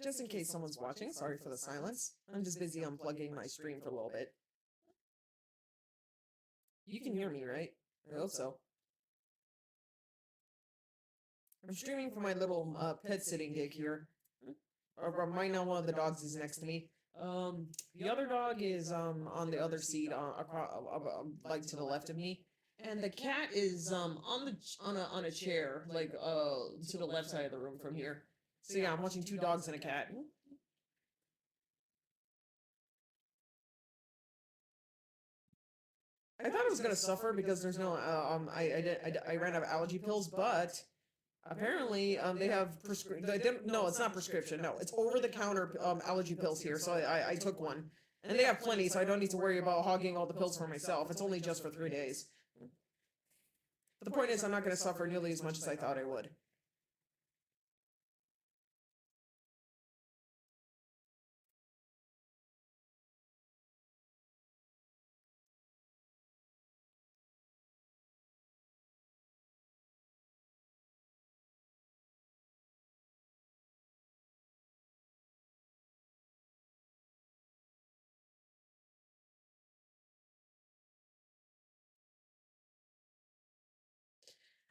just in case someone's watching. Sorry for the silence. I'm just busy unplugging my stream for a little bit. You can hear me, right? I hope so. I'm streaming from my little pet sitting gig here. Right now, one of the dogs is next to me. The other dog is on the other seat, across, like to the left of me, and the cat is on a chair, like to the left side of the room from here. So yeah, I'm watching two dogs and a cat. I thought I was gonna suffer because there's no I ran out of allergy pills, but apparently they have no, it's not prescription, no, it's over the counter allergy pills here. So I took one, and they have plenty, so I don't need to worry about hogging all the pills for myself. It's only just for 3 days. But the point is, I'm not gonna suffer nearly as much as I thought I would.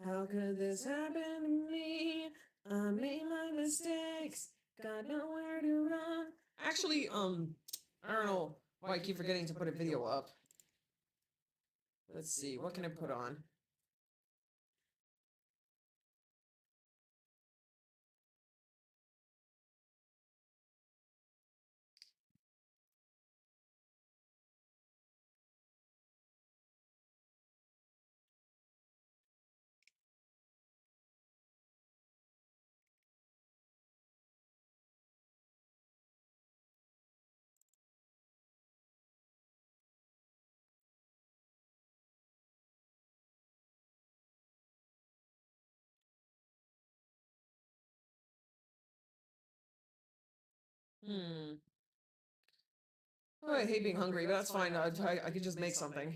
How could this happen to me? I made my mistakes, got nowhere to run. Actually, I don't know why I keep forgetting to put a video up. Let's see, what can I put on? Oh, I hate being hungry, but that's fine. I could just make something.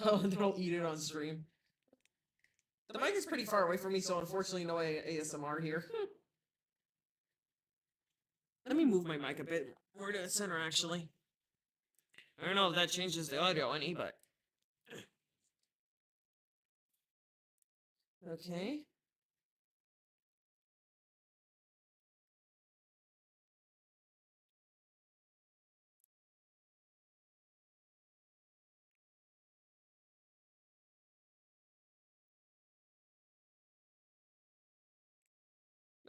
Oh, and then I'll eat it on stream. The mic is pretty far away from me, so unfortunately no ASMR here. Let me move my mic a bit more to the center, actually. I don't know if that changes the audio any, but... Okay.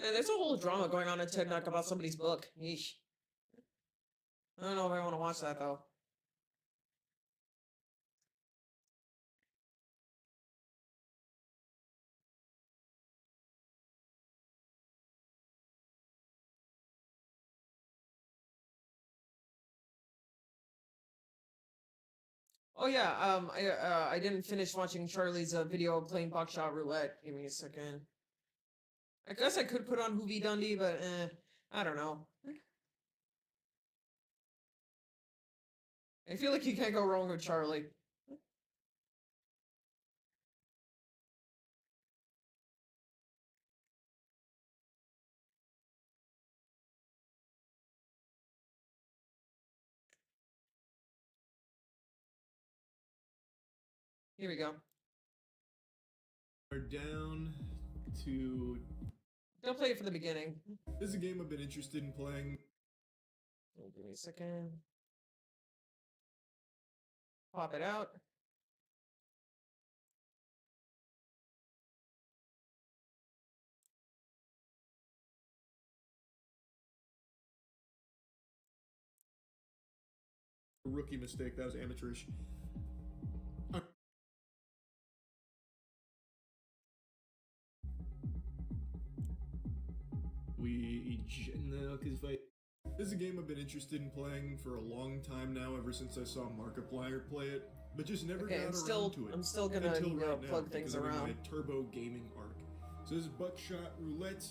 Man, there's a whole drama going on at TED Talk about somebody's book. Yeesh. I don't know if I want to watch that, though. Oh yeah, I didn't finish watching Charlie's video of playing buckshot roulette. Give me a second. I guess I could put on Hoovie Dundee, but I don't know. I feel like you can't go wrong with Charlie. Here we go. We're down to... Don't play it from the beginning. This is a game I've been interested in playing. Oh, give me a second. Pop it out. Rookie mistake, that was amateurish. This is a game I've been interested in playing for a long time now, ever since I saw Markiplier play it, but just never got around to it. I'm still gonna until right now, plug things because I'm in around. my turbo gaming arc. So this is buckshot roulette,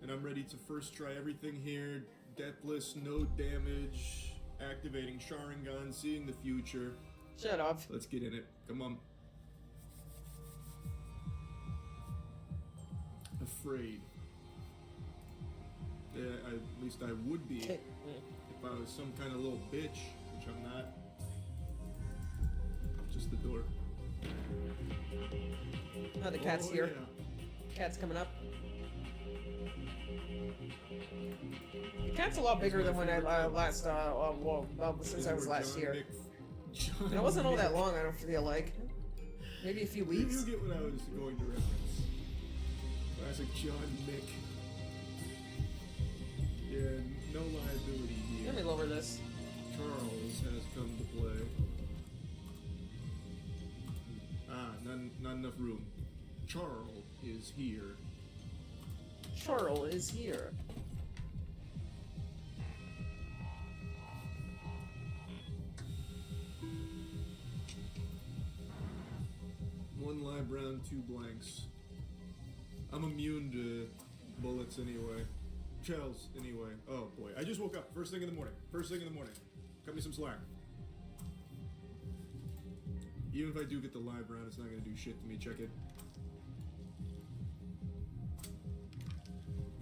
and I'm ready to first try everything here. Deathless, no damage, activating Sharingan, seeing the future. Shut up. Let's get in it. Come on. Afraid. At least I would be Okay. if I was some kind of little bitch, which I'm not. Just the door. Oh, the cat's Oh, here. yeah. Cat's coming up. The cat's a lot bigger than when I last, since I was last here. And it wasn't all that long, I don't feel like. Maybe a few weeks. You get what I was going to reference. Classic John Mick. Yeah, no liability here. Let me lower this. Charles has come to play. Ah, not enough room. Charles is here. Charles is here. One live round, 2 blanks. I'm immune to bullets anyway. Shells anyway. Oh boy, I just woke up. First thing in the morning. Cut me some slack. Even if I do get the live round, it's not gonna do shit to me. Check it.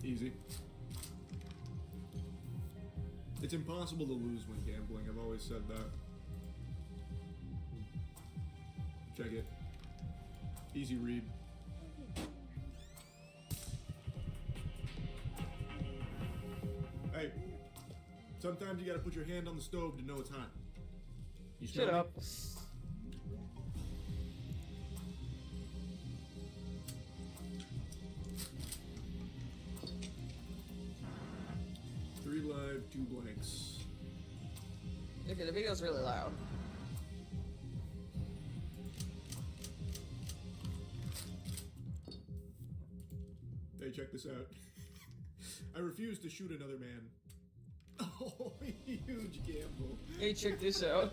Easy. It's impossible to lose when gambling. I've always said that. Check it. Easy read. Hey, sometimes you gotta put your hand on the stove to know it's hot. You smell Shut me? up. Three live, 2 blanks. Okay, the video's really loud. Hey, check this out. I refuse to shoot another man. Oh, huge gamble. Hey, check this out.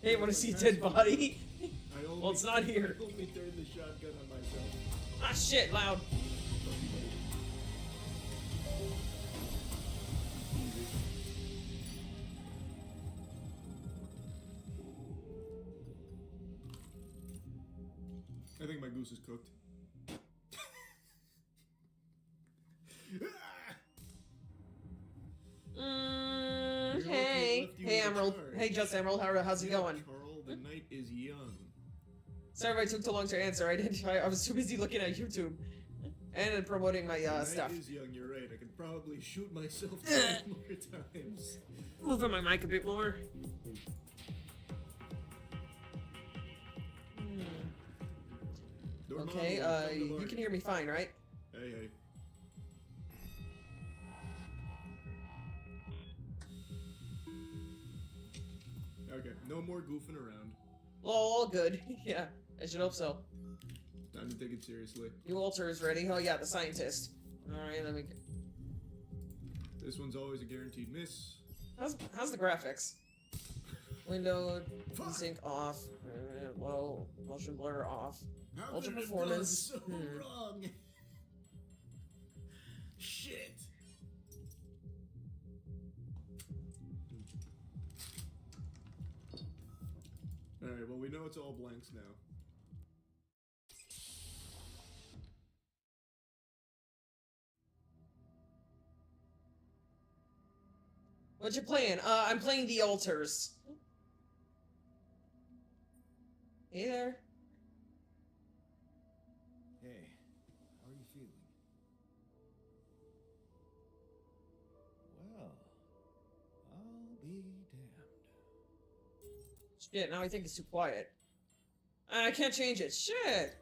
Hey, wanna see a dead body? I only, Well, it's not here. I only turned the shotgun on myself. Ah, shit, loud. Easy. I think my goose is cooked. Hey. Hey, Emerald. Hey, Just Emerald. How's it going? Carl, the night is young. Sorry if I took too long to answer. I was too busy looking at YouTube and promoting my The stuff. night is young, you're right. I could probably shoot myself 10 more times. Moving my mic a bit more. Dormammu, Okay, come to you Lord. can hear me fine, right? Hey, hey. Okay, no more goofing around. Well, all good. Yeah, I should hope so. Time to take it seriously. New altar is ready. Oh yeah, the scientist. Alright, let me... This one's always a guaranteed miss. How's the graphics? Window, Fuck. sync off, low, motion blur off. How Ultra could it have performance. gone so wrong? Shit. Alright, well we know it's all blanks now. What you playing? I'm playing the altars. Hey there. Hey, how are you feeling? Well, I'll be damned. Shit, now I think it's too quiet. I can't change it. Shit!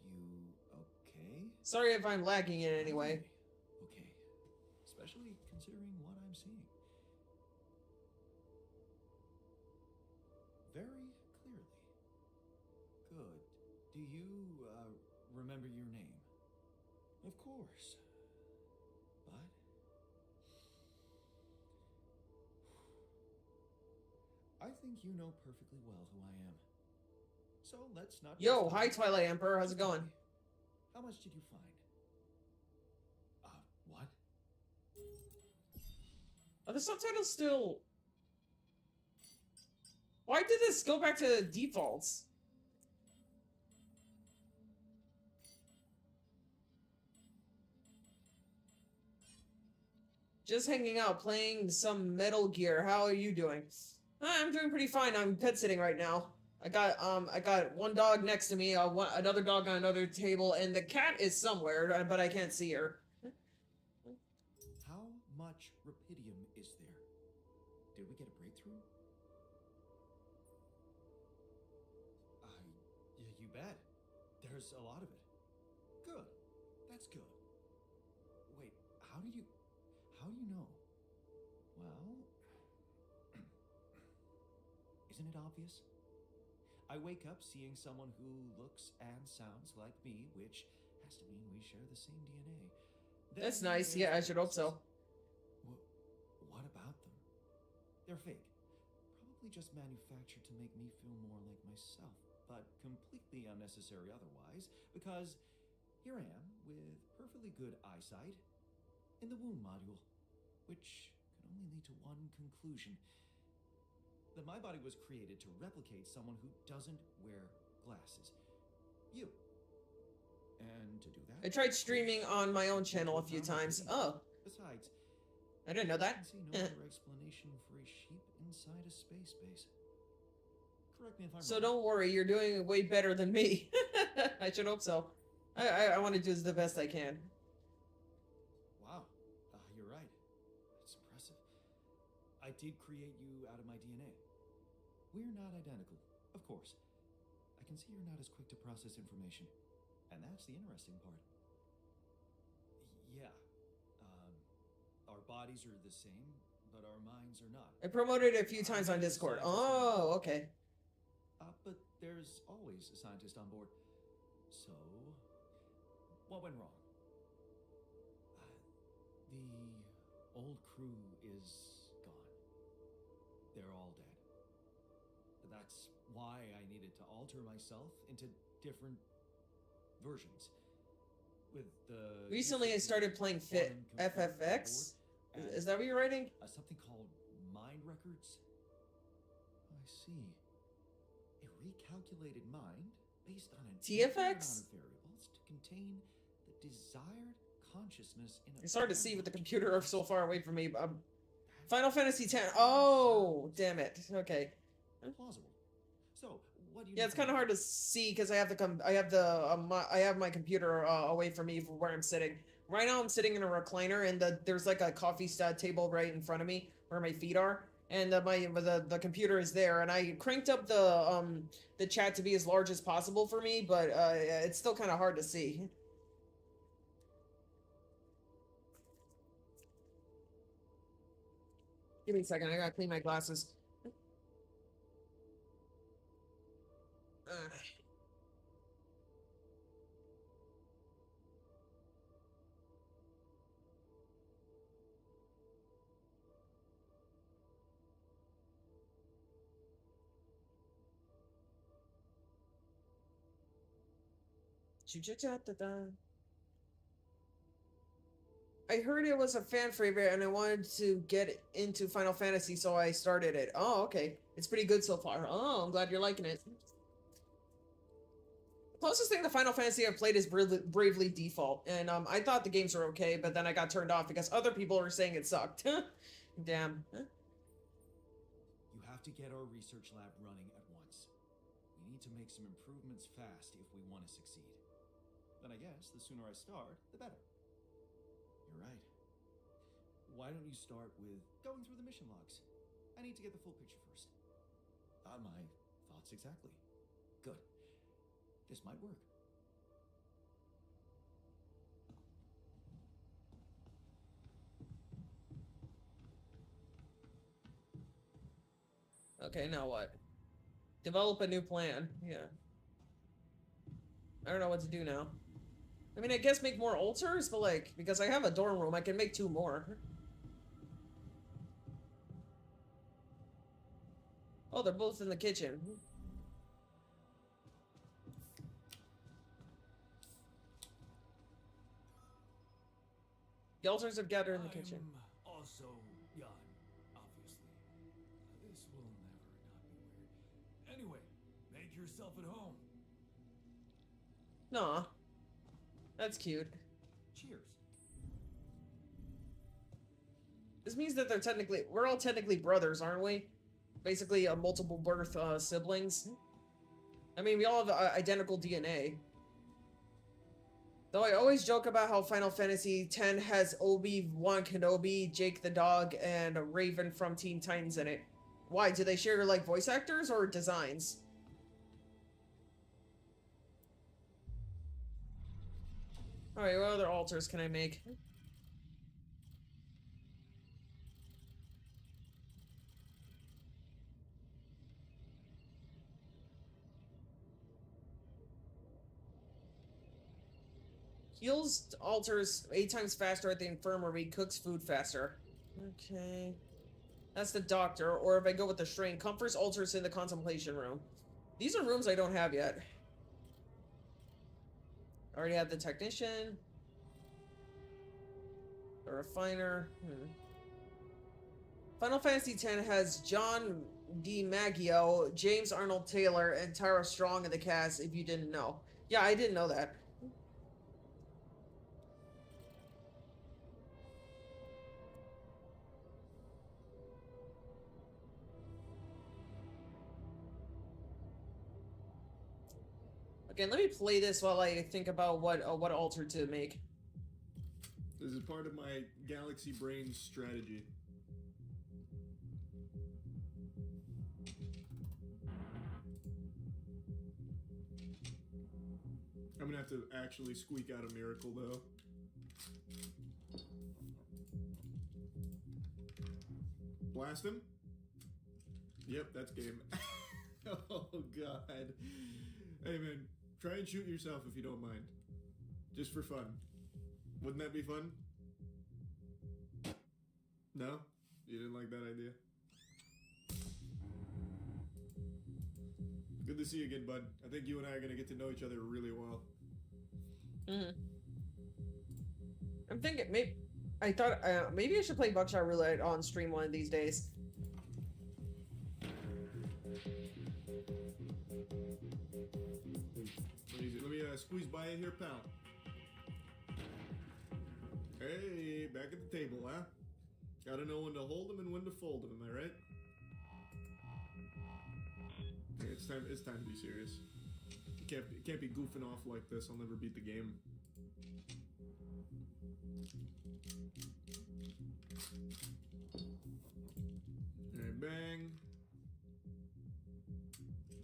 You okay? Sorry if I'm lagging in any way. Okay, especially considering what I'm seeing. Very clearly. Good. Do you, remember your name? Of course. But... I think you know perfectly well who I am. So let's not... Yo, hi Twilight Emperor, how's it going? How much did you find? What? Are the subtitles still... Why did this go back to defaults? Just hanging out, playing some Metal Gear. How are you doing? I'm doing pretty fine. I'm pet sitting right now. I got one dog next to me, another dog on another table, and the cat is somewhere, but I can't see her. How much rapidium is there? Did we get a breakthrough? Yeah, you bet. There's a lot of it. Good. That's good. Wait, how do you know? Well, isn't it obvious? I wake up seeing someone who looks and sounds like me, which has to mean we share the same DNA. That's nice. Yeah, I should hope so. What about them? They're fake. Probably just manufactured to make me feel more like myself, but completely unnecessary otherwise, because here I am with perfectly good eyesight in the womb module, which can only lead to one conclusion. That my body was created to replicate someone who doesn't wear glasses. You. And to do that, I tried streaming on my own channel a few times. Oh. Besides, I didn't know I that. can see no other explanation for a sheep inside a space base. Correct me if I'm So wrong. don't worry, you're doing way better than me. I should hope so. I want to do the best I can. Wow, you're right. It's impressive. I did create you out of my DNA. We're not identical, of course. I can see you're not as quick to process information. And that's the interesting part. Yeah. Our bodies are the same, but our minds are not. I promoted it a few times on Discord. Oh, okay. But there's always a scientist on board. So, what went wrong? The old crew is gone. They're all dead. That's why I needed to alter myself into different versions. With the Recently, I started playing FFX. Is that what you're writing? Something called mind records. I see. A recalculated mind based on an infinite amount TFX? of variables to contain the desired consciousness in a It's hard to see with the computer so far away from me. Final Fantasy X. Oh, damn it. Okay. plausible. So, what do you Yeah, it's kind of hard to see because I have my computer away from me from where I'm sitting. Right now, I'm sitting in a recliner, and there's like a coffee stud table right in front of me where my feet are, and the computer is there. And I cranked up the chat to be as large as possible for me, but it's still kind of hard to see. Give me a second. I gotta clean my glasses. I heard it was a fan favorite and I wanted to get into Final Fantasy, so I started it. Oh, okay. It's pretty good so far. Oh, I'm glad you're liking it. The closest thing to Final Fantasy I've played is Bravely Default, and I thought the games were okay, but then I got turned off because other people were saying it sucked. Damn. You have to get our research lab running at once. We need to make some improvements fast if we want to succeed. Then I guess the sooner I start, the better. You're right. Why don't you start with going through the mission logs? I need to get the full picture first. My thoughts exactly. Good. This might work. Okay, now what? Develop a new plan. Yeah. I don't know what to do now. I mean, I guess make more altars, but like, because I have a dorm room, I can make 2 more. Oh, they're both in the kitchen. The altars have gathered in the kitchen. I'm also young, obviously. This will never not be weird. Anyway, make yourself at home. Nah. That's cute. Cheers. This means that we're all technically brothers, aren't we? Basically, multiple birth siblings. I mean, we all have identical DNA. Though I always joke about how Final Fantasy X has Obi-Wan Kenobi, Jake the dog, and Raven from Teen Titans in it. Why? Do they share, like, voice actors or designs? Alright, what other altars can I make? Heals altars 8 times faster at the infirmary, cooks food faster. Okay. That's the doctor, or if I go with the shrink, comforts altars in the contemplation room. These are rooms I don't have yet. I already have the technician. The refiner. Final Fantasy X has John DiMaggio, James Arnold Taylor, and Tara Strong in the cast, if you didn't know. Yeah, I didn't know that. Again, let me play this while I think about what altar to make. This is part of my Galaxy Brains strategy. I'm gonna have to actually squeak out a miracle, though. Blast him? Yep, that's game. Oh, God. Hey, man, try and shoot yourself if you don't mind. Just for fun. Wouldn't that be fun? No? You didn't like that idea? Good to see you again, bud. I think you and I are gonna get to know each other really well. I'm thinking, maybe I should play Buckshot Roulette on stream one of these days. Let me squeeze by you here, pal. Hey, back at the table, huh? Gotta know when to hold them and when to fold them, am I right? Yeah, it's time to be serious. You can't be goofing off like this. I'll never beat the game. Alright, bang.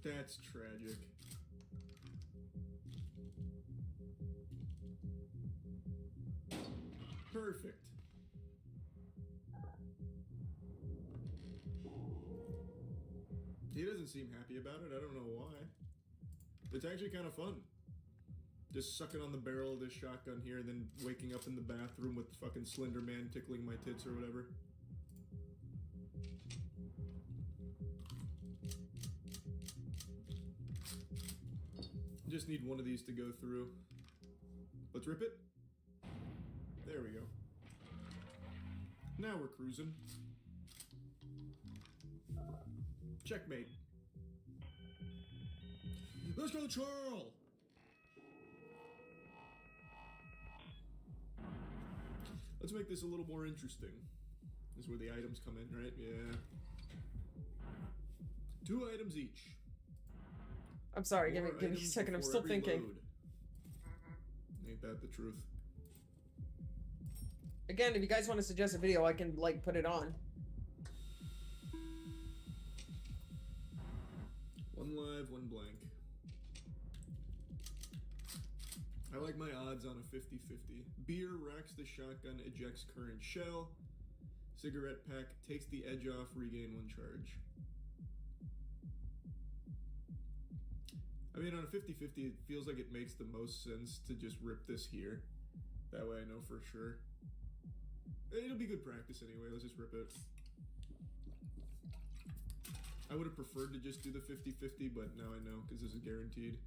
That's tragic. Perfect. He doesn't seem happy about it. I don't know why. It's actually kind of fun. Just sucking on the barrel of this shotgun here and then waking up in the bathroom with fucking Slender Man tickling my tits or whatever. Just need one of these to go through. Let's rip it. There we go. Now we're cruising. Checkmate. Let's go, Charles! Let's make this a little more interesting. This is where the items come in, right? Yeah. 2 items each. I'm sorry, give me a items second, I'm before still every thinking. load. Ain't that the truth? Again, if you guys want to suggest a video, I can, like, put it on. One live, one blank. I like my odds on a 50-50. Beer racks the shotgun, ejects current shell. Cigarette pack takes the edge off, regain 1 charge. I mean, on a 50-50, it feels like it makes the most sense to just rip this here. That way I know for sure. It'll be good practice anyway, let's just rip it. I would have preferred to just do the 50-50, but now I know, because this is guaranteed.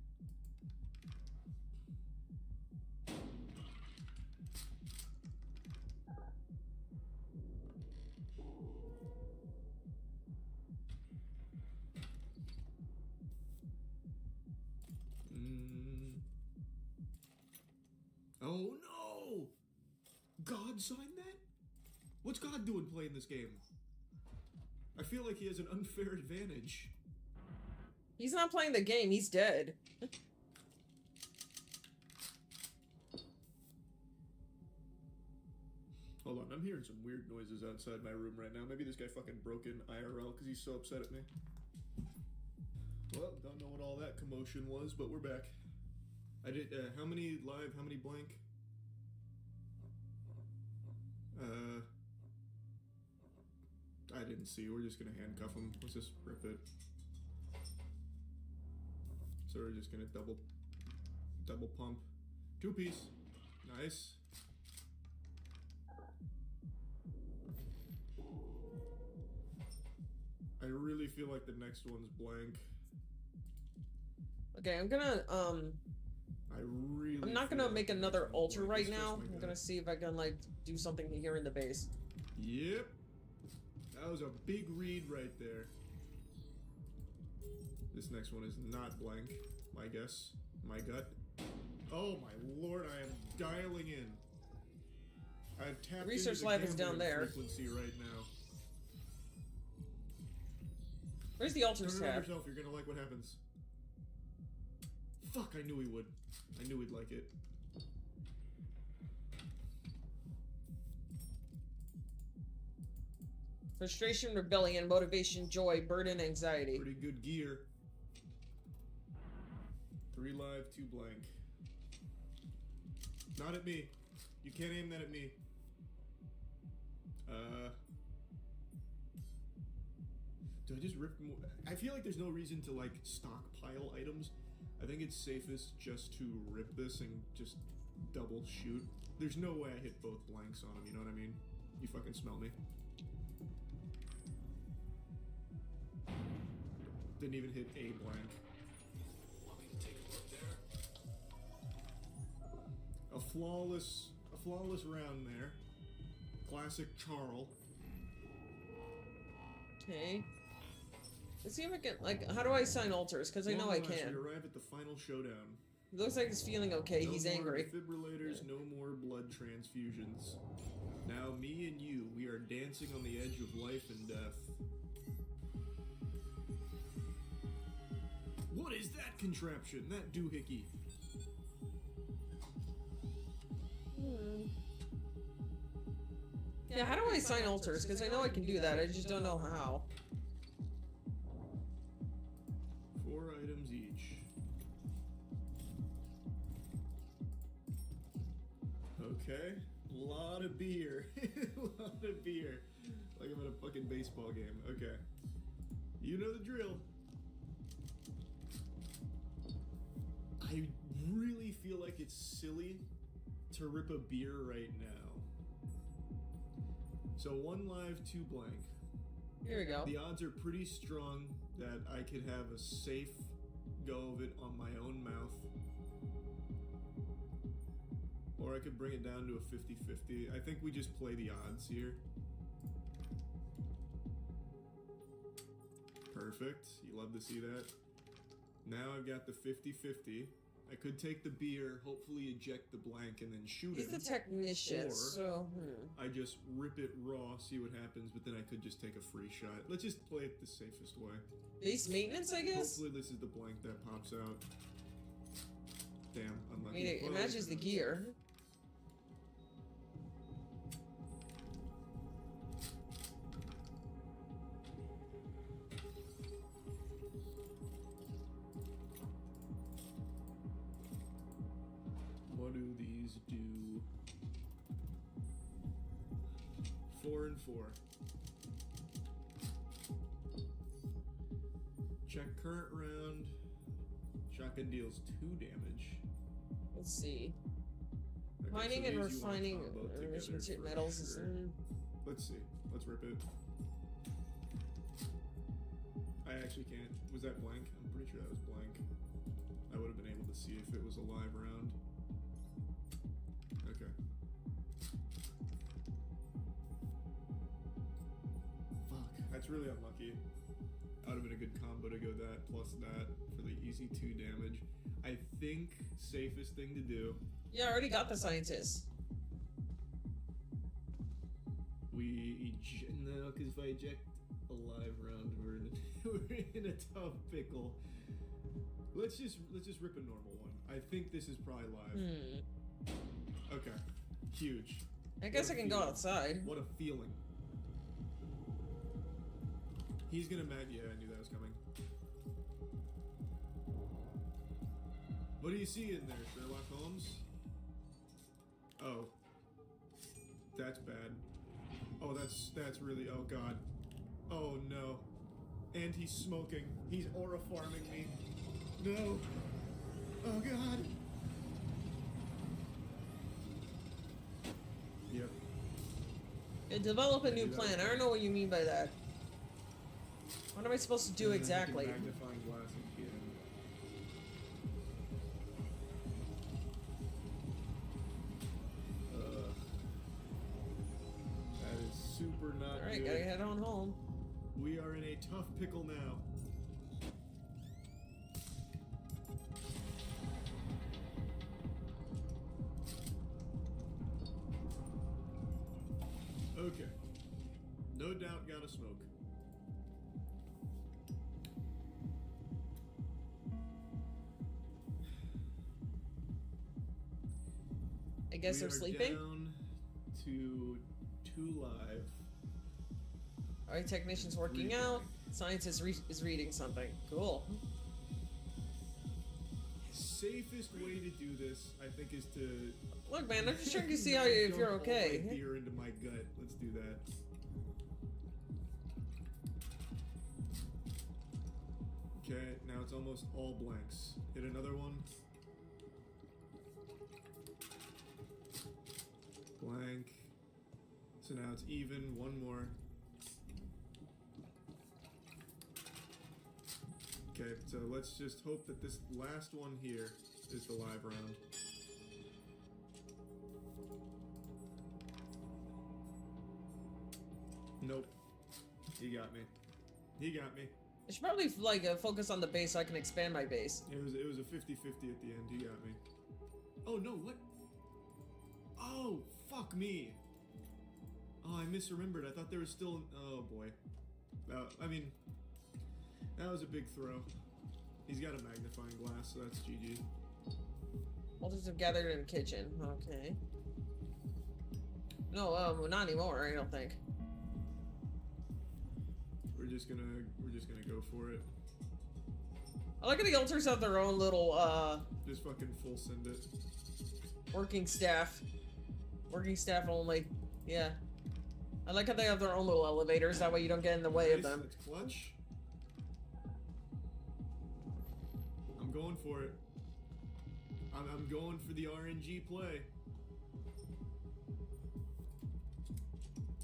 Oh no! God signed that? What's God doing playing this game? I feel like he has an unfair advantage. He's not playing the game, he's dead. Hold on, I'm hearing some weird noises outside my room right now. Maybe this guy fucking broke in IRL because he's so upset at me. Well, don't know what all that commotion was, but we're back. I did, how many live, how many blank? I didn't see. We're just gonna handcuff him. Let's just rip it. So we're just gonna double pump. 2-piece. Nice. I really feel like the next one's blank. Okay, I'm gonna, I'm not gonna make another altar right now. I'm gonna see if I can, like, do something here in the base. Yep. That was a big read right there. This next one is not blank, my guess. My gut. Oh my lord, I am dialing in. I've tapped Research into the lab is down gambling there. frequency right now. Where's the altars Turn it on tab? yourself, you're gonna like what happens. Fuck, I knew he would. I knew he'd like it. Frustration, rebellion, motivation, joy, burden, anxiety. Pretty good gear. 3 live, 2 blank. Not at me. You can't aim that at me. Do I just rip more? I feel like there's no reason to like stockpile items. I think it's safest just to rip this and just double shoot. There's no way I hit both blanks on him, you know what I mean? You fucking smell me. Didn't even hit a blank. Want me to take a look there? A flawless round there. Classic Charl. Okay. Let's see if I can, like, how do I assign altars? Because I know I Long last, can. We arrive at the final showdown. It looks like he's feeling okay. No He's more angry. defibrillators, no more blood transfusions. Now me and you, we are dancing on the edge of life and death. What is that contraption? That doohickey? Yeah, how do I assign altars? Because I know I can do that. I just don't know how. 4 items each. Okay. Lot of beer. Lot of beer. Like I'm at a fucking baseball game. Okay. You know the drill. I really feel like it's silly to rip a beer right now. So 1 live, 2 blank. Here we go. The odds are pretty strong that I could have a safe go of it on my own mouth. Or I could bring it down to a 50-50. I think we just play the odds here. Perfect. You love to see that. Now I've got the 50-50. I could take the beer, hopefully eject the blank, and then shoot He's it. the technician, Or so... I just rip it raw, see what happens, but then I could just take a free shot. Let's just play it the safest way. Base maintenance, I guess? Hopefully this is the blank that pops out. Damn, I unlucky. mean, it matches the gear. What do these do? 4 and 4. Check current round. Shotgun deals 2 damage. Let's see. Okay, Mining so and these you wanna refining combo together enrichment for metals is... sure. Let's see. Let's rip it. I actually can't. Was that blank? I'm pretty sure that was blank. I would have been able to see if it was a live round. Okay. Fuck. That's really unlucky. That would have been a good combo to go that plus that for the easy 2 damage. I think safest thing to do. Yeah, I already got the scientist. No, because if I eject a live round, we're in a tough pickle. Let's just rip a normal one. I think this is probably live. Okay. Huge. I guess I can go feeling. outside. What a feeling. He's gonna yeah, I knew that was coming. What do you see in there, Sherlock Holmes? Oh. That's bad. Oh, that's really, oh god. Oh no. And he's smoking. He's aura farming me. No. Oh god. Yep. Yeah, develop a new plan. I don't know what you mean by that. What am I supposed to do exactly? Magnifying glass again. That is super not Alright, good. gotta head on home. We are in a tough pickle now. Okay. No doubt gotta smoke. I guess they're sleeping? Down to 2 live. Alright, technician's working out. Scientist is reading something. Cool. Safest way to do this, I think, is to... Look, man, I'm just trying to see how you, if you're dump all okay. my beer into my gut. Let's do that. Okay, now it's almost all blanks. Hit another one. Blank. So now it's even. One more. Okay, so let's just hope that this last one here is the live round. Nope. He got me. He got me. I should probably like focus on the base so I can expand my base. It was a 50-50 at the end. He got me. Oh no, what? Oh, fuck me. Oh, I misremembered. I thought there was still... Oh boy. I mean, that was a big throw. He's got a magnifying glass, so that's GG. Altars have gathered in the kitchen. Okay. No, not anymore, I don't think. We're just gonna go for it. I like how the altars have their own little, Just fucking full send it. working staff. Working staff only. Yeah. I like how they have their own little elevators, that way you don't get in the way of Nice, them. that's clutch. I'm going for it. I'm going for the RNG play.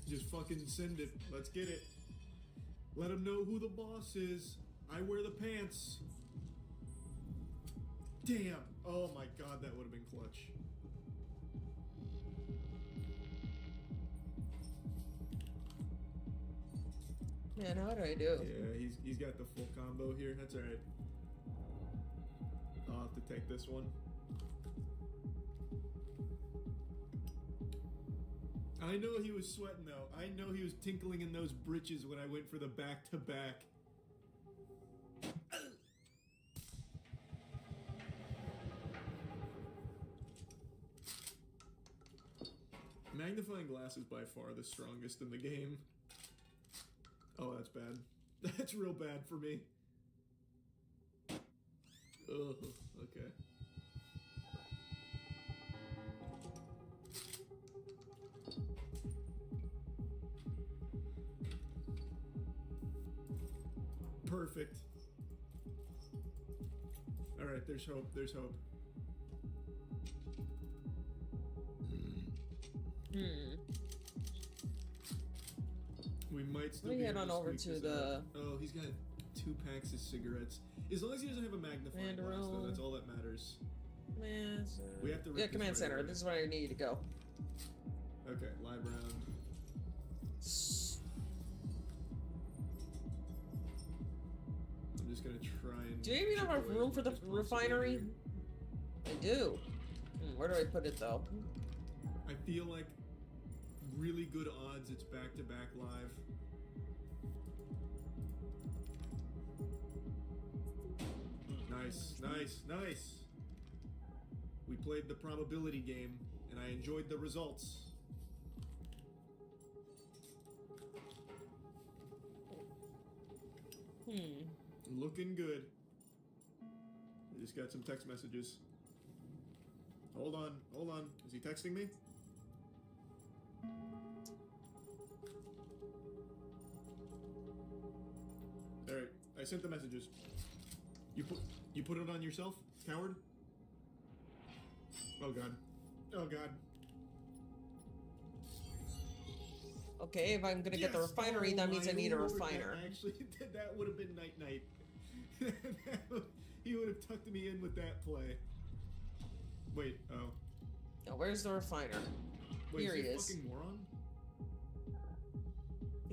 Just fucking send it. Let's get it. Let them know who the boss is. I wear the pants. Damn. Oh my god, that would have been clutch. Man, how do I do? Yeah, he's got the full combo here. That's alright. I'll have to take this one. I know he was sweating though. I know he was tinkling in those britches when I went for the back-to-back. Magnifying glass is by far the strongest in the game. Oh, that's bad. That's real bad for me. Ugh, okay. Perfect. Alright, there's hope, there's hope. We might still Let me be head able on to over squeak to this the... out. Oh, he's got 2 packs of cigarettes. As long as he doesn't have a magnifying glass, though, that's all that matters. Command Center. We have to rip Yeah, this Command right Center. away. This is where I need to go. Okay, live round. I'm just gonna try and... Do you even have chip enough away room as for the much as possible refinery? here. I do. Where do I put it though? I feel like really good odds it's back-to-back live. Nice, nice, nice. We played the probability game, and I enjoyed the results. Looking good. I just got some text messages. Hold on, hold on. Is he texting me? Alright, I sent the messages. You put it on yourself, coward? Oh god. Oh god. Okay, if I'm gonna get the Yes! refinery, that means I need a my lord, refiner. That actually, that would have been night-night. He would have tucked me in with that play. Wait, oh. Now, where's the refiner? Wait, Here he is is. he a fucking moron?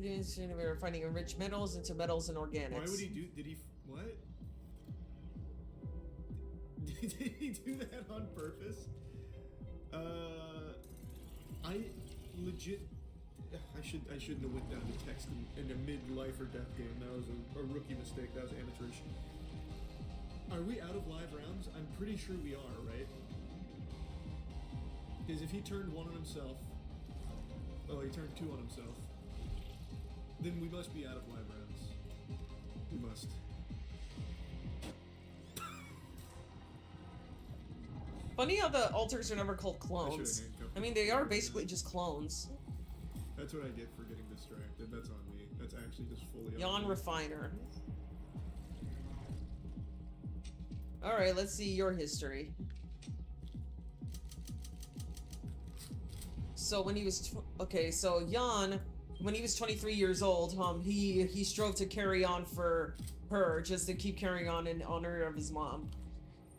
He is refining enriched metals into metals and organics. Why would he do? Did he? What? Did he do that on purpose? I legit. I shouldn't have went down to text in a mid-life or death game. That was a rookie mistake. That was amateurish. Are we out of live rounds? I'm pretty sure we are, right? Because if he turned one on himself, oh, he turned two on himself, then we must be out of live rounds. We must. Funny how the alters are never called clones. I mean, they are basically just clones. That's what I get for getting distracted. That's on me. That's actually just fully on Jan me. Refiner. Alright, let's see your history. So when he was okay, so Jan, when he was 23 years old, he strove to carry on for her, just to keep carrying on in honor of his mom.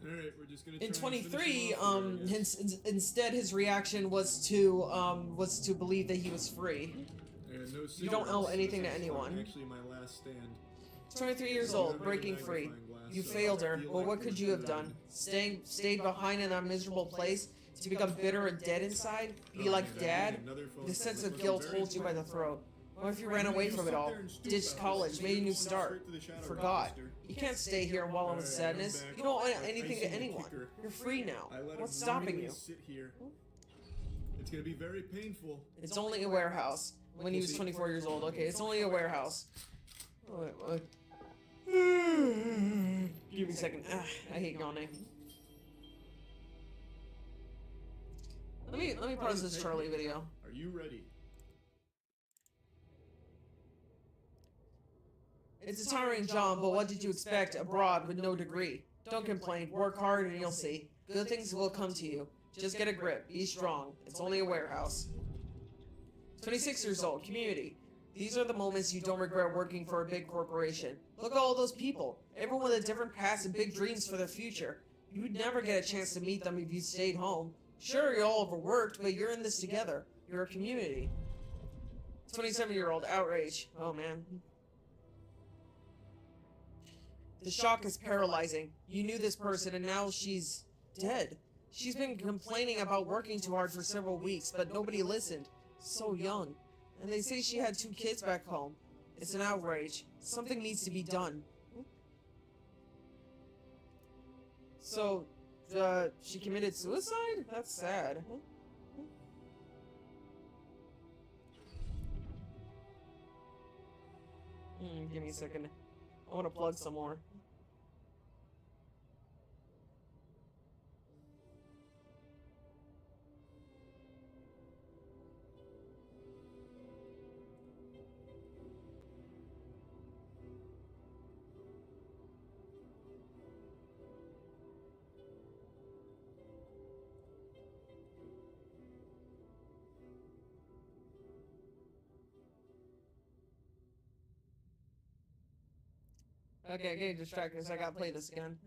All right, we're just gonna. In try and finish 23, him off here, I guess. instead his reaction was to believe that he was free. And no You don't owe cigarettes. anything to This is anyone. Actually, my last stand. 23 years old, breaking free. You failed her. Well, what could you have done? Stayed behind in that miserable place to become bitter and dead inside? Be like Dad? The sense of guilt holds you by the throat. What if you ran away from it all? Ditched college, made a new start. Forgot. You can't stay here while I'm in sadness. You don't owe anything to anyone. You're free now. What's stopping you? Sit here. It's gonna be very painful. It's only a warehouse. When he was 24 years old. Okay, it's only a warehouse. Wait. Give me a second. I hate yawning. Let me pause this Charlie video. Are you ready? It's a tiring job, but what did you expect abroad with no degree? Don't complain. Work hard and you'll see. Good things will come to you. Just get a grip. Be strong. It's only a warehouse. 26 years old. Community. These are the moments you don't regret working for a big corporation. Look at all those people. Everyone with a different past and big dreams for their future. You'd never get a chance to meet them if you stayed home. Sure, you're all overworked, but you're in this together. You're a community. 27-year-old. Outrage. Oh, man. The shock is paralyzing. You knew this person and now she's dead. She's been complaining about working too hard for several weeks, but nobody listened. So young. And they say she had 2 kids back home. It's an outrage. Something needs to be done. So, she committed suicide? That's sad. Give me a second. I want to plug some more. Okay, getting distracted because I gotta play this again.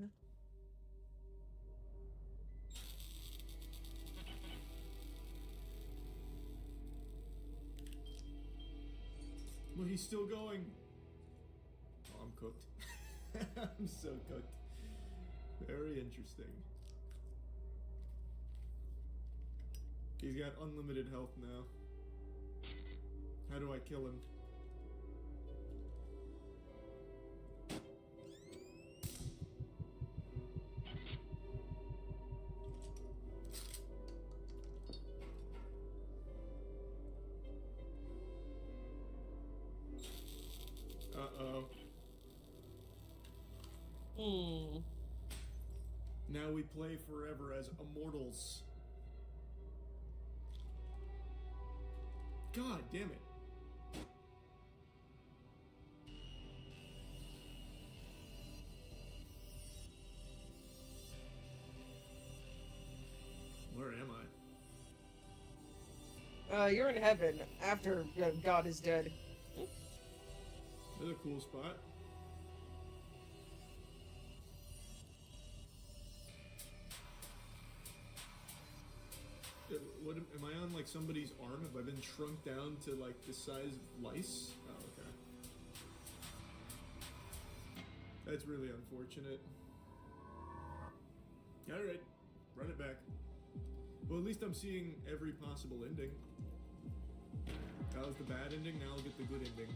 Well, he's still going. Oh, I'm cooked. I'm so cooked. Very interesting. He's got unlimited health now. How do I kill him? Uh-oh. Hmm. Now we play forever as immortals. God damn it. Where am I? You're in heaven after God is dead. That's a cool spot. What am I on, like somebody's arm? Have I been shrunk down to like the size of lice? Oh, okay. That's really unfortunate. Alright, run it back. Well, at least I'm seeing every possible ending. That was the bad ending, now I'll get the good ending.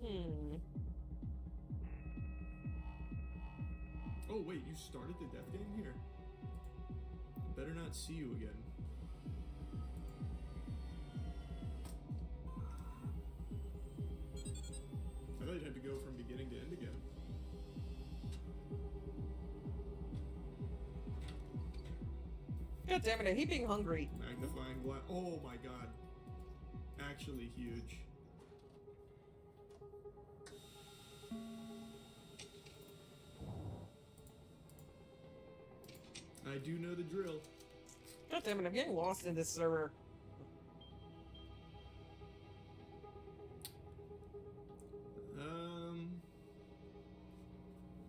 Hmm. Oh wait, you started the death game here? I better not see you again. I thought you'd have to go from beginning to end again. God damn it, I hate being hungry. Magnifying glass. Oh my god. Actually huge. I do know the drill. God damn it, I'm getting lost in this server.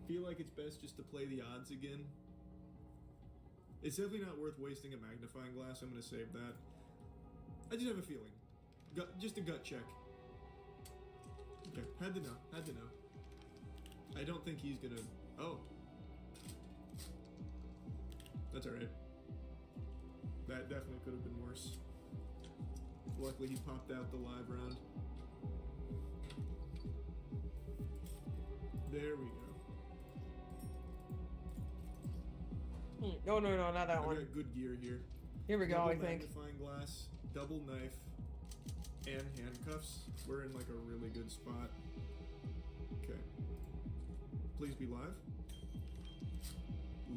Feel like it's best just to play the odds again. It's definitely not worth wasting a magnifying glass. I'm gonna save that. I just have a feeling. Just a gut check. Okay, had to know. Had to know. I don't think he's gonna. Oh. That's alright. That definitely could have been worse. Luckily, he popped out the live round. There we go. No, no, no, not that I've one. got good gear here. Here we go, Double I think. magnifying glass, double knife, and handcuffs. We're in like a really good spot. Okay. Please be live.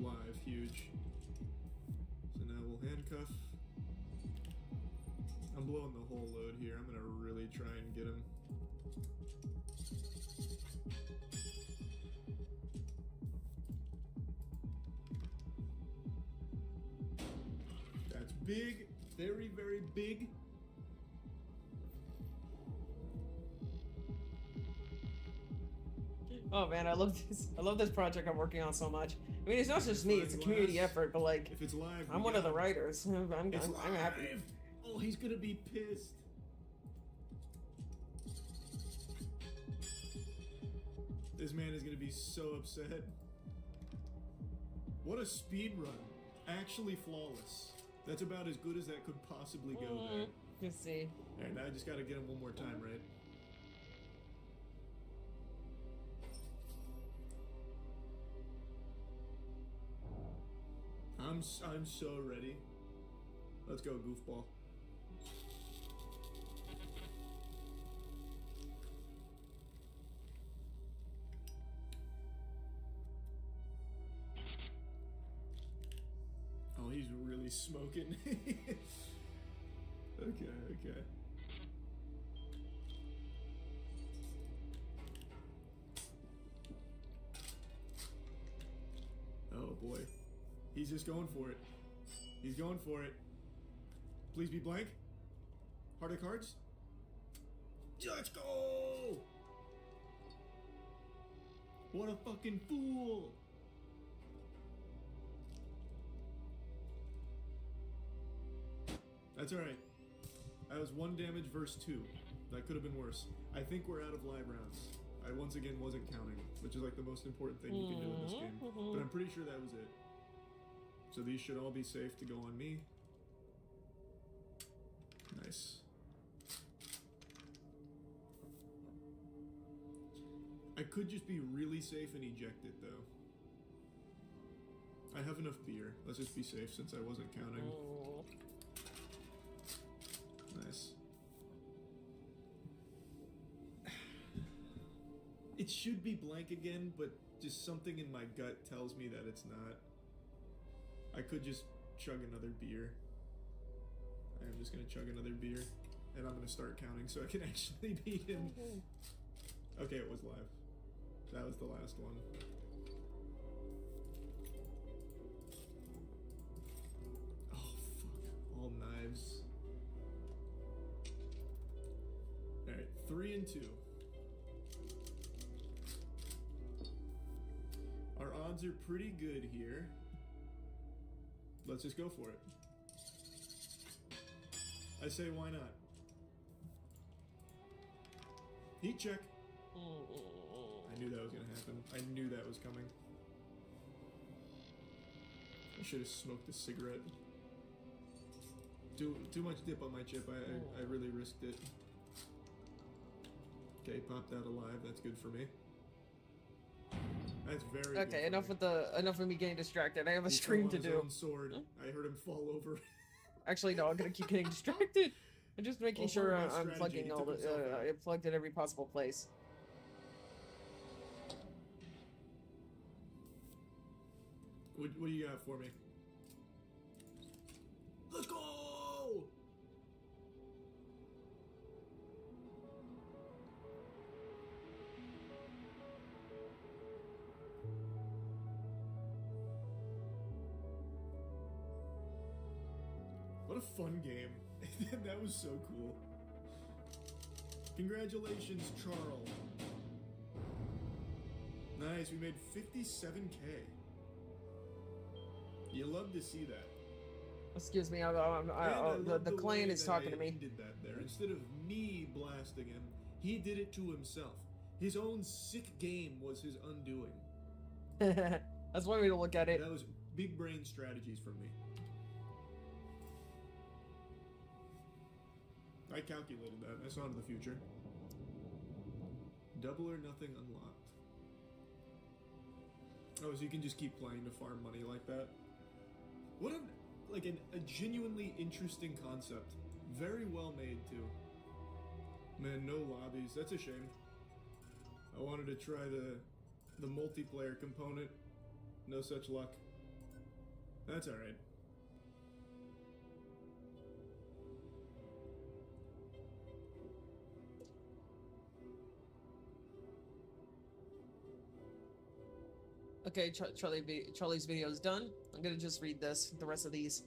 Live, huge. So now we'll handcuff. I'm blowing the whole load here. I'm gonna really try and get him. That's big. Very, very big. Oh man, I love this. I love this project I'm working on so much. I mean, it's not just me; it's a community Glass. effort. But like, If it's live, I'm we one of got the him. writers. I'm happy. live. Oh, he's gonna be pissed. This man is gonna be so upset. What a speed run. Actually flawless. That's about as good as that could possibly go there. Let's see. Alright, now I just gotta get him one more time, right? I'm so ready. Let's go, goofball. Oh, he's really smoking. Okay. Oh boy. He's just going for it. He's going for it. Please be blank. Heart of cards. Let's go! What a fucking fool! That's alright. That was 1 damage versus 2. That could have been worse. I think we're out of live rounds. I once again wasn't counting, which is like the most important thing you can do in this game. But I'm pretty sure that was it. So these should all be safe to go on me. Nice. I could just be really safe and eject it, though. I have enough beer. Let's just be safe since I wasn't counting. Nice. It should be blank again, but just something in my gut tells me that it's not. I could just chug another beer. I am just gonna chug another beer, and I'm gonna start counting so I can actually beat him. Okay, it was live. That was the last one. Oh, fuck. All knives. Alright, 3 and 2. Our odds are pretty good here. Let's just go for it. I say, why not? Heat check. I knew that was gonna happen. I knew that was coming. I should have smoked a cigarette. Too much dip on my chip. I really risked it. Okay, popped out alive. That's good for me. That's very good. Okay, enough of me getting distracted. I have a stream to do. Sword. I heard him fall over. Actually, no, I'm gonna keep getting distracted. I'm just making sure I'm plugging all the. I plugged in every possible place. What do you got for me? Let's go! What a fun game. That was so cool. Congratulations, Charles. Nice, we made 57K. You love to see that. Excuse me, the clan is talking to me. He did that there. Instead of me blasting him, he did it to himself. His own sick game was his undoing. That's one way to look at it. That was big brain strategies from me. I calculated that. I saw into the future. Double or nothing unlocked. Oh, so you can just keep playing to farm money like that? What a genuinely interesting concept. Very well made too. Man, no lobbies. That's a shame. I wanted to try the multiplayer component. No such luck. That's alright. Okay, Charlie's video is done. I'm gonna just read the rest of these.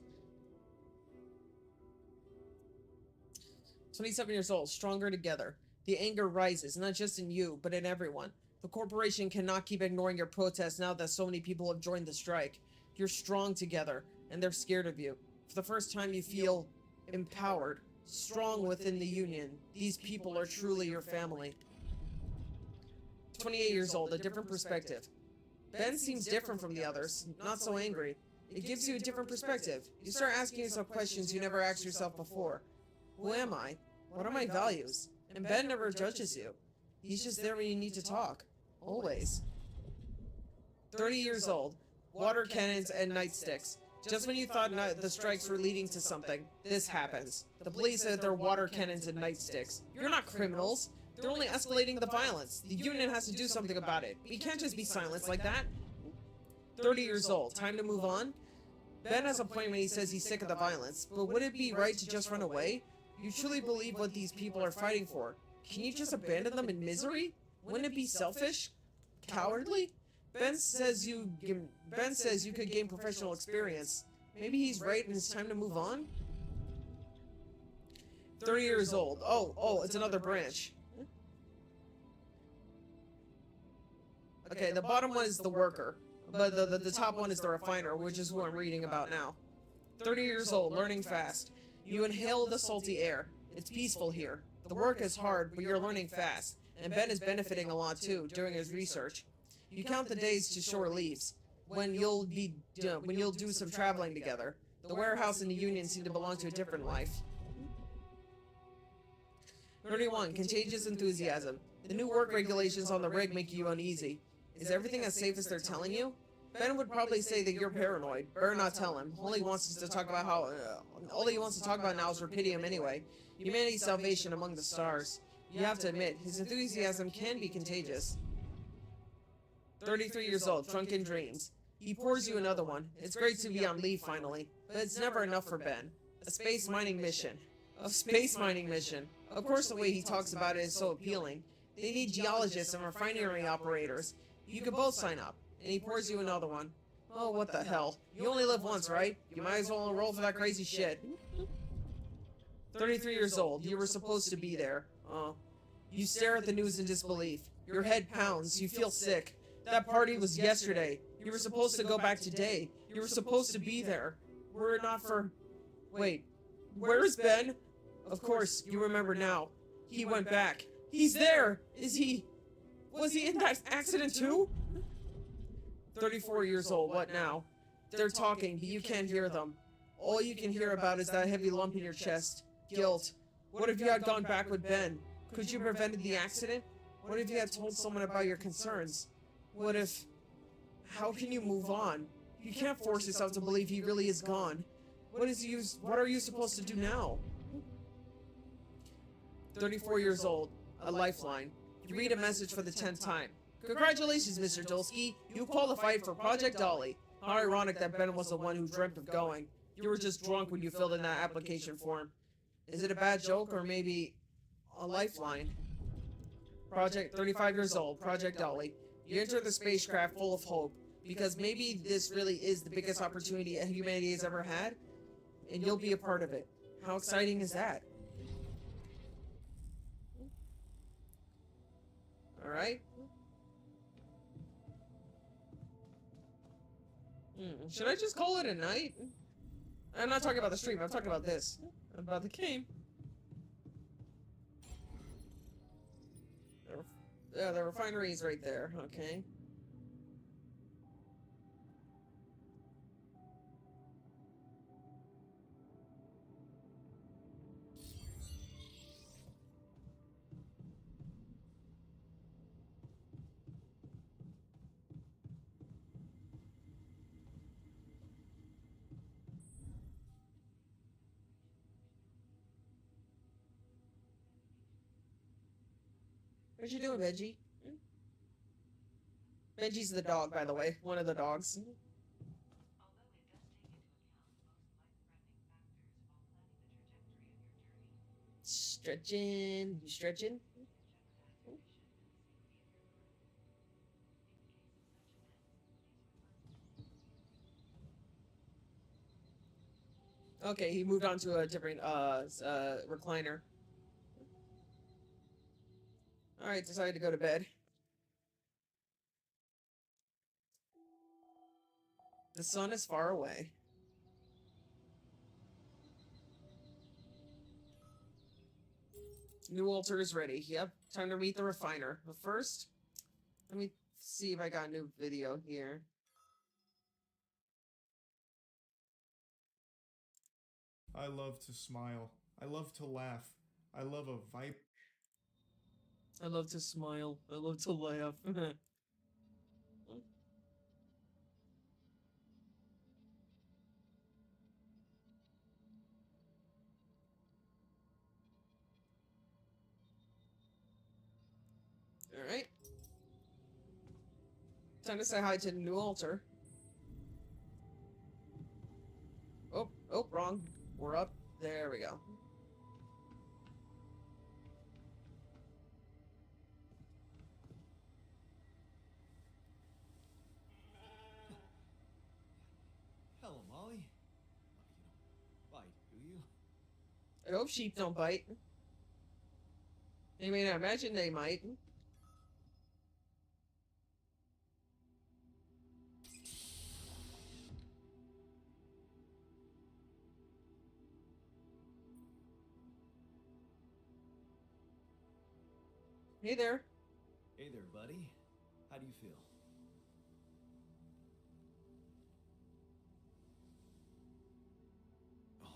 27 years old, stronger together. The anger rises, not just in you, but in everyone. The corporation cannot keep ignoring your protests now that so many people have joined the strike. You're strong together, and they're scared of you. For the first time, you feel empowered, strong within the union. These people are truly your family. 28 years old, a different perspective. Ben seems different from the others, not so angry. It gives you a different perspective. You start asking yourself questions you never asked yourself before. Who am I? What are my values? And Ben never judges you. He's just there when you need to talk. Always. 30 years old. Water cannons and nightsticks. Just when you thought the strikes were leading to something, this happens. The police said they're water cannons and nightsticks. You're not criminals. They're only escalating the violence. The union has to do something about it. We can't just be silenced like that. 30 years old. Time to move on? Ben has a point when he says he's sick of the violence, but would it be right to just run away? You truly believe what these people are fighting for. Can you just abandon them in misery? Wouldn't it be selfish? Cowardly? Ben says you could gain professional experience. Maybe he's right and it's time to move on? 30 years old. Oh, it's another branch. Okay, the bottom one is the worker, but the top one is the refiner, which is who I'm reading about now. 30 years old, learning fast. You inhale the salty air. It's peaceful here. The work is hard, but you're learning fast. And Ben is benefiting a lot too during his research. You count the days to shore leaves, when you'll do some traveling together. The warehouse and the union seem to belong to a different life. 31. Contagious enthusiasm. The new work regulations on the rig make you uneasy. Is everything as safe as they're telling you? Ben would probably say that you're paranoid. Better not tell him. All he wants to talk about now is Rapidium anyway. Humanity's salvation among the stars. You have to admit, his enthusiasm can be contagious. 33 years old, drunken dreams. He pours you another one. It's great to be on leave finally, but it's never enough for Ben. A space mining mission. Of course, the way he talks about it is so appealing. They need geologists and refinery operators. You could both sign up. And he pours you another one. Oh, what the hell. You only live once, right? You might as well enroll for that crazy shit. 33 years old. You were supposed to be there. Oh. You stare at the news in disbelief. Your head pounds. You feel sick. That party was yesterday. You were supposed to go back today. You were supposed to be there. Were it not for... Wait. Where is Ben? Of course, you remember now. He went back. He's there! Is he... Was he in that accident too? 34 years old, what now? They're talking, but you can't hear them. All you can hear about is that heavy lump in your chest. Guilt. What if you had gone back with Ben? Could you have prevented the accident? What if you had told someone about your concerns? What if... How can you move on? You can't force yourself to believe he really is gone. What are you supposed to do now? 34 years old. A lifeline. You read a message for the 10th time. Congratulations, Mr. Dulski. You qualified for Project Dolly. How ironic that Ben was the one who dreamt of going. You were just drunk when you filled in that application form. Is it a bad joke or maybe a lifeline? 35 years old, Project Dolly. You enter the spacecraft full of hope, because maybe this really is the biggest opportunity humanity has ever had, and you'll be a part of it. How exciting is that? Alright. Should I just call it a night? I'm not talking about the stream, I'm talking about this. About the game. Yeah, the refinery is right there, okay. What you doing, Benji? Benji's the dog, by the way. One of the dogs. Stretching. You stretching? Okay, he moved on to a different recliner. Alright, decided to go to bed. The sun is far away. New altar is ready. Yep, time to meet the refiner. But first, let me see if I got a new video here. I love to smile. I love to laugh. I love a vibe. I love to smile. I love to laugh. Alright. Time to say hi to the new altar. Oh, wrong. We're up. There we go. Hello, Molly. You don't bite, do you? I hope sheep don't bite. You may not imagine they might. Hey there. Hey there, buddy. How do you feel? Oh,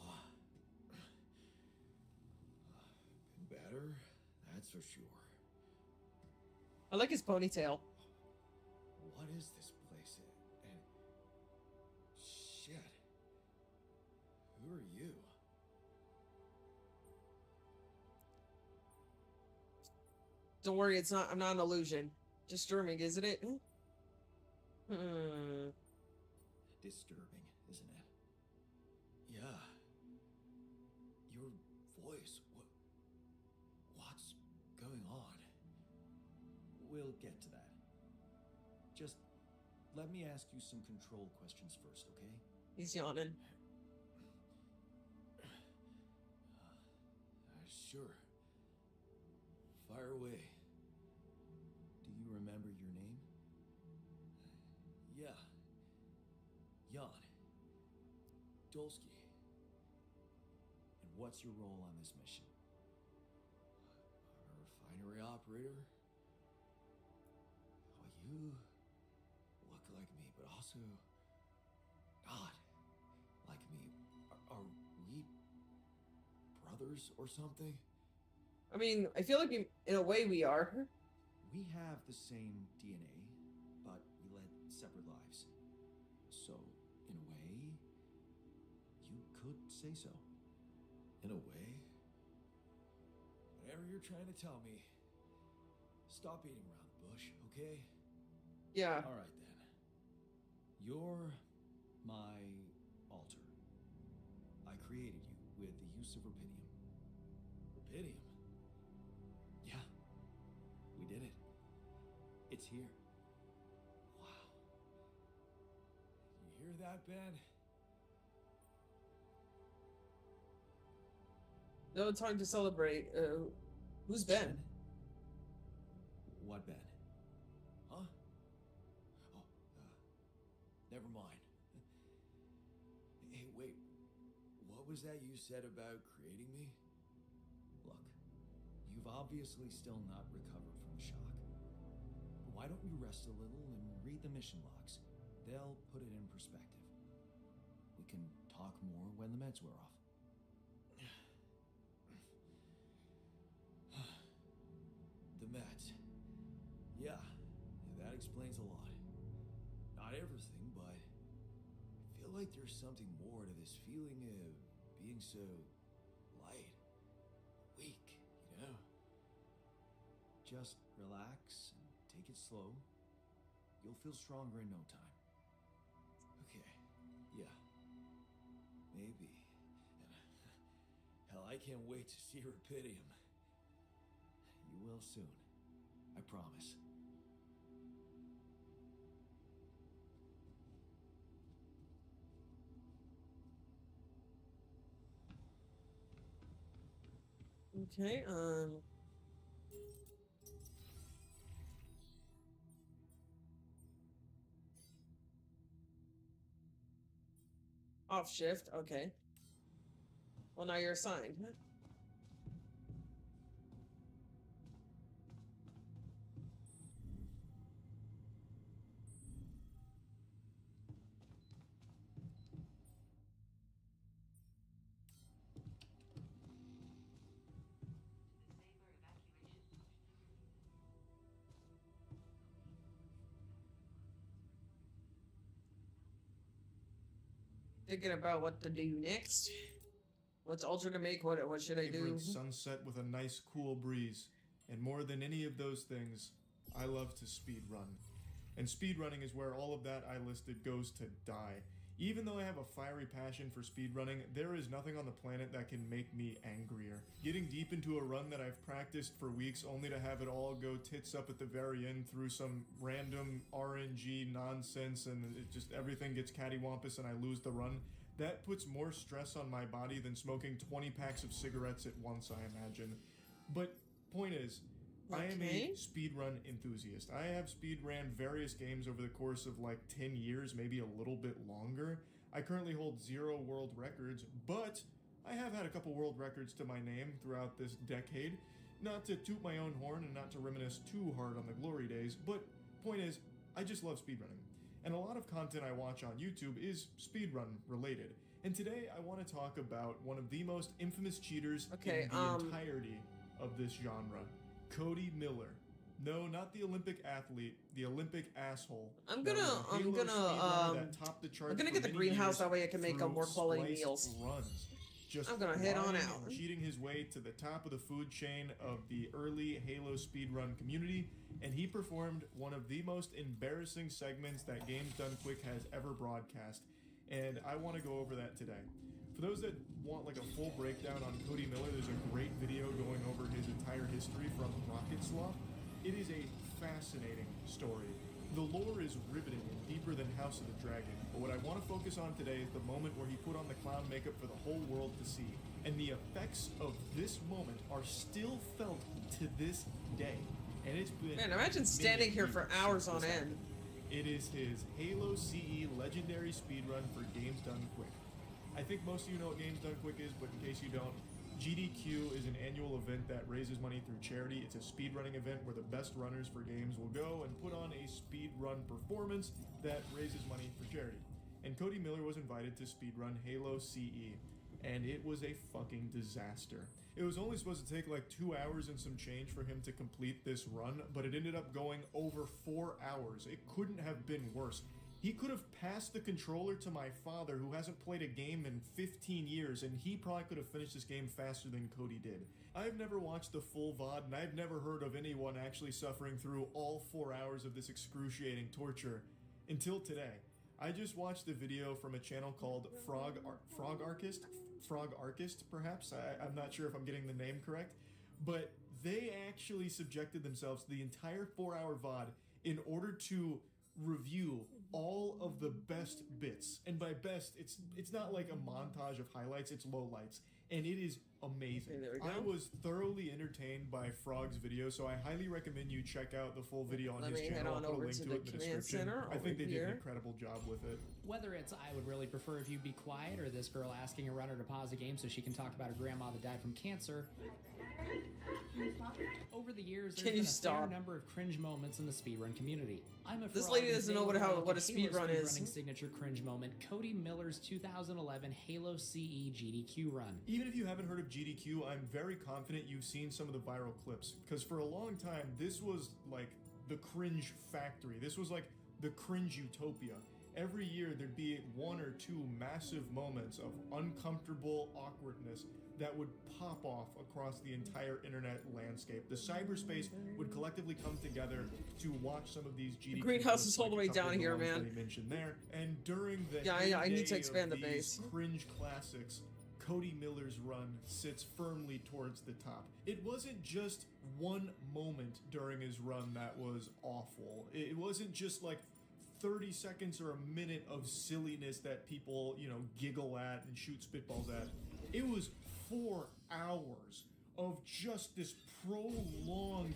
been better, that's for sure. I like his ponytail. What is this place? And shit. Who are you? Don't worry, it's not. I'm not an illusion. Just dreaming, isn't it? Hmm. Disturbing, isn't it? Yeah. Your voice. What's going on? We'll get to that. Just let me ask you some control questions first, okay? He's yawning. Sure. Fire away. Do you remember your name? Yeah. Jan. Dolsky. And what's your role on this mission? A refinery operator? Oh, you look like me, but also not like me. Are we brothers or something? I mean, I feel like in a way we are. We have the same DNA, but we led separate lives. So, in a way, you could say so. In a way? Whatever you're trying to tell me, stop beating around the bush, okay? Yeah. All right, then. You're my alter. I created you with the use of Rapidium. Rapidium? Yeah. We did it. It's here. Wow. You hear that, Ben? No time to celebrate. Who's Ben? What Ben? Huh? Oh, never mind. Hey, wait. What was that you said about creating me? Look, you've obviously still not recovered from the shock. Why don't you rest a little and read the mission logs? They'll put it in perspective. We can talk more when the meds wear off. The meds. Yeah, that explains a lot. Not everything, but I feel like there's something more to this feeling of being so light, weak, you know? Just relax and take it slow. You'll feel stronger in no time. Okay, yeah. Maybe. Hell, I can't wait to see Rapidium. You will soon. I promise. Okay, off shift, okay. Well, now you're assigned. Thinking about what to do next. What's Ultra to make? What should I do? Favorite sunset with a nice cool breeze. And more than any of those things, I love to speed run. And speedrunning is where all of that I listed goes to die. Even though I have a fiery passion for speedrunning, there is nothing on the planet that can make me angrier. Getting deep into a run that I've practiced for weeks only to have it all go tits up at the very end through some random RNG nonsense and it just everything gets cattywampus and I lose the run, that puts more stress on my body than smoking 20 packs of cigarettes at once, I imagine. But point is, I am a speedrun enthusiast. I have speedran various games over the course of like 10 years, maybe a little bit longer. I currently hold 0 world records, but I have had a couple world records to my name throughout this decade. Not to toot my own horn and not to reminisce too hard on the glory days, but point is, I just love speedrunning. And a lot of content I watch on YouTube is speedrun related. And today I want to talk about one of the most infamous cheaters in the entirety of this genre, Cody Miller. No, not the Olympic athlete, the Olympic asshole. I'm gonna get the greenhouse, that way I can make more quality meals. Just I'm gonna head on out. Cheating his way to the top of the food chain of the early Halo speedrun community, and he performed one of the most embarrassing segments that Games Done Quick has ever broadcast, and I want to go over that today. For those that want like a full breakdown on Cody Miller, there's a great video going over his entire history from Rocket Sloth. It is a fascinating story. The lore is riveting and deeper than House of the Dragon, but what I want to focus on today is the moment where he put on the clown makeup for the whole world to see. And the effects of this moment are still felt to this day. And it's been... Man, imagine standing here for hours on end. It is his Halo CE legendary speedrun for Games Done Quick. I think most of you know what Games Done Quick is, but in case you don't, GDQ is an annual event that raises money through charity. It's a speedrunning event where the best runners for games will go and put on a speedrun performance that raises money for charity. And Cody Miller was invited to speedrun Halo CE, and it was a fucking disaster. It was only supposed to take like 2 hours and some change for him to complete this run, but it ended up going over 4 hours. It couldn't have been worse. He could have passed the controller to my father, who hasn't played a game in 15 years, and he probably could have finished this game faster than Cody did. I've never watched the full VOD, and I've never heard of anyone actually suffering through all 4 hours of this excruciating torture until today. I just watched a video from a channel called Frog Archist, perhaps? I'm not sure if I'm getting the name correct, but they actually subjected themselves to the entire 4-hour VOD in order to review all of the best bits. And by best, it's not like a montage of highlights, it's lowlights. And it is amazing. Okay, there we go. I was thoroughly entertained by Frog's video, so I highly recommend you check out the full video on his channel. I'll put a link to it in the description. I think they did an incredible job with it. Whether it's I would really prefer if you be quiet, or this girl asking a runner to pause a game so she can talk about her grandma that died from cancer. Over the years, there's been a fair number of cringe moments in the speedrun community. This lady doesn't know what a speedrun is. Running signature cringe moment, Cody Miller's 2011 Halo CE GDQ run. Even if you haven't heard of GDQ, I'm very confident you've seen some of the viral clips, because for a long time, this was like the cringe factory. This was like the cringe utopia. Every year, there'd be 1 or 2 massive moments of uncomfortable awkwardness that would pop off across the entire internet landscape. The cyberspace would collectively come together to watch some of these GDQ. The greenhouse is all the way down here, man. That he mentioned there, and during the I need to expand the base. Cringe classics, Cody Miller's run sits firmly towards the top. It wasn't just one moment during his run that was awful. It wasn't just like 30 seconds or a minute of silliness that people, giggle at and shoot spitballs at. It was 4 hours of just this prolonged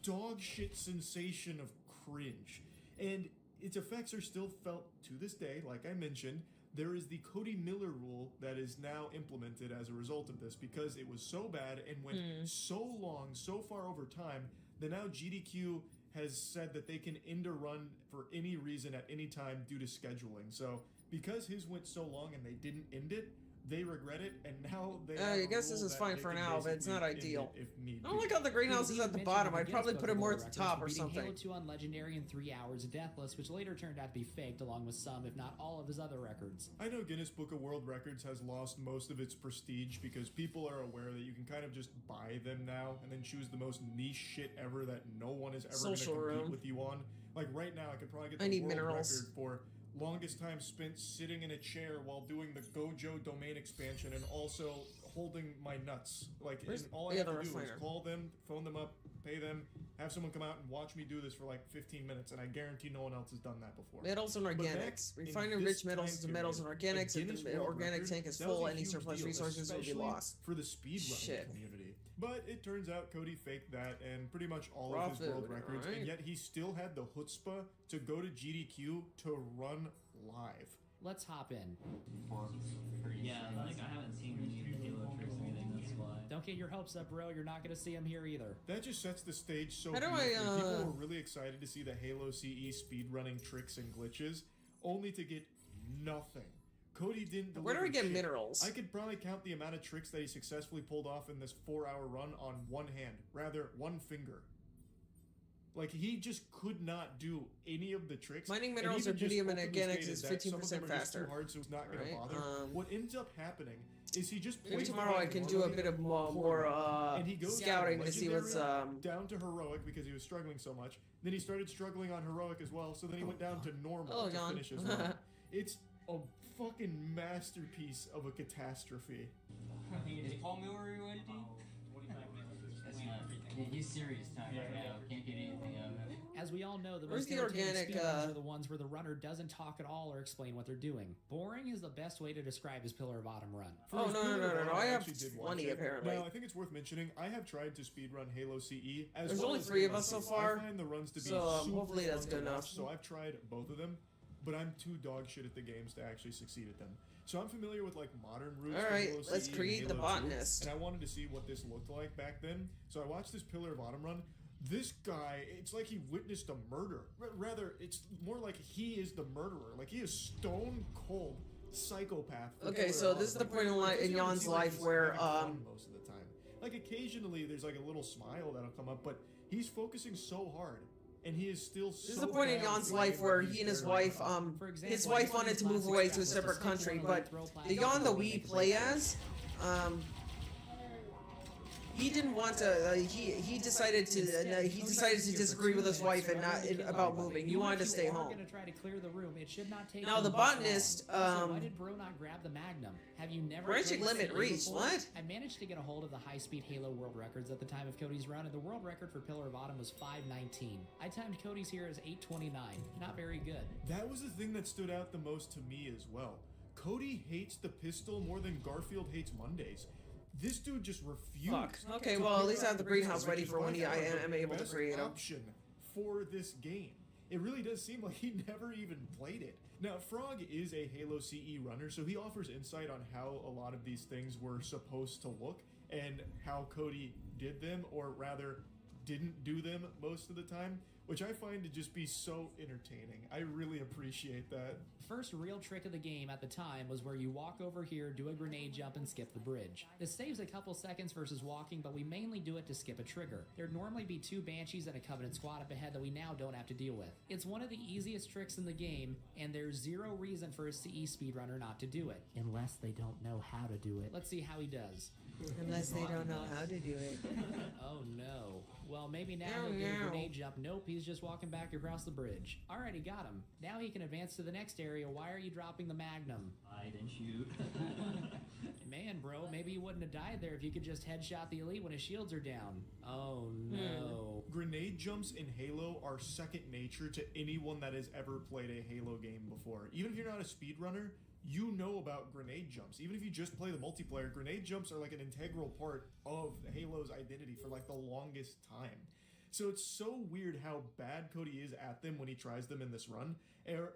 dog shit sensation of cringe. And its effects are still felt to this day. Like I mentioned, there is the Cody Miller rule that is now implemented as a result of this, because it was so bad and went so long, so far over time, that now GDQ has said that they can end a run for any reason at any time due to scheduling. So because his went so long and they didn't end it, they regret it, and now they I guess this is fine for now, but it's not ideal. If need I don't like how the greenhouse is at the bottom. I'd probably put it more at the top or Halo something. 2 on Legendary in 3 hours deathless, which later turned out to be faked, along with some, if not all, of his other records. I know Guinness Book of World Records has lost most of its prestige because people are aware that you can kind of just buy them now and then choose the most niche shit ever that no one is ever going to compete with you on. Like right now, I could probably get the world record for longest time spent sitting in a chair while doing the Gojo domain expansion and also holding my nuts. Like, and all I have to do is call them, phone them up, pay them, have someone come out and watch me do this for like 15 minutes, and I guarantee no one else has done that before. Metals and organics. Refine enriched metals into metals and organics. If the organic tank is full, any surplus resources will be lost. For the speedrunning community. But it turns out Cody faked that and pretty much all of his world records, and yet he still had the chutzpah to go to GDQ to run live. Let's hop in. Yeah, like I haven't seen any of the Halo tricks or anything, that's why. Don't get your hopes up, bro. You're not going to see them here either. That just sets the stage so How do beautifully. I, People were really excited to see the Halo CE speedrunning tricks and glitches, only to get nothing. Cody didn't deliver Where do we get shit. minerals? I could probably count the amount of tricks that he successfully pulled off in this 4-hour run on one hand, rather one finger. Like, he just could not do any of the tricks. Mining and minerals even or just Didium and openly organics stated is that some of 15% them are just faster. too hard, so it's not going Right, to bother. What ends up happening is he just Maybe plays tomorrow I can do a bit of more and he goes scouting down to see what's down to heroic because he was struggling so much. Then he started struggling on heroic as well, so then he went down to normal to John. finish his run. It's a fucking masterpiece of a catastrophe. Is Paul Miller ready? That's not. He's serious time right now. Can't get anything out of him. As we all know, the Where's most the entertaining organic, speedruns are the ones where the runner doesn't talk at all or explain what they're doing. Boring is the best way to describe his Pillar of Autumn run. Oh, his no, Pillar of Autumn, I have actually did watch 20 it. apparently. Now, I think it's worth mentioning, I have tried to speedrun Halo CE. There's only 3 of us so far, I find the runs to be so, super hopefully that's fun to good enough. watch, so I've tried both of them, but I'm too dog shit at the games to actually succeed at them. So I'm familiar with like modern routes. for Alright, Halo let's CE and create the Halo 2, botanist. And I wanted to see what this looked like back then. So I watched this Pillar of Autumn run. This guy, it's like he witnessed a murder. Rather, it's more like he is the murderer. Like, he is stone cold psychopath. for Okay, Pillar so of this is the Autumn. point in It doesn't even Jan's seem like life he's where, having fun most of the time. Like, occasionally there's like a little smile that'll come up, but he's focusing so hard. And he is still so This is the point in bad Jan's at life playing where that he and his he's barely wife, on. For example, his wife one of wanted to his move classic away to a straps was separate stick country, one but leg, throw plastic the Jan that would we make play break. as, he didn't want to. He decided to disagree with his wife and not about moving. He wanted to stay If you are home. gonna try to clear the room, it should not take Now, you the much long. botanist, Also, why did Bro not grab the Magnum? Have you never branching played limit CE reached. before? What? I managed to get a hold of the high-speed Halo world records at the time of Cody's run, and the world record for Pillar of Autumn was 5:19. I timed Cody's here as 8:29. Not very good. That was the thing that stood out the most to me as well. Cody hates the pistol more than Garfield hates Mondays. This dude just refused. Fuck. Okay, to well, at pick least I have the up greenhouse which ready is for when by far I the am able to best create 'em. option for this game. It really does seem like he never even played it. Now, Frog is a Halo CE runner, so he offers insight on how a lot of these things were supposed to look and how Cody did them, or rather, didn't do them most of the time, which I find to just be so entertaining. I really appreciate that. First real trick of the game at the time was where you walk over here, do a grenade jump, and skip the bridge. This saves a couple seconds versus walking, but we mainly do it to skip a trigger. There'd normally be 2 Banshees and a Covenant squad up ahead that we now don't have to deal with. It's one of the easiest tricks in the game, and there's zero reason for a CE speedrunner not to do it. Unless they don't know how to do it. Let's see how he does. Unless they don't know how to do it. Oh no. Well, maybe now Meow, he'll get a meow. grenade jump. Nope, he's just walking back across the bridge. Alrighty, got him. Now he can advance to the next area. Why are you dropping the Magnum? I didn't shoot. Man, bro, maybe you wouldn't have died there if you could just headshot the elite when his shields are down. Oh no. Grenade jumps in Halo are second nature to anyone that has ever played a Halo game before. Even if you're not a speedrunner, you know about grenade jumps. Even if you just play the multiplayer, grenade jumps are like an integral part of Halo's identity for like the longest time. So it's so weird how bad Cody is at them when he tries them in this run,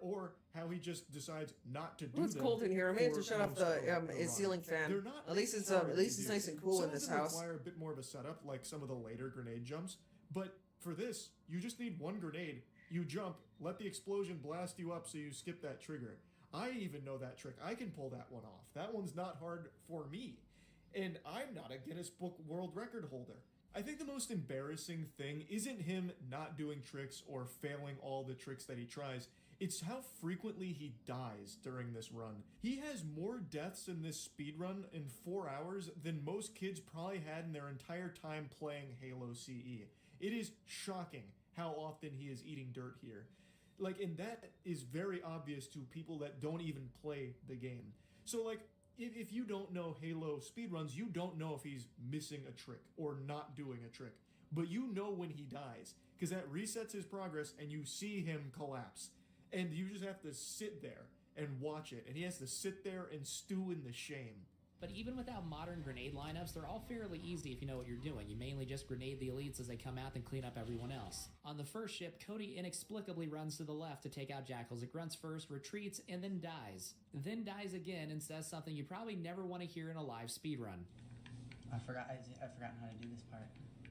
or how he just decides not to do Well, it's them. cold in here. I may have to for shut off most of the run. ceiling fan. They're not At least it's hard to do. nice and cool Some in this of them house. require a bit more of a setup, like some of the later grenade jumps. But for this, you just need one grenade. You jump, let the explosion blast you up, so you skip that trigger. I even know that trick. I can pull that one off. That one's not hard for me. And I'm not a Guinness Book World Record holder. I think the most embarrassing thing isn't him not doing tricks or failing all the tricks that he tries. It's how frequently he dies during this run. He has more deaths in this speedrun in 4 hours than most kids probably had in their entire time playing Halo CE. It is shocking how often he is eating dirt here. Like, and that is very obvious to people that don't even play the game. So, like, if you don't know Halo speedruns, you don't know if he's missing a trick or not doing a trick. But you know when he dies, because that resets his progress and you see him collapse. And you just have to sit there and watch it. And he has to sit there and stew in the shame. But even without modern grenade lineups, they're all fairly easy if you know what you're doing. You mainly just grenade the elites as they come out and clean up everyone else. On the first ship, Cody inexplicably runs to the left to take out Jackals and Grunts first, retreats, and then dies. Then dies again and says something you probably never want to hear in a live speedrun. I've forgotten how to do this part.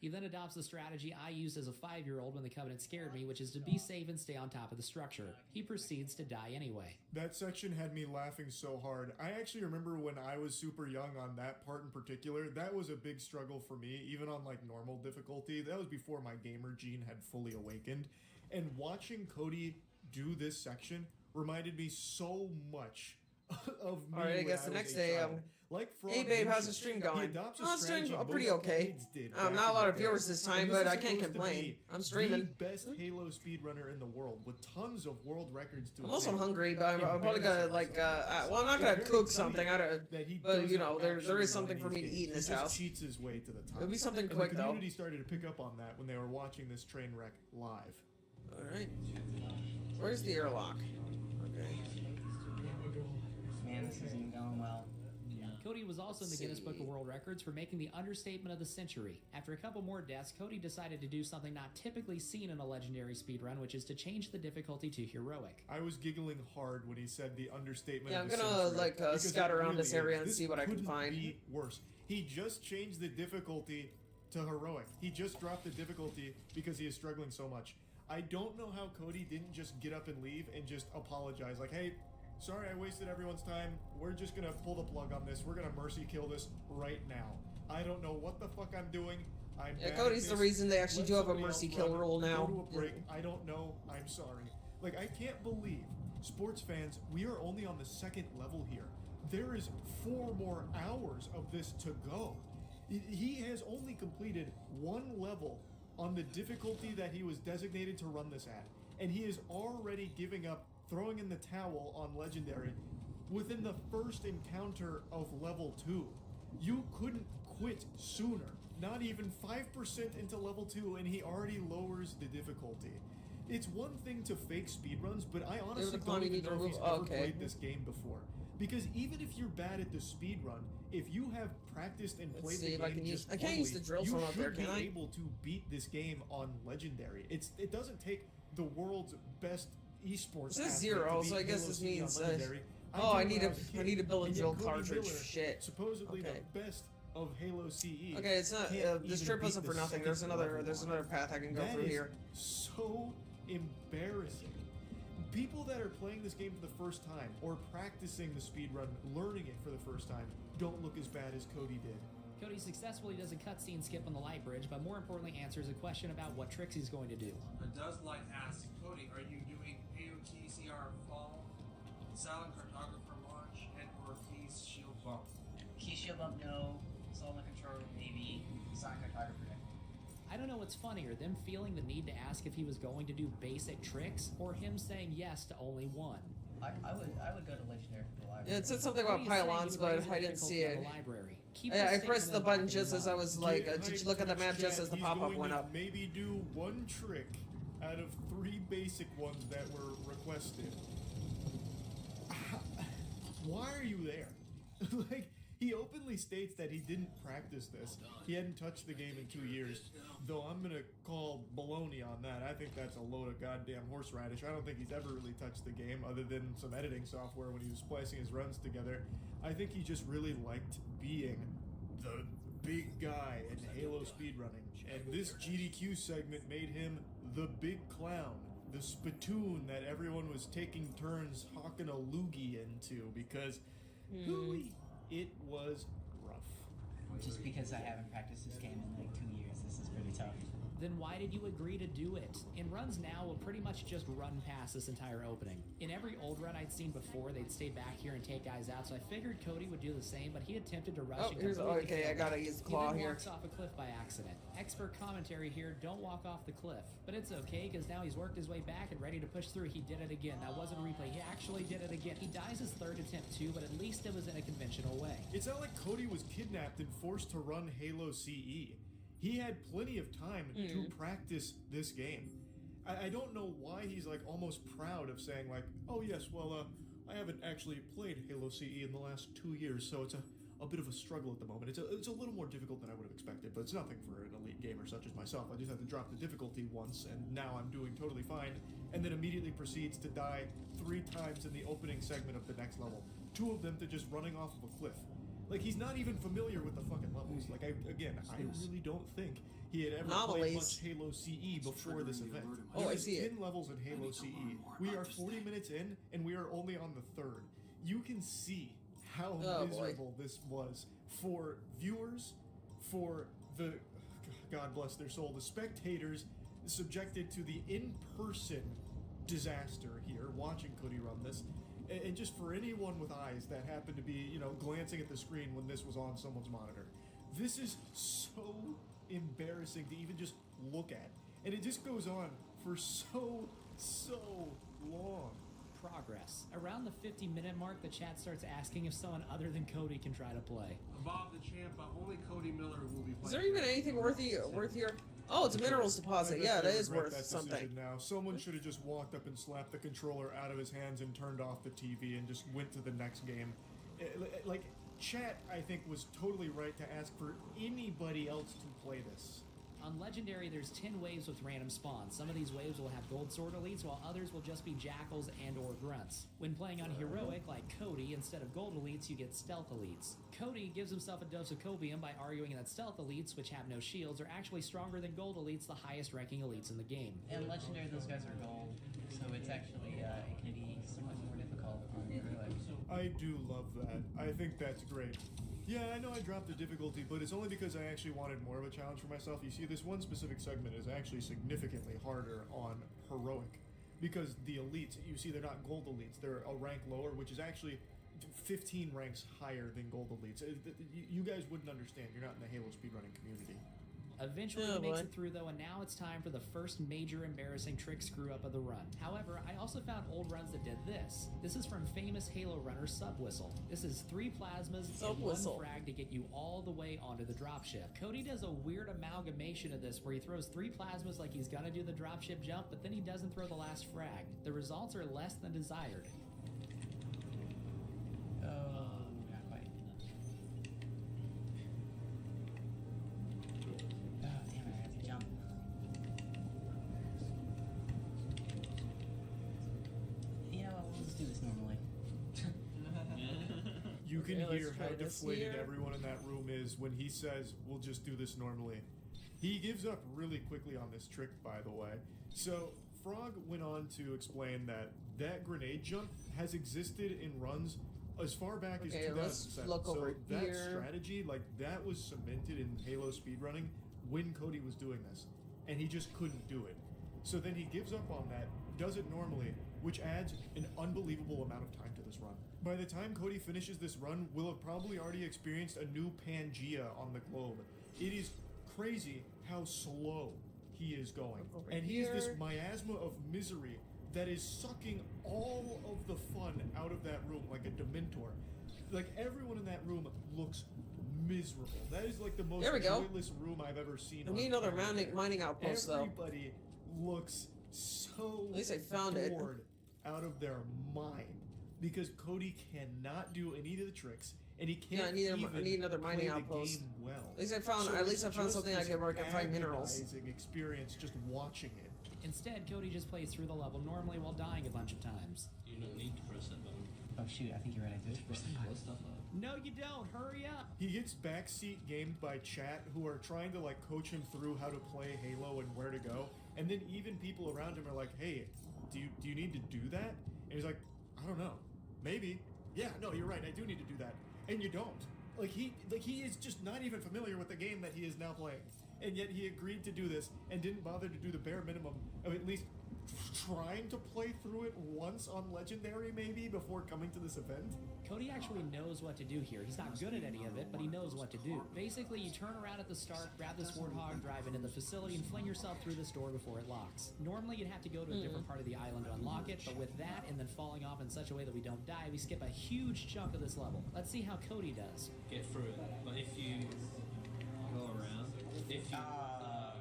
He then adopts the strategy I used as a 5-year-old when the Covenant scared me, which is to be safe and stay on top of the structure. He proceeds to die anyway. That section had me laughing so hard. I actually remember when I was super young on that part in particular, that was a big struggle for me, even on like normal difficulty. That was before my gamer gene had fully awakened. And watching Cody do this section reminded me so much of me. Alright, I when guess the was next a day, child. Like hey babe, how's the stream going? Oh, it's doing pretty okay. Not a lot of viewers this time, but I can't complain. I'm streaming. The best Halo speedrunner in the world with tons of world records to I'm also hungry, but I'm probably gonna like, well, I'm not gonna cook something. But you know, there is something for me to eat in this house. Cheats his way to the top. It'll be something And quick the though. community started to pick up on that when they were watching this train wreck live. All right. Where's the airlock? Okay. Man, this isn't going well. Cody was also in the Guinness Book of World Records for making the understatement of the century. After a couple more deaths, Cody decided to do something not typically seen in a legendary speedrun, which is to change the difficulty to heroic. I was giggling hard when he said the understatement. Yeah, of I'm the gonna century, like because scout it around really this area is. and This see what I can couldn't find. Be worse. He just changed the difficulty to heroic. He just dropped the difficulty because he is struggling so much. I don't know how Cody didn't just get up and leave and just apologize. Like, hey, sorry I wasted everyone's time. We're just gonna pull the plug on this. We're gonna mercy kill this right now. I don't know what the fuck I'm doing. I'm Yeah, bad Cody's at the this. reason they actually Let do have a somebody mercy else kill run. rule now. Go to a break. I don't know. I'm sorry. Like, I can't believe, sports fans, we are only on the second level here. There is 4 more hours of this to go. He has only completed 1 level on the difficulty that he was designated to run this at. And he is already giving up, throwing in the towel on Legendary within the first encounter of level 2. You couldn't quit sooner. Not even 5% into level 2 and he already lowers the difficulty. It's one thing to fake speedruns, but I honestly don't even know if he's ever played this game before. Because even if you're bad at the speedrun, if you have practiced and played the game just I can't use the drill you from up there, should can I? be able to beat this game on Legendary. It doesn't take the world's best esports. This is athlete 0, to so I beat guess Halo this CE on means, Legendary. oh, I did need when was to a kid. build a And yet drill Cody cartridge. Miller, Shit. Supposedly Okay. the best of Halo CE. Okay, it's not. can't This even trip beat wasn't the for nothing. second There's another level path I can go That through is here. so embarrassing. People that are playing this game for the first time or practicing the speedrun, learning it for the first time, don't look as bad as Cody did. Cody successfully does a cutscene skip on the light bridge, but more importantly answers a question about what tricks he's going to do. Does Light ask, Cody, are you doing AOTCR fall, silent cartographer launch, and or keys shield bump? Key shield bump, no. Solid control, maybe. Silent cartographer. I don't know what's funnier, them feeling the need to ask if he was going to do basic tricks, or him saying yes to only one. I would go to legendary for the library. Yeah, it said something about Cody is saying he pylons, would raise but the I didn't see difficulty it. on the library. Keep Yeah, this I statement pressed the in button back of just your as I mind. was like, Hi, did you look at the map just chat. as the He's pop-up going went to up? Maybe do one trick out of 3 basic ones that were requested. Why are you there? Like, he openly states that he didn't practice this. He hadn't touched the game in 2 years. Though I'm gonna call baloney on that. I think that's a load of goddamn horseradish. I don't think he's ever really touched the game other than some editing software when he was splicing his runs together. I think he just really liked being the big guy in Halo speedrunning. And this GDQ segment made him the big clown. The spittoon that everyone was taking turns hawking a loogie into because hooey, it was rough. Just because I haven't practiced this game in like 2 years, this is pretty tough. Then why did you agree to do it? In runs now, we'll pretty much just run past this entire opening. In every old run I'd seen before, they'd stay back here and take guys out, so I figured Cody would do the same, but he attempted to rush Oh, and here's completely okay. I failed. gotta use the He claw then here. walks off a cliff by accident. Expert commentary here, don't walk off the cliff. But it's okay, because now he's worked his way back and ready to push through. He did it again. That wasn't a replay. He actually did it again. He dies his 3rd attempt too, but at least it was in a conventional way. It's not like Cody was kidnapped and forced to run Halo CE. He had plenty of time to practice this game. I don't know why he's like almost proud of saying like, oh yes, well, I haven't actually played Halo CE in the last 2 years, so it's a a bit of a struggle at the moment. It's a little more difficult than I would have expected, but it's nothing for an elite gamer such as myself. I just had to drop the difficulty once, and now I'm doing totally fine, and then immediately proceeds to die 3 times in the opening segment of the next level. 2 of them to just running off of a cliff. Like, he's not even familiar with the fucking levels. Like, I really don't think he had ever played much Halo CE before this event. Oh, I see 10 it. levels in Halo CE. We are 40 minutes in, and we are only on the 3rd. You can see how miserable this was for viewers, for the, God bless their soul, the spectators subjected to the in-person disaster here, watching Cody run this, and just for anyone with eyes that happened to be, you know, glancing at the screen when this was on someone's monitor. This is so embarrassing to even just look at. And it just goes on for so long. Progress. Around the 50-minute mark, the chat starts asking if someone other than Cody can try to play. Bob the champ, only Cody Miller will be playing. Is there even anything worth here? Oh, it's a minerals deposit. Yeah, that is worth something. Now, someone should have just walked up and slapped the controller out of his hands and turned off the TV and just went to the next game. Like, chat, I think, was totally right to ask for anybody else to play this. On Legendary, there's 10 waves with random spawns. Some of these waves will have gold sword elites, while others will just be jackals and or grunts. When playing on heroic, like Cody, instead of gold elites, you get stealth elites. Cody gives himself a dose of cobium by arguing that stealth elites, which have no shields, are actually stronger than gold elites, the highest ranking elites in the game. And Legendary, those guys are gold, so it's actually, it can be so much more difficult on heroic. I do love that. I think that's great. Yeah, I know I dropped the difficulty, but it's only because I actually wanted more of a challenge for myself. You see, this one specific segment is actually significantly harder on heroic, because the elites, you see, they're not gold elites, they're a rank lower, which is actually 15 ranks higher than gold elites. You guys wouldn't understand. You're not in the Halo speedrunning community. Eventually he makes it through though, and now it's time for the first major embarrassing trick screw up of the run. However, I also found old runs that did this. This is from famous Halo runner Sub Whistle. This is 3 plasmas and 1 frag to get you all the way onto the dropship. Cody does a weird amalgamation of this where he throws 3 plasmas like he's gonna do the dropship jump, but then he doesn't throw the last frag. The results are less than desired. You can hear how deflated everyone in that room is when he says, we'll just do this normally. He gives up really quickly on this trick, by the way. So, Frog went on to explain that that grenade jump has existed in runs as far back as 2007. Let's look over that here. strategy, like, that was cemented in Halo speedrunning when Cody was doing this. And he just couldn't do it. So then he gives up on that, does it normally, which adds an unbelievable amount of time to this run. By the time Cody finishes this run, we'll have probably already experienced a new Pangea on the globe. It is crazy how slow he is going. And he is this miasma of misery that is sucking all of the fun out of that room like a Dementor. Like, everyone in that room looks miserable. That is like the most joyless room I've ever seen. I need another mining outpost, though. Everybody looks so At least I found it. bored out of their mind because Cody cannot do any of the tricks, and he can't. I need another mining outpost. Well. At least I found something I can work and find minerals. Agonizing experience just watching it. Instead, Cody just plays through the level normally while dying a bunch of times. You don't need to press that button. Oh shoot, I think you're right, I do press that button. Stuff up. No, you don't. Hurry up. He gets backseat gamed by chat who are trying to like coach him through how to play Halo and where to go. And then even people around him are like, hey, do you need to do that? And he's like, I don't know. Maybe. Yeah, no, you're right. I do need to do that. And you don't. Like he is just not even familiar with the game that he is now playing. And yet he agreed to do this and didn't bother to do the bare minimum of at least trying to play through it once on Legendary maybe before coming to this event. Cody actually knows what to do here. He's not good at any of it, but he knows what to do. Basically, you turn around at the start, grab this Warthog, drive into the facility, and fling yourself through this door before it locks. Normally, you'd have to go to a different part of the island to unlock it, but with that and then falling off in such a way that we don't die, we skip a huge chunk of this level. Let's see how Cody does. Get through it. But if you go around, if you...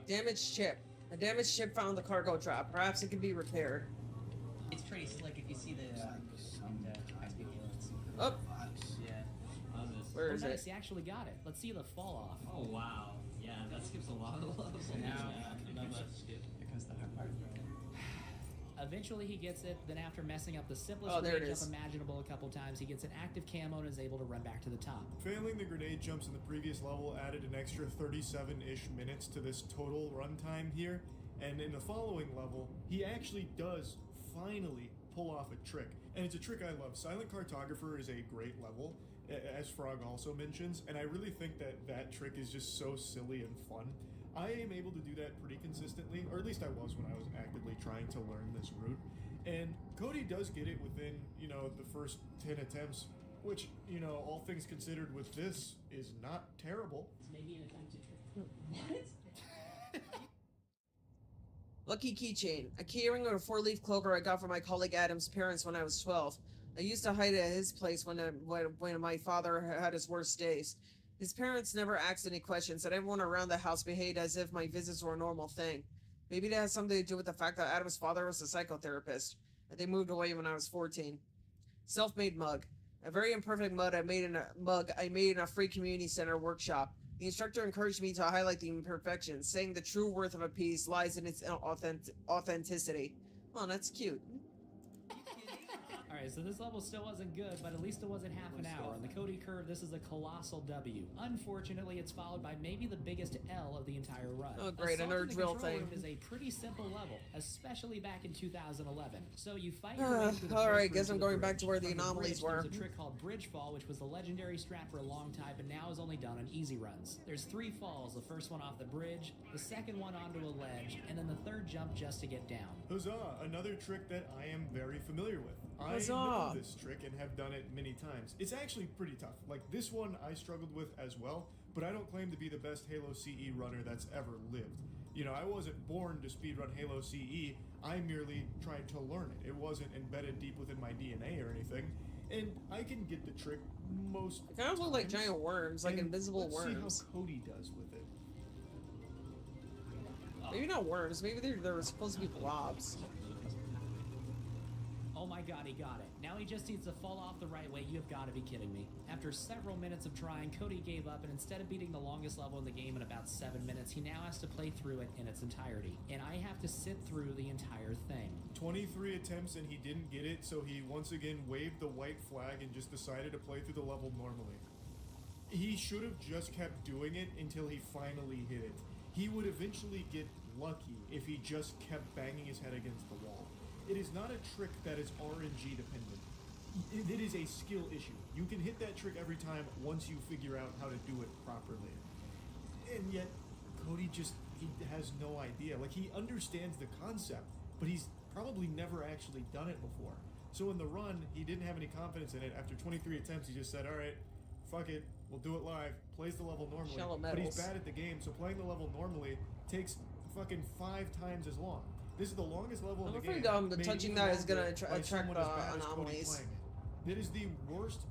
Damaged ship. A damaged ship found the cargo drop. Perhaps it can be repaired. It's pretty slick if you see the in high speed Halo. Oh, Yeah. Where Oh, is nice, it? he actually got it. Let's see the fall off. Oh wow. Yeah, that skips a lot of levels. So now another skip because the hard part. Eventually he gets it, then after messing up the simplest Oh, there it grenade jump is. imaginable a couple times, he gets an active camo and is able to run back to the top. Failing the grenade jumps in the previous level added an extra 37-ish minutes to this total runtime here, and in the following level, he actually does finally pull off a trick. And it's a trick I love. Silent Cartographer is a great level, as Frog also mentions, and I really think that that trick is just so silly and fun. I am able to do that pretty consistently, or at least I was when I was actively trying to learn this route. And Cody does get it within, the first 10 attempts, which, all things considered with this is not terrible. Maybe an attempt to trick. What? Lucky keychain. A keyring with a 4-leaf clover I got from my colleague Adam's parents when I was 12. I used to hide it at his place when my father had his worst days. His parents never asked any questions, and everyone around the house behaved as if my visits were a normal thing. Maybe that has something to do with the fact that Adam's father was a psychotherapist, and they moved away when I was 14. Self-made mug. A very imperfect mug I made in a free community center workshop. The instructor encouraged me to highlight the imperfections, saying the true worth of a piece lies in its authenticity. Oh, that's cute. Alright, so this level still wasn't good, but at least it wasn't half an hour. On the Cody curve, this is a colossal W. Unfortunately, it's followed by maybe the biggest L of the entire run. Oh, great, Assault another in the drill control thing. room is a pretty simple level, especially back in 2011. So you fight your way through the Alright, first guess I'm route to the going back to where bridge. the From anomalies bridge, were. There's a trick called Bridge Fall, which was the legendary strat for a long time, but now is only done on easy runs. There's 3 falls, the first one off the bridge, the second one onto a ledge, and then the third jump just to get down. Huzzah! Another trick that I am very familiar with. I Huzzah! know this trick and have done it many times. It's actually pretty tough. Like, this one I struggled with as well, but I don't claim to be the best Halo CE runner that's ever lived. I wasn't born to speedrun Halo CE, I merely tried to learn it. It wasn't embedded deep within my DNA or anything, and I can get the trick most They kind of look like times. giant worms, like And invisible let's worms. see how Cody does with it. Maybe not worms, maybe they were supposed to be blobs. Oh my god, he got it. Now he just needs to fall off the right way. You have got to be kidding me. After several minutes of trying, Cody gave up, and instead of beating the longest level in the game in about 7 minutes, he now has to play through it in its entirety. And I have to sit through the entire thing. 23 attempts and he didn't get it, so he once again waved the white flag and just decided to play through the level normally. He should have just kept doing it until he finally hit it. He would eventually get lucky if he just kept banging his head against the wall. It is not a trick that is RNG dependent. It is a skill issue. You can hit that trick every time once you figure out how to do it properly. And yet, Cody he has no idea. Like, he understands the concept, but he's probably never actually done it before. So in the run, he didn't have any confidence in it. After 23 attempts, he just said, alright, fuck it, we'll do it live. Plays the level normally. Shallow But he's metals. bad at the game, so playing the level normally takes fucking 5 times as long. This is the longest level in I'm the afraid game. the made touching even that is gonna longer by attract someone as bad as Cody anomalies. playing it. That is the worst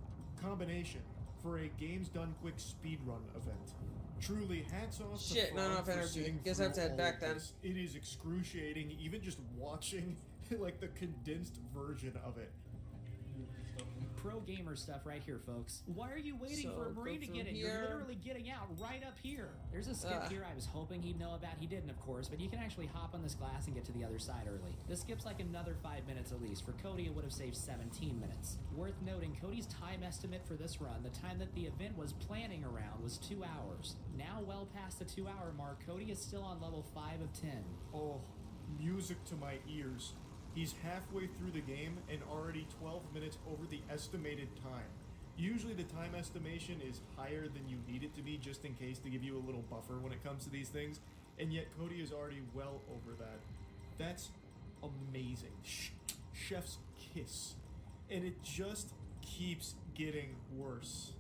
combination for a games done quick speedrun event. Truly, hats off to Shit, not Frog enough for energy. sitting Guess I have to through head all back of then. this. It is excruciating, even just watching like the condensed version of it. Pro gamer stuff right here, folks. Why are you waiting So, for a Marine go to get through in? You're here. literally getting out right up here. There's a skip here I was hoping he'd know about. He didn't, of course, but you can actually hop on this glass and get to the other side early. This skips like another 5 minutes at least. For Cody, it would have saved 17 minutes. Worth noting, Cody's time estimate for this run, the time that the event was planning around, was 2 hours. Now, well past the 2-hour mark, Cody is still on level 5 of 10. Oh, music to my ears. He's halfway through the game and already 12 minutes over the estimated time. Usually the time estimation is higher than you need it to be, just in case to give you a little buffer when it comes to these things, and yet Cody is already well over that. That's amazing. Chef's kiss. And it just keeps getting worse.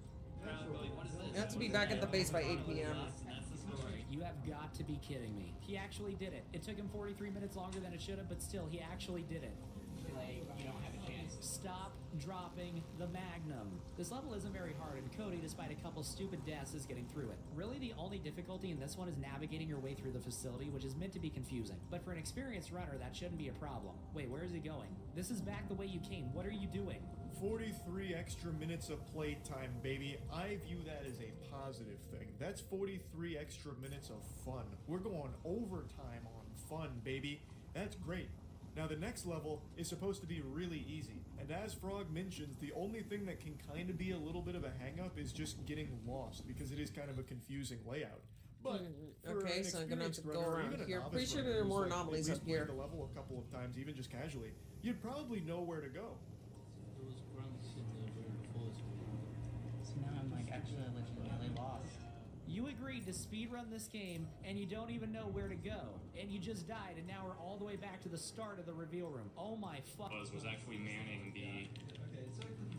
You have to be back at the base by 8 p.m. That's the story. You have got to be kidding me. He actually did it. It took him 43 minutes longer than it should have, but still, he actually did it. Like, you don't have a chance. Stop dropping the Magnum. This level isn't very hard, and Cody, despite a couple stupid deaths, is getting through it. Really, the only difficulty in this one is navigating your way through the facility, which is meant to be confusing. But for an experienced runner, that shouldn't be a problem. Wait, where is he going? This is back the way you came. What are you doing? 43 extra minutes of playtime, baby. I view that as a positive thing. That's 43 extra minutes of fun. We're going overtime on fun, baby. That's great. Now the next level is supposed to be really easy, and as Frog mentions, the only thing that can kind of be a little bit of a hang-up is just getting lost, because it is kind of a confusing layout. But okay, so I'm gonna have to go runner, around even a here. novice Pretty sure runner there are who's, more like, anomalies at up least played here. the level a couple of times, even just casually, you'd probably know where to go. So now I'm like actually legitimately lost. You agreed to speedrun this game, and you don't even know where to go. And you just died, and now we're all the way back to the start of the reveal room. Oh my fuck. Was actually manning the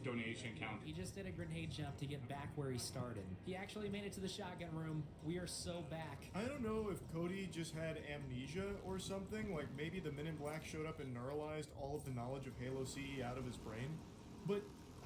donation count. He just did a grenade jump to get back where he started. He actually made it to the shotgun room. We are so back. I don't know if Cody just had amnesia or something, like maybe the Men in Black showed up and neuralized all of the knowledge of Halo CE out of his brain, but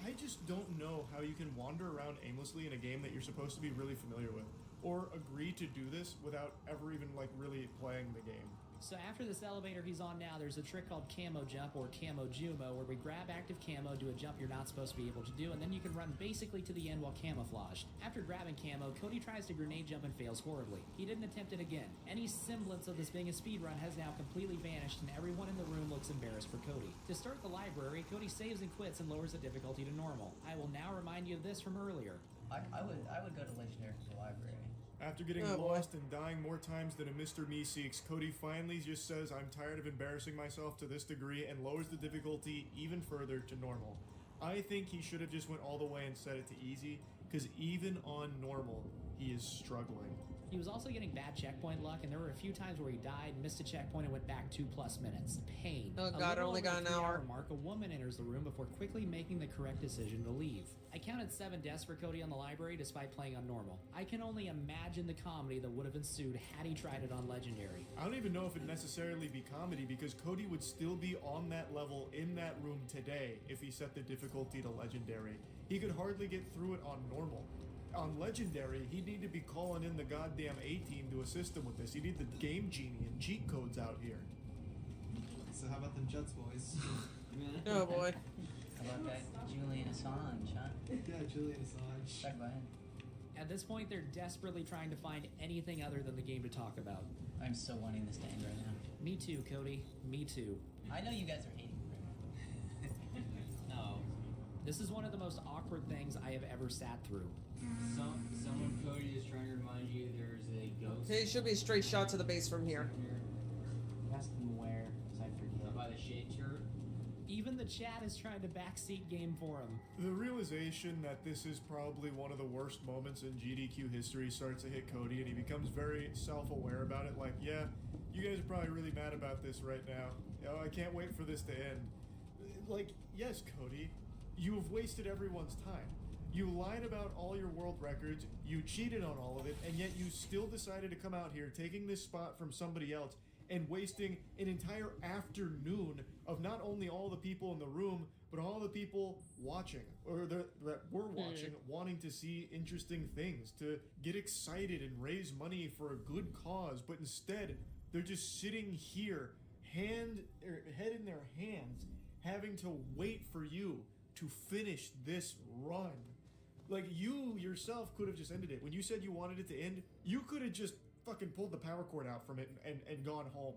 I just don't know how you can wander around aimlessly in a game that you're supposed to be really familiar with, or agree to do this without ever even like really playing the game. So after this elevator he's on now, there's a trick called Camo Jump or Camo Jumo, where we grab active camo, do a jump you're not supposed to be able to do, and then you can run basically to the end while camouflaged. After grabbing camo, Cody tries to grenade jump and fails horribly. He didn't attempt it again. Any semblance of this being a speedrun has now completely vanished, and everyone in the room looks embarrassed for Cody. To start the library, Cody saves and quits and lowers the difficulty to normal. I will now remind you of this from earlier. I would go to Legendary for the library. After getting lost and dying more times than a Mr. Meeseeks, Cody finally just says, I'm tired of embarrassing myself to this degree, and lowers the difficulty even further to normal. I think he should have just went all the way and set it to easy, because even on normal, he is struggling. He was also getting bad checkpoint luck, and there were a few times where he died, missed a checkpoint, and went back 2+ minutes. Pain. Oh god, only got an hour. Mark, a woman enters the room before quickly making the correct decision to leave. I counted 7 deaths for Cody on the library despite playing on normal. I can only imagine the comedy that would have ensued had he tried it on legendary. I don't even know if it'd necessarily be comedy, because Cody would still be on that level in that room today if he set the difficulty to legendary. He could hardly get through it on normal. On legendary, he'd need to be calling in the goddamn A-team to assist him with this. He'd need the game genie and cheat codes out here. So how about them Jets, boys? Oh boy. How about that Julian Assange, huh? Yeah, Julian Assange. Go ahead. At this point, they're desperately trying to find anything other than the game to talk about. I'm so wanting this to end right now. Me too, Cody. Me too. I know you guys are hating me. No. This is one of the most awkward things I have ever sat through. Someone, Cody, is trying to remind you there's a ghost. Hey, it should be a straight shot to the base from here. Ask them where, because I forget. By the shade turret. Even the chat is trying to backseat game for him. The realization that this is probably one of the worst moments in GDQ history starts to hit Cody, and he becomes very self-aware about it, like, yeah, you guys are probably really mad about this right now. Oh, I can't wait for this to end. Like, yes, Cody, you have wasted everyone's time. You lied about all your world records, you cheated on all of it, and yet you still decided to come out here taking this spot from somebody else and wasting an entire afternoon of not only all the people in the room, but all the people watching, or that were watching, wanting to see interesting things, to get excited and raise money for a good cause, but instead, they're just sitting here, head in their hands, having to wait for you to finish this run. Like, you yourself could have just ended it. When you said you wanted it to end, you could have just fucking pulled the power cord out from it and gone home.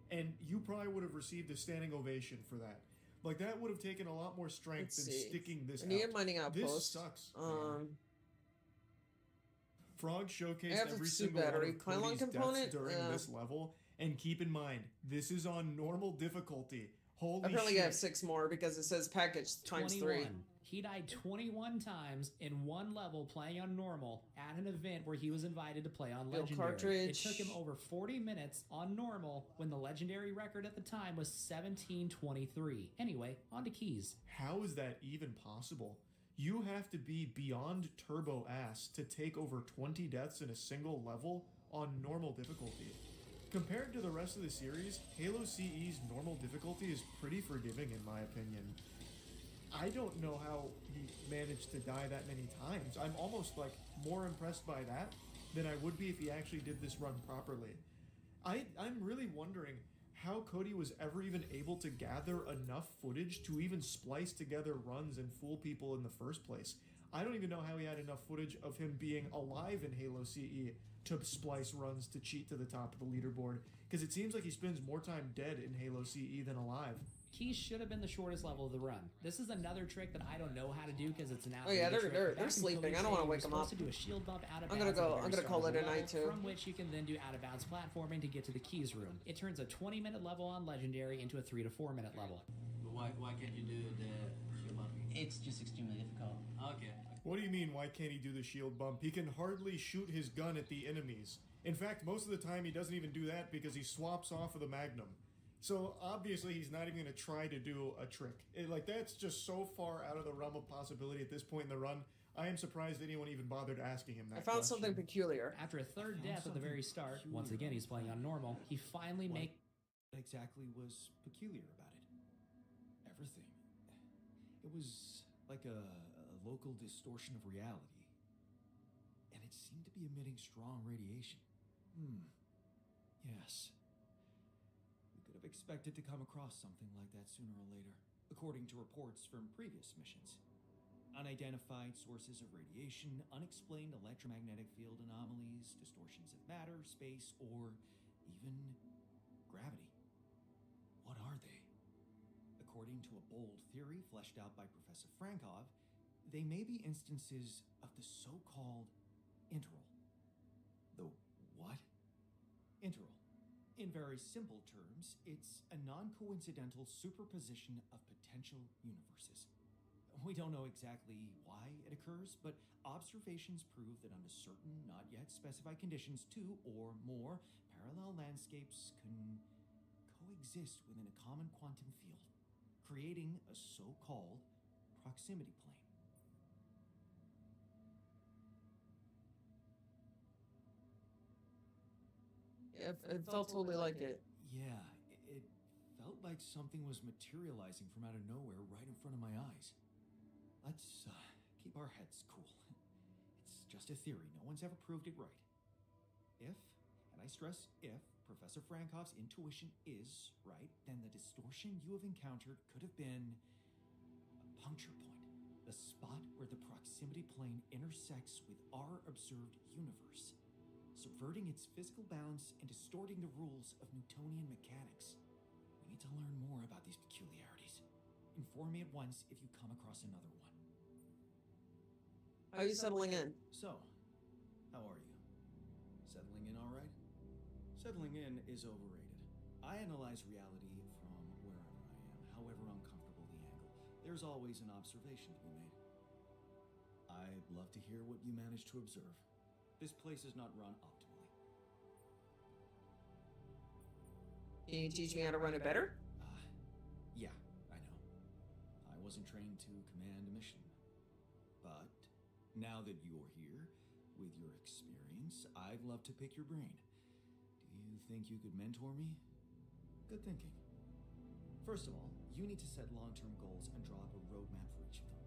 And you probably would have received a standing ovation for that. Like, that would have taken a lot more strength than sticking this out. I need a mining outpost. This sucks. Frog showcased I have every a single battery. one of Pylon Cody's component, deaths during this level. And keep in mind, this is on normal difficulty. Holy Apparently shit. I have 6 more because it says package times 3. He died 21 times in one level playing on normal at an event where he was invited to play on Build legendary. cartridge. It took him over 40 minutes on normal when the legendary record at the time was 17:23. Anyway, on to keys. How is that even possible? You have to be beyond turbo ass to take over 20 deaths in a single level on normal difficulty. Compared to the rest of the series, Halo CE's normal difficulty is pretty forgiving in my opinion. I don't know how he managed to die that many times. I'm almost like more impressed by that than I would be if he actually did this run properly. I'm really wondering how Cody was ever even able to gather enough footage to even splice together runs and fool people in the first place. I don't even know how he had enough footage of him being alive in Halo CE to splice runs to cheat to the top of the leaderboard, because it seems like he spends more time dead in Halo CE than alive. Keys should have been the shortest level of the run. This is another trick that I don't know how to do because it's an Oh yeah, outdated trick. they're Back in sleeping. Cody's I don't want to day, wake you're them up. supposed to do a shield bump out of I'm bounds gonna at the go. very I'm gonna start call of it the a night level, too. from which you can then do out of bounds platforming to get to the keys room. It turns a 20-minute level on legendary into a 3 to 4 minute level. But why can't you do the shield bump? It's just extremely difficult. Okay. What do you mean, why can't he do the shield bump? He can hardly shoot his gun at the enemies. In fact, most of the time he doesn't even do that because he swaps off of the Magnum. So obviously he's not even going to try to do a trick. Like, that's just so far out of the realm of possibility at this point in the run. I am surprised anyone even bothered asking him that I found question. something peculiar. After a third death at the very start, once again he's playing on normal, he finally makes... What exactly was peculiar about it? Everything. It was like a local distortion of reality. And it seemed to be emitting strong radiation. Yes. We could have expected to come across something like that sooner or later, according to reports from previous missions. Unidentified sources of radiation, unexplained electromagnetic field anomalies, distortions of matter, space, or even gravity. What are they? According to a bold theory fleshed out by Professor Frankov, they may be instances of the so-called interval. The what? Interval. In very simple terms, it's a non-coincidental superposition of potential universes. We don't know exactly why it occurs, but observations prove that under certain, not yet specified conditions, two or more parallel landscapes can coexist within a common quantum field, creating a so-called proximity plane. It felt totally like it. Yeah, it felt like something was materializing from out of nowhere right in front of my eyes. Let's keep our heads cool. It's just a theory. No one's ever proved it right. If, and I stress if, Professor Frankov's intuition is right, then the distortion you have encountered could have been a puncture point, the spot where the proximity plane intersects with our observed universe, subverting its physical balance and distorting the rules of Newtonian mechanics. We need to learn more about these peculiarities. Inform me at once if you come across another one. How are you settling in? So, how are you? Settling in all right? Settling in is overrated. I analyze reality from wherever I am, however uncomfortable the angle. There's always an observation to be made. I'd love to hear what you managed to observe. This place is not run optimally. Can you teach me how to run it better? Yeah, I know. I wasn't trained to command a mission. But now that you're here, with your experience, I'd love to pick your brain. Do you think you could mentor me? Good thinking. First of all, you need to set long-term goals and draw up a roadmap for each of them.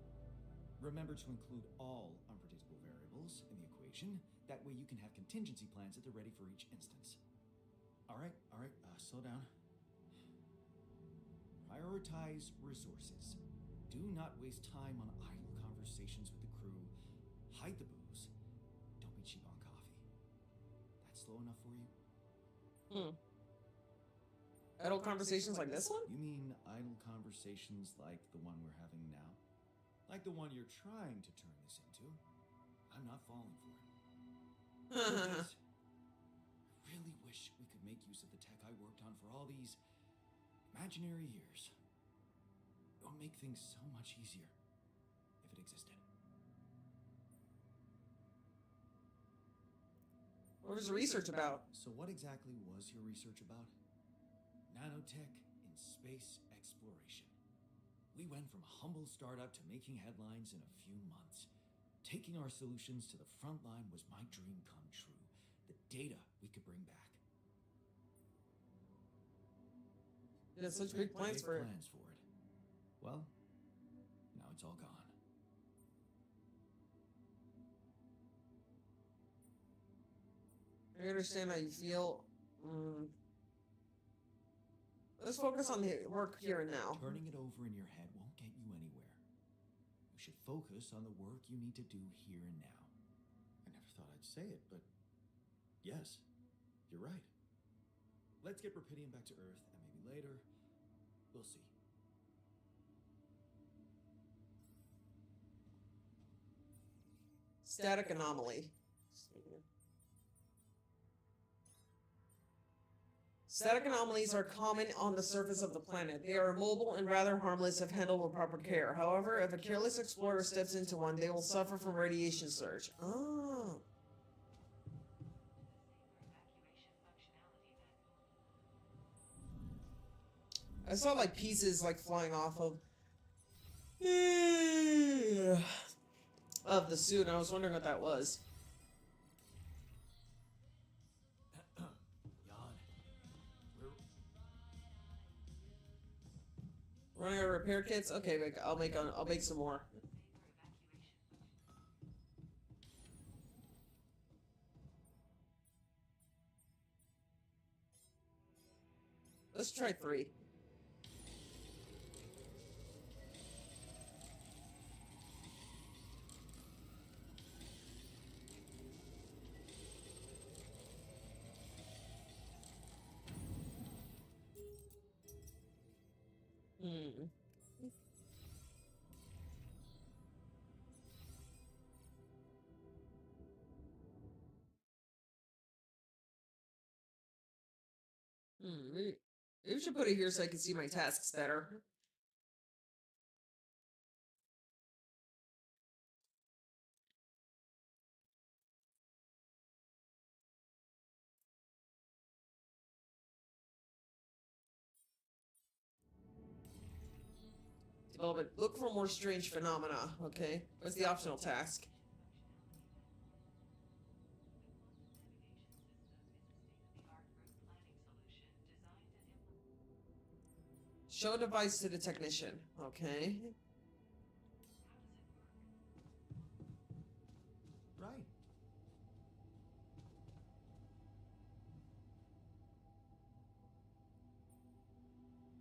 Remember to include all unpredictable variables in the equation. That way you can have contingency plans at the ready for each instance. All right, slow down. Prioritize resources. Do not waste time on idle conversations with the crew. Hide the booze. Don't be cheap on coffee. That's slow enough for you? Idle conversations like this one? You mean idle conversations like the one we're having now? Like the one you're trying to turn this into? I'm not falling for it. I really wish we could make use of the tech I worked on for all these imaginary years. It would make things so much easier if it existed. What was the research about? So what exactly was your research about? Nanotech in space exploration. We went from a humble startup to making headlines in a few months. Taking our solutions to the front line was my dream come true. The data we could bring back. You had such big plans for it. Well, it's all gone. I understand how you feel. Let's focus on the work here and now. Turning it over in your head won't get you anywhere. You should focus on the work you need to do here and now. I never thought I'd say it, but yes, you're right. Let's get Rapidian back to Earth, and maybe later, we'll see. Static anomaly. Static anomalies are common on the surface of the planet. They are mobile and rather harmless if handled with proper care. However, if a careless explorer steps into one, they will suffer from radiation surge. Oh. I saw like pieces like flying off of the suit, and I was wondering what that was. Running out of repair kits? Okay, I'll make some more. Let's try 3. Maybe we should put it here so I can see my tasks better. Development. Look for more strange phenomena. Okay. What's the optional task? Show device to the technician. Okay. Right.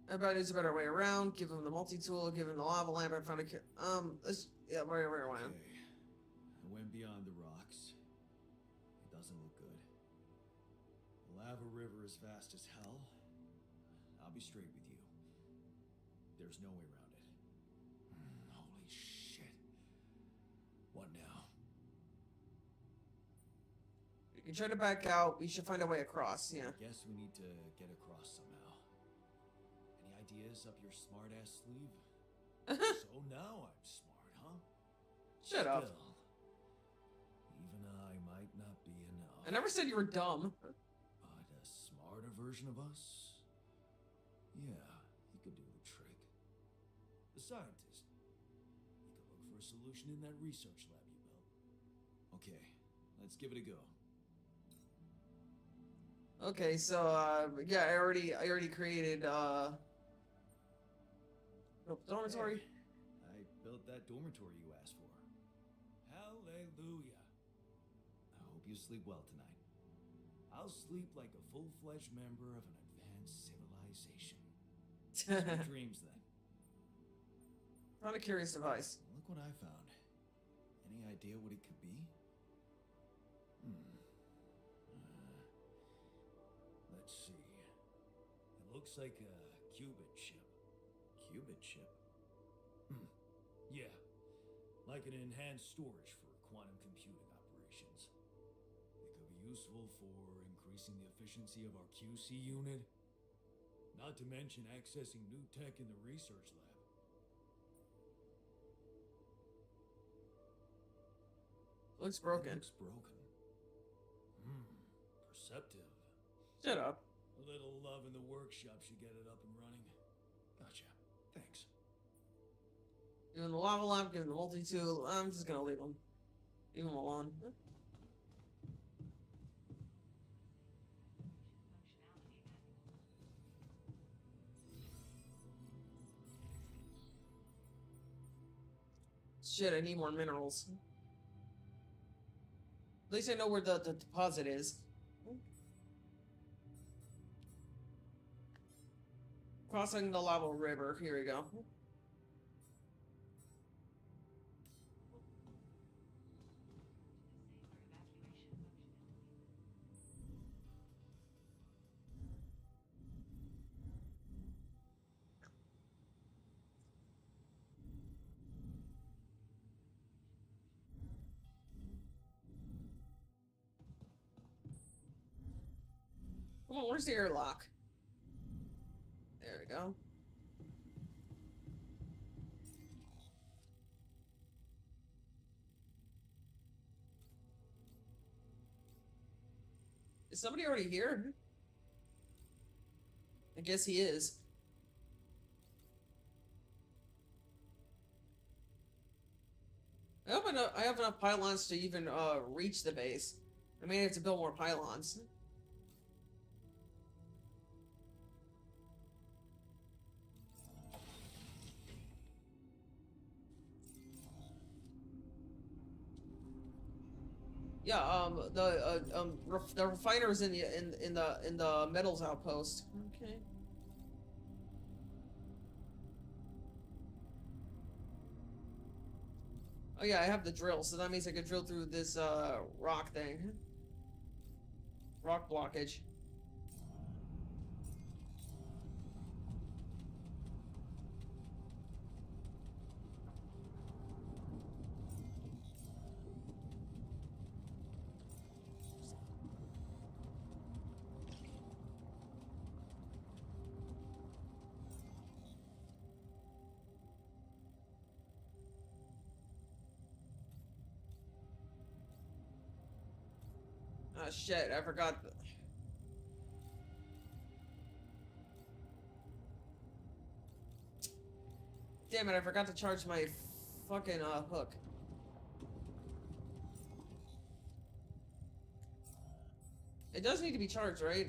Everybody needs a better way around. Give him the multi-tool. Give him the lava lamp. I found a... where I went. Okay. I went beyond the rocks. It doesn't look good. The lava river is vast as hell. I'll be straight with you. There's no way around it. Holy shit. What now? We can try to back out. We should find a way across. Yeah. I guess we need to get across somehow. Any ideas up your smart-ass sleeve? So now I'm smart, huh? Shut up. Even I might not be enough. I never said you were dumb. But a smarter version of us? Yeah, he could do the trick. The scientist. He could look for a solution in that research lab you built. Okay, let's give it a go. Okay, so yeah, I already created dormitory. Hey, I built that dormitory you asked for. Hallelujah. I hope you sleep well tonight. I'll sleep like a full-fledged member of an advanced civilization. Sweet dreams, then. Found a curious device. Look what I found. Any idea what it could be? Let's see. It looks like a qubit chip. Qubit chip? Yeah. Like an enhanced storage for quantum computing operations. It could be useful for increasing the efficiency of our QC unit. Not to mention accessing new tech in the research lab. Looks broken. It looks broken. Perceptive. Shut up. A little love in the workshop should get it up and running. Gotcha. Thanks. Give him the lava lamp, give him the multi-tool. I'm just gonna leave him. Leave him alone. Shit, I need more minerals. At least I know where the deposit is. Crossing the lava river. Here we go. Come on, where's the airlock? There we go. Is somebody already here? I guess he is. I have enough pylons to even reach the base. I may have to build more pylons. Yeah, the refiner is in the metals outpost. Okay. Oh yeah, I have the drill, so that means I can drill through this rock thing. Rock blockage. Oh shit, I forgot. Damn it, I forgot to charge my fucking hook. It does need to be charged, right?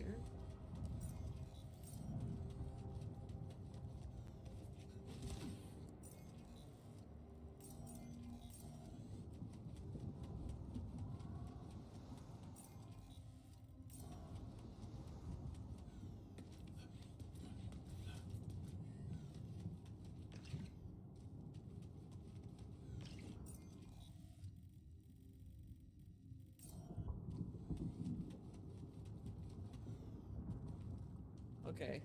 Okay.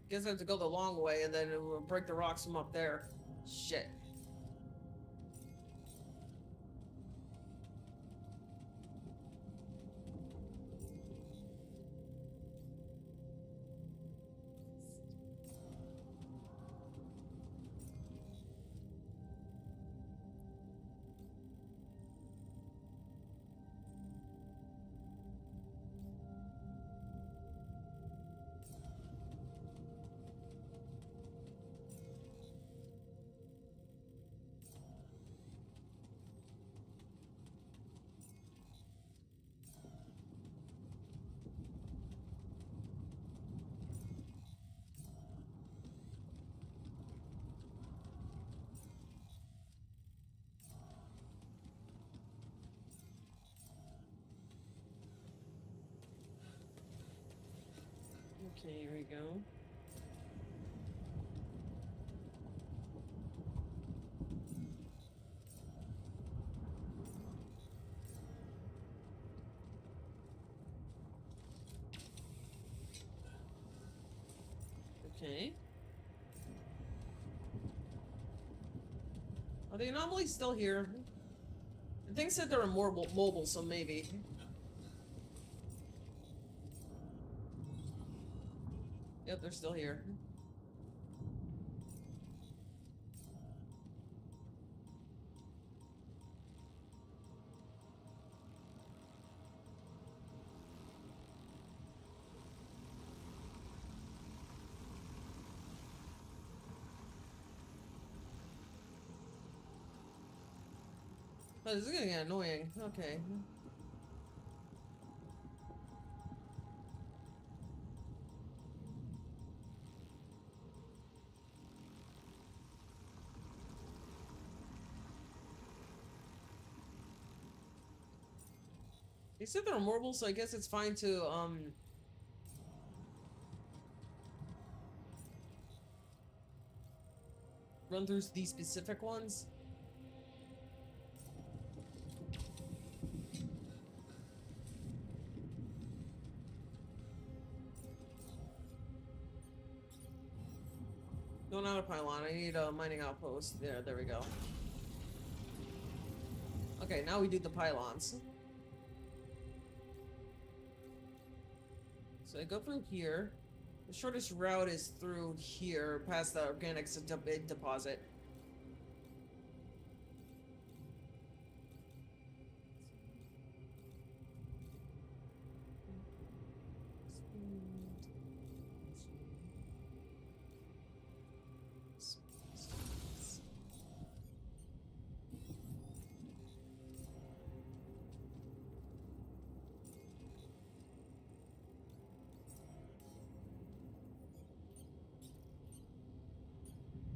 Guess I have to go the long way and then we'll break the rocks from up there. Shit. Okay, here we go. Okay. Are the anomalies still here? The thing said they were more mobile, so maybe. Yep, they're still here. Oh, this is gonna get annoying. Okay. They said they're immortal, so I guess it's fine to run through these specific ones. No, not a pylon. I need a mining outpost. There we go. Okay, now we do the pylons. So I go through here. The shortest route is through here, past the organics deposit.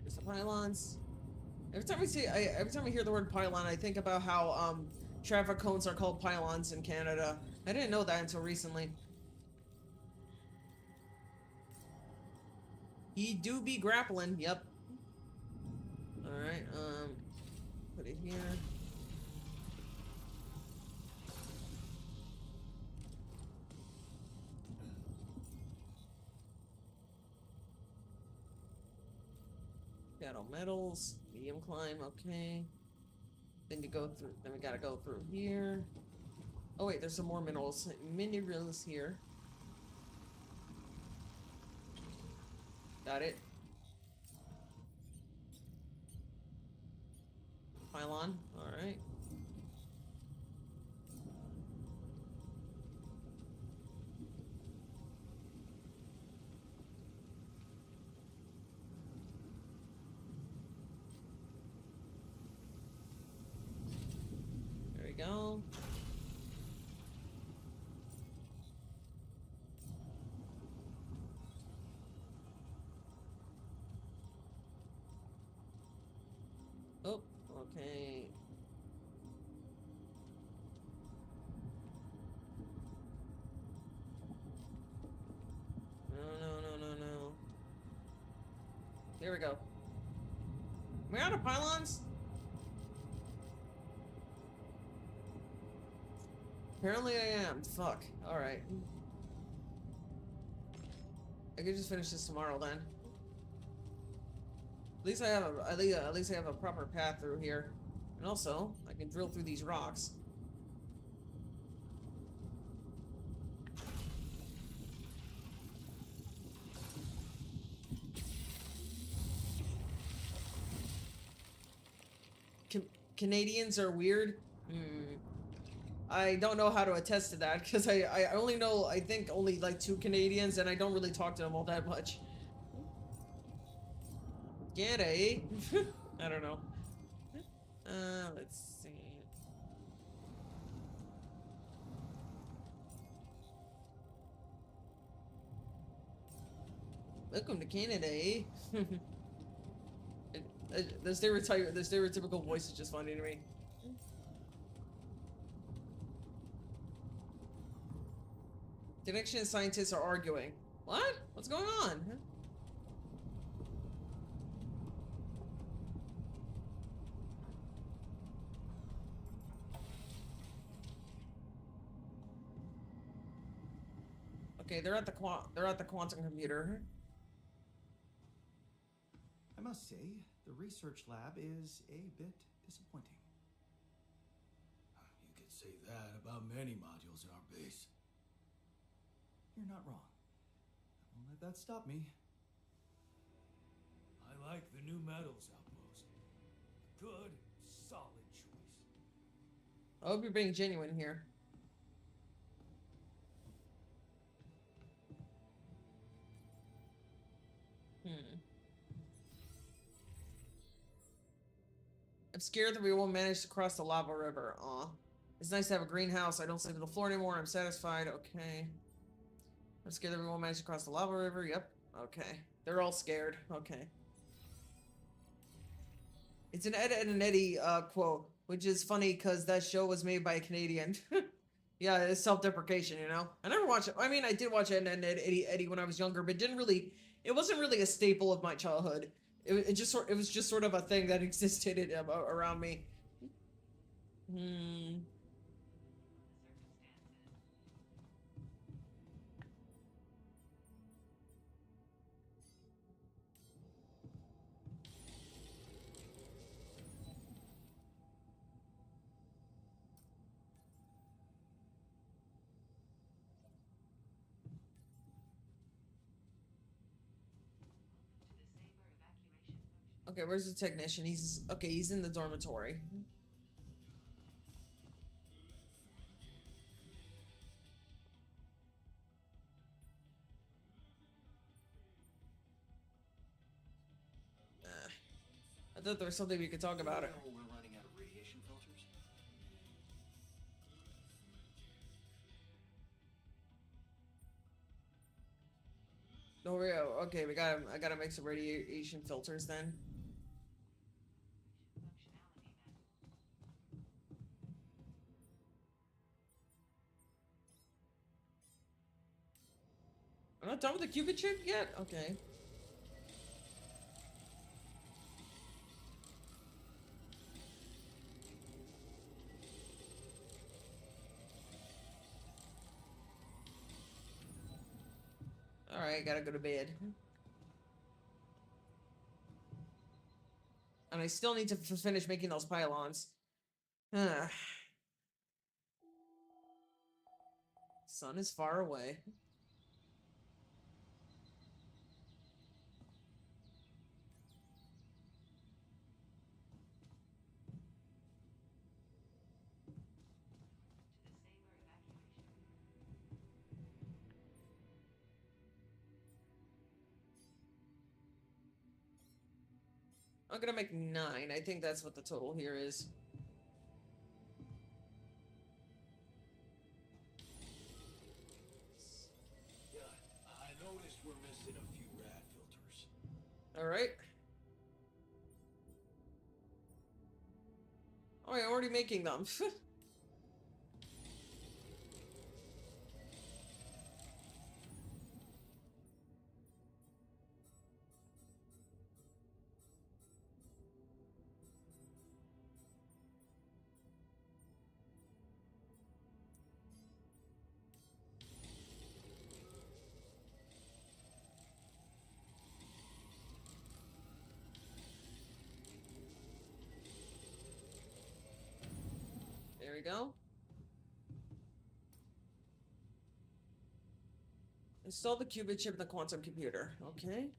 There's the pylons. Every time I hear the word pylon, I think about how traffic cones are called pylons in Canada. I didn't know that until recently. He do be grappling, yep. Alright, put it here. Shadow metals, medium climb, okay. Then we gotta go through here. Oh wait, there's some more minerals. Minerals here. Got it. Pylon, alright. There we go. Oh, okay. No. There we go. Am we out of pylons? Apparently I am. Fuck. Alright. I could just finish this tomorrow then. At least I have at least I have a proper path through here. And also, I can drill through these rocks. Canadians are weird? I don't know how to attest to that because I only know, I think, only like 2 Canadians, and I don't really talk to them all that much. Get a? I don't know. Let's see. Welcome to Canada, eh? The stereotypical voice is just funny to me. Connection scientists are arguing. What? What's going on? Okay, they're at the quantum computer. I must say, the research lab is a bit disappointing. You could say that about many modules in our base. You're not wrong. I won't let that stop me. I like the new metals outpost. Good, solid choice. I hope you're being genuine here. I'm scared that we won't manage to cross the lava river. Aw. It's nice to have a greenhouse. I don't sleep on the floor anymore. I'm satisfied. Okay. I'm scared that we won't manage to cross the lava river. Yep. Okay. They're all scared. Okay. It's an Ed, Ed and Eddie quote, which is funny because that show was made by a Canadian. Yeah, it's self-deprecation, you know? I never watched it. I mean, I did watch Ed, Ed, Ed, Eddie when I was younger, but didn't really... It wasn't really a staple of my childhood. It was just sort of a thing that existed around me. Hmm... Okay, where's the technician? He's in the dormitory. I thought there was something we could talk about it. We're running out of radiation filters. Oh, okay, I gotta make some radiation filters then. I'm not done with the Cupid chip yet? Okay. Alright, gotta go to bed. And I still need to finish making those pylons. Sun is far away. I'm gonna make 9. I think that's what the total here is. Yeah, I noticed we're missing a few rad filters. Alright. Oh, I'm already making them. There we go. Install the qubit chip in the quantum computer. Okay.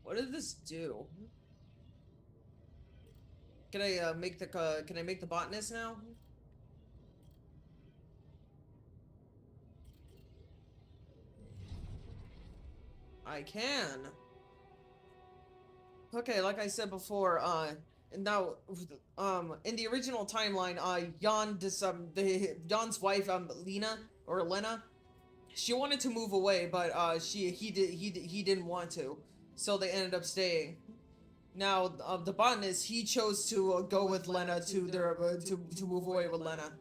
What did this do? Can I make the botanist now? I can. Okay, like I said before, now, in the original timeline, Jan's wife, Lena, she wanted to move away, but he didn't want to, so they ended up staying. Now, the botanist, he chose to go with Lena to move away with Lena.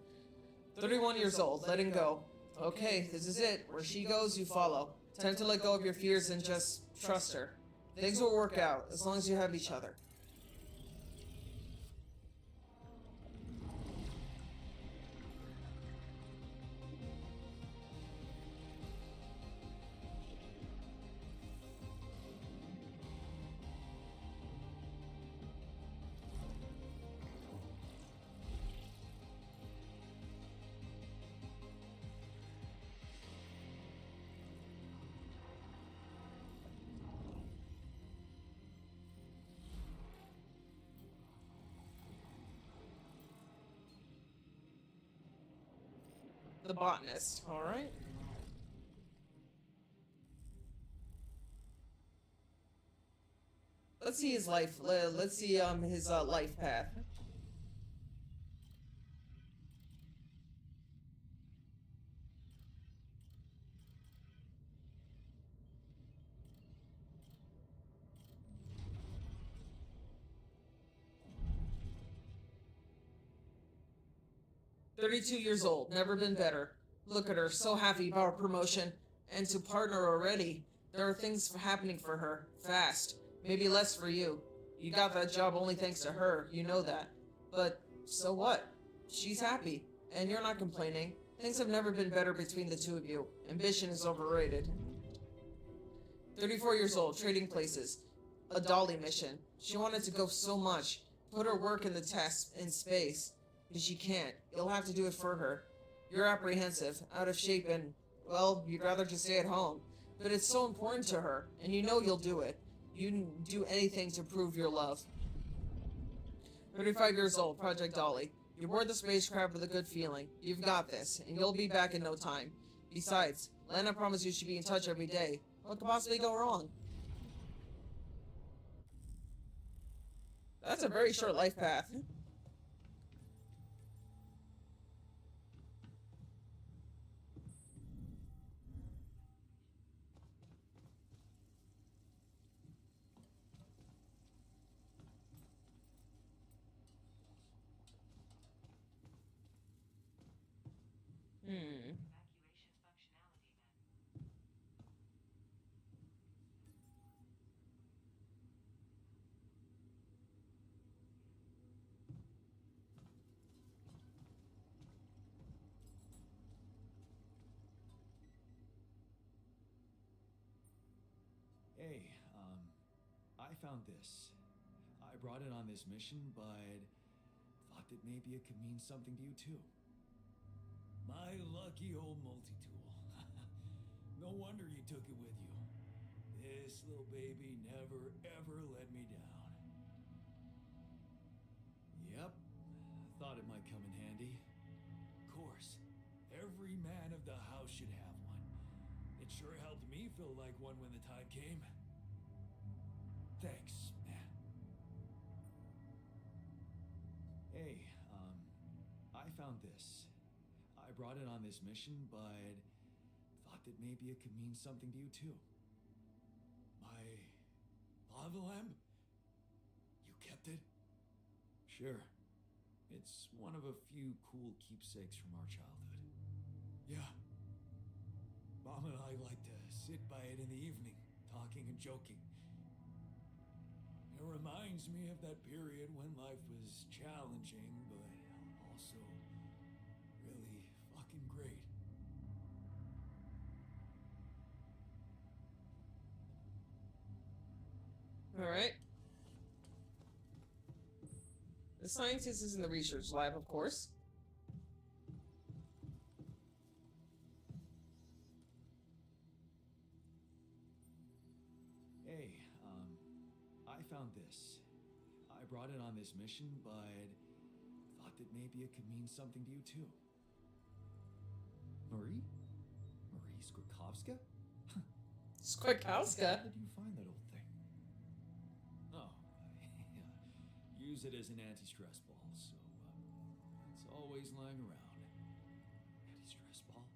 31 years old, letting go. Okay, this is it. Where she goes, you follow. Time to let go of your fears and just trust her. Things will work out, as long as you have each other. The botanist. All right. Let's see his life. Let's see his life path. "32 years old, never been better. Look at her, so happy about her promotion. And to partner already. There are things happening for her. Fast. Maybe less for you. You got that job only thanks to her, you know that. But, so what? She's happy. And you're not complaining. Things have never been better between the two of you. Ambition is overrated. 34 years old, trading places. A dolly mission. She wanted to go so much. Put her work in the test in space. But she can't. You'll have to do it for her. You're apprehensive, out of shape, and, well, you'd rather just stay at home. But it's so important to her, and you know you'll do it. You'd do anything to prove your love. 35 years old, Project Dolly. You board the spacecraft with a good feeling. You've got this, and you'll be back in no time. Besides, Lena promised you she'd be in touch every day. What could possibly go wrong? That's a very short life path. Hmm. Hey, I found this. I brought it on this mission, but thought that maybe it could mean something to you too. My lucky old multi-tool. No wonder you took it with you. This little baby never ever let me down. Yep, thought it might come in handy. Of course, every man of the house should have one. It sure helped me feel like one when the time came. Thanks, man. Hey, I found this. I brought it on this mission, but thought that maybe it could mean something to you too. My lava lamp? You kept it? Sure. It's one of a few cool keepsakes from our childhood. Yeah. Mom and I like to sit by it in the evening, talking and joking. It reminds me of that period when life was challenging, but also really fucking great. All right. The scientist is in the research lab, of course. Hey, I found this. I brought it on this mission, but thought that maybe it could mean something to you too. Marie? Marie Skrzydkowska? Skrzydkowska? How did you find that old thing? Oh, yeah. Use it as an anti-stress ball, so it's always lying around. Anti-stress ball?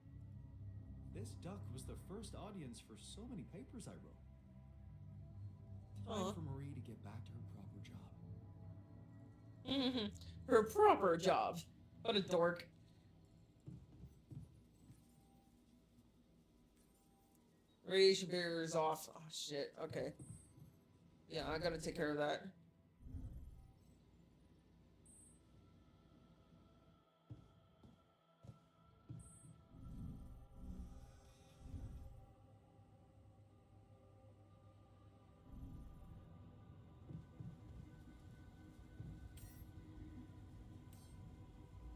This duck was the first audience for so many papers I wrote. Time for Marie to get back to her proper job. Her proper job. What a dork. Radiation barrier is off. Oh shit. Okay. Yeah, I gotta take care of that.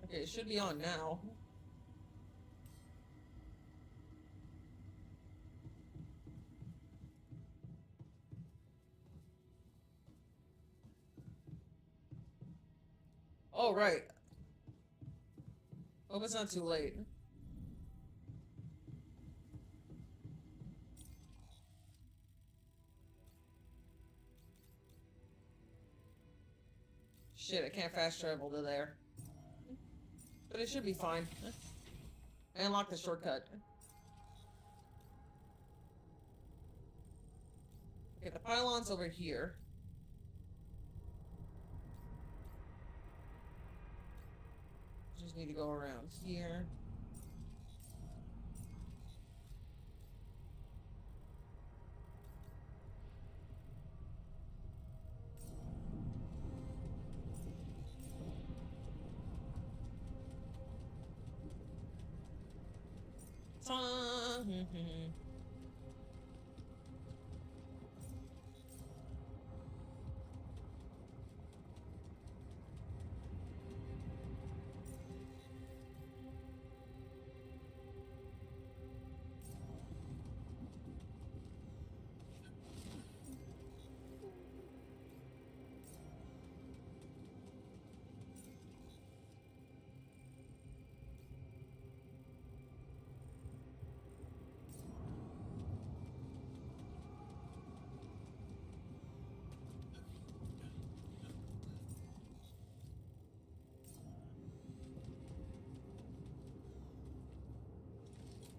Okay, it should be on now. Oh, right. Hope it's not too late. Shit, I can't fast travel to there. But it should be fine. I unlocked the shortcut. Okay, the pylon's over here. Just need to go around here.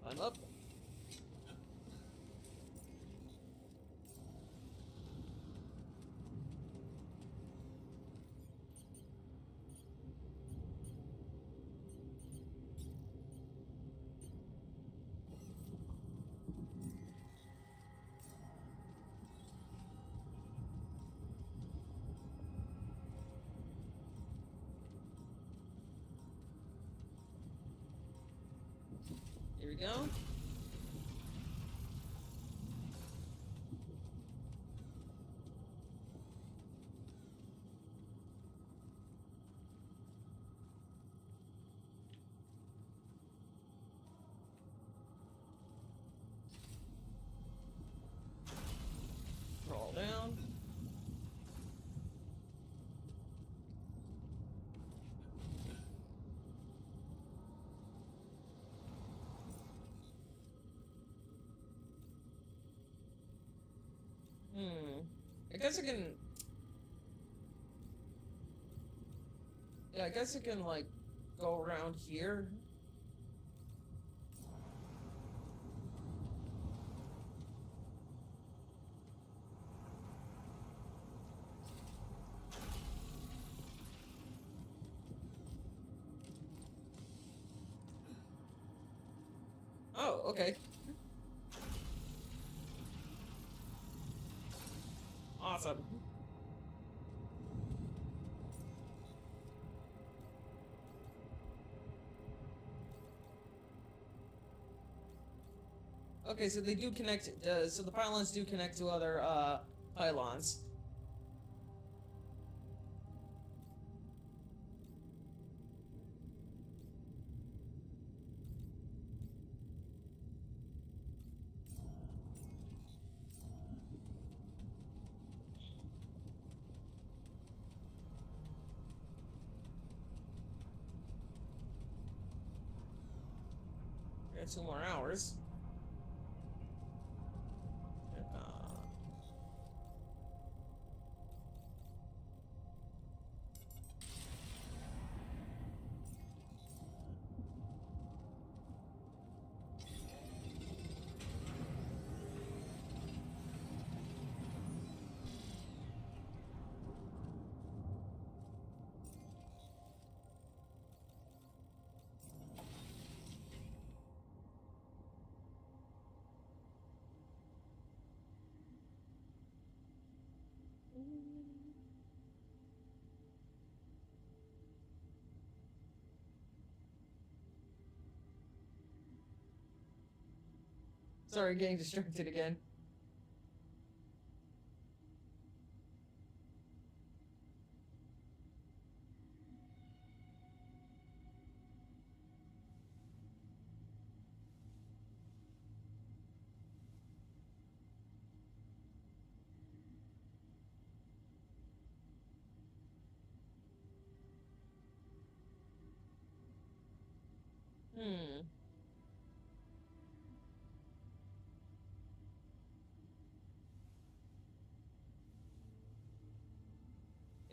I'm up. Here we go. Crawl down. I guess I can... Yeah, I guess I can, like, go around here. Oh, okay. Awesome. Okay, so they do connect, so the pylons do connect to other, pylons. Got 2 more hours. Sorry, getting distracted again.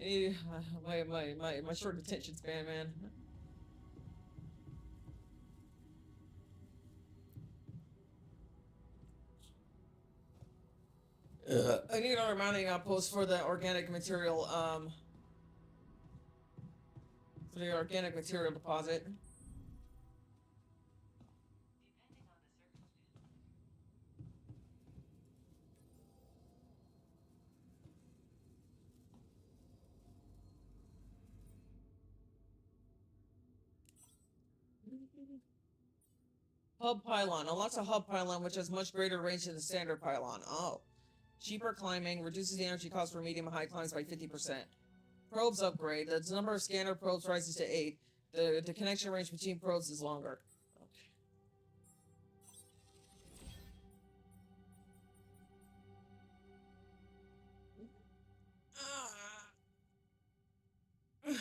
My short attention span, man. I need another mounting outpost for the organic material, for the organic material deposit. Hub pylon. Unlocks a hub pylon which has much greater range than the standard pylon. Oh. Cheaper climbing, reduces the energy cost for medium and high climbs by 50%. Probes upgrade. The number of scanner probes rises to 8. The connection range between probes is longer. Okay.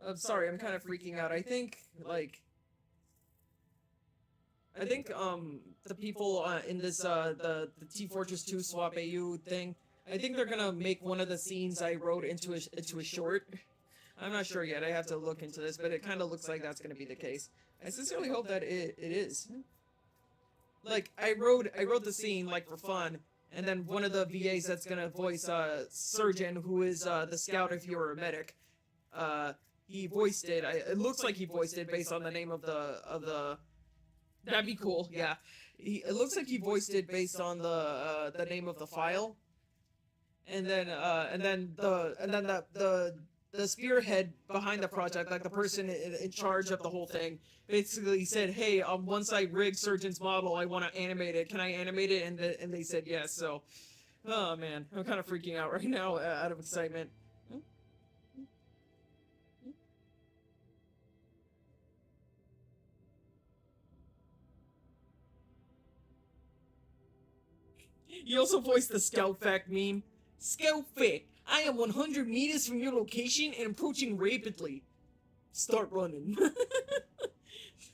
I'm sorry, I'm kind of freaking out. I think the people in this the T Fortress 2 swap AU thing, I think they're gonna make one of the scenes I wrote into a short. I'm not sure yet. I have to look into this, but it kind of looks like that's gonna be the case. I sincerely hope that it is. Like I wrote the scene like for fun, and then one of the VAs that's gonna voice Surgeon, who is the scout if you're a medic. He voiced it. It looks like he voiced it based on the name of the. That'd be cool. Yeah, it looks like he voiced it based on the name of the file, and then the spearhead behind the project, like the person in charge of the whole thing, basically said, "Hey, once I rig Surgeon's model, I want to animate it. Can I animate it?" And they said yes. So, oh man, I'm kind of freaking out right now out of excitement. He also voiced the Scout Fact meme. Scout Fact, I am 100 meters from your location and approaching rapidly. Start running.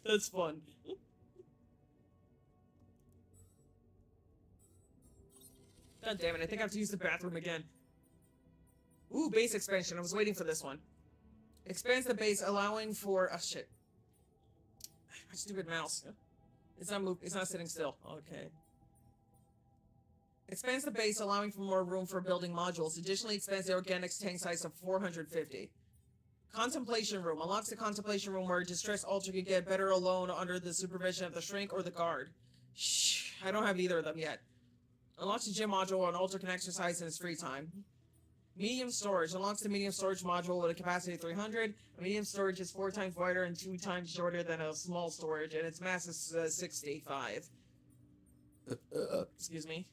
That's fun. God damn it, I think I have to use the bathroom again. Ooh, base expansion. I was waiting for this one. Expands the base, allowing for... Oh, shit. My stupid mouse. It's not sitting still. Okay. Expands the base, allowing for more room for building modules. Additionally, expands the organics tank size to 450. Contemplation room. Unlocks the contemplation room where a distressed alter can get better alone under the supervision of the shrink or the guard. Shh, I don't have either of them yet. Unlocks the gym module and alter can exercise in his free time. Medium storage. Unlocks the medium storage module with a capacity of 300. A medium storage is 4 times wider and 2 times shorter than a small storage, and its mass is 65. Excuse me.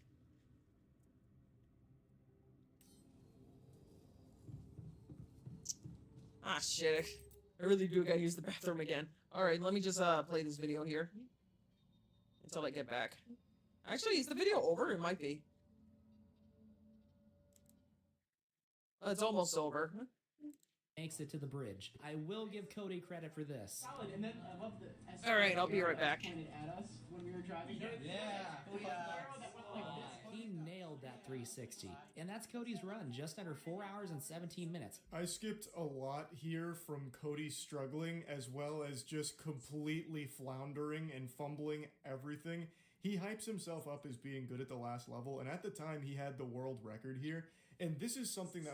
Ah, shit. I really do gotta use the bathroom again. Alright, let me just play this video here. Until I get back. Actually, is the video over? It might be. It's almost over. Makes it to the bridge. I will give Cody credit for this. Solid, and then I love the. All right, I'll be right back. Pointed at us when we were driving. He nailed that 360, and that's Cody's run, just under 4 hours and 17 minutes. I skipped a lot here from Cody struggling as well as just completely floundering and fumbling everything. He hypes himself up as being good at the last level, and at the time he had the world record here. And this is something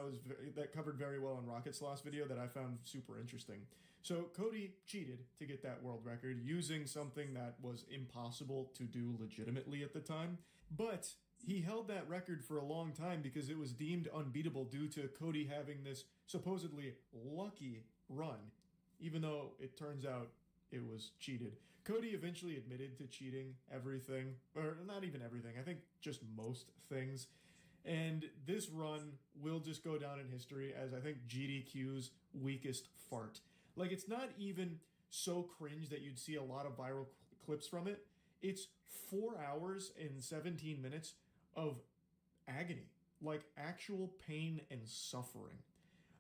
that covered very well in Rocket's last video that I found super interesting. So Cody cheated to get that world record using something that was impossible to do legitimately at the time, but he held that record for a long time because it was deemed unbeatable due to Cody having this supposedly lucky run, even though it turns out it was cheated. Cody eventually admitted to cheating everything, or not even everything, I think just most things. And this run will just go down in history as I think GDQ's weakest fart. Like, it's not even so cringe that you'd see a lot of viral clips from it. It's 4 hours and 17 minutes of agony. like actual pain and suffering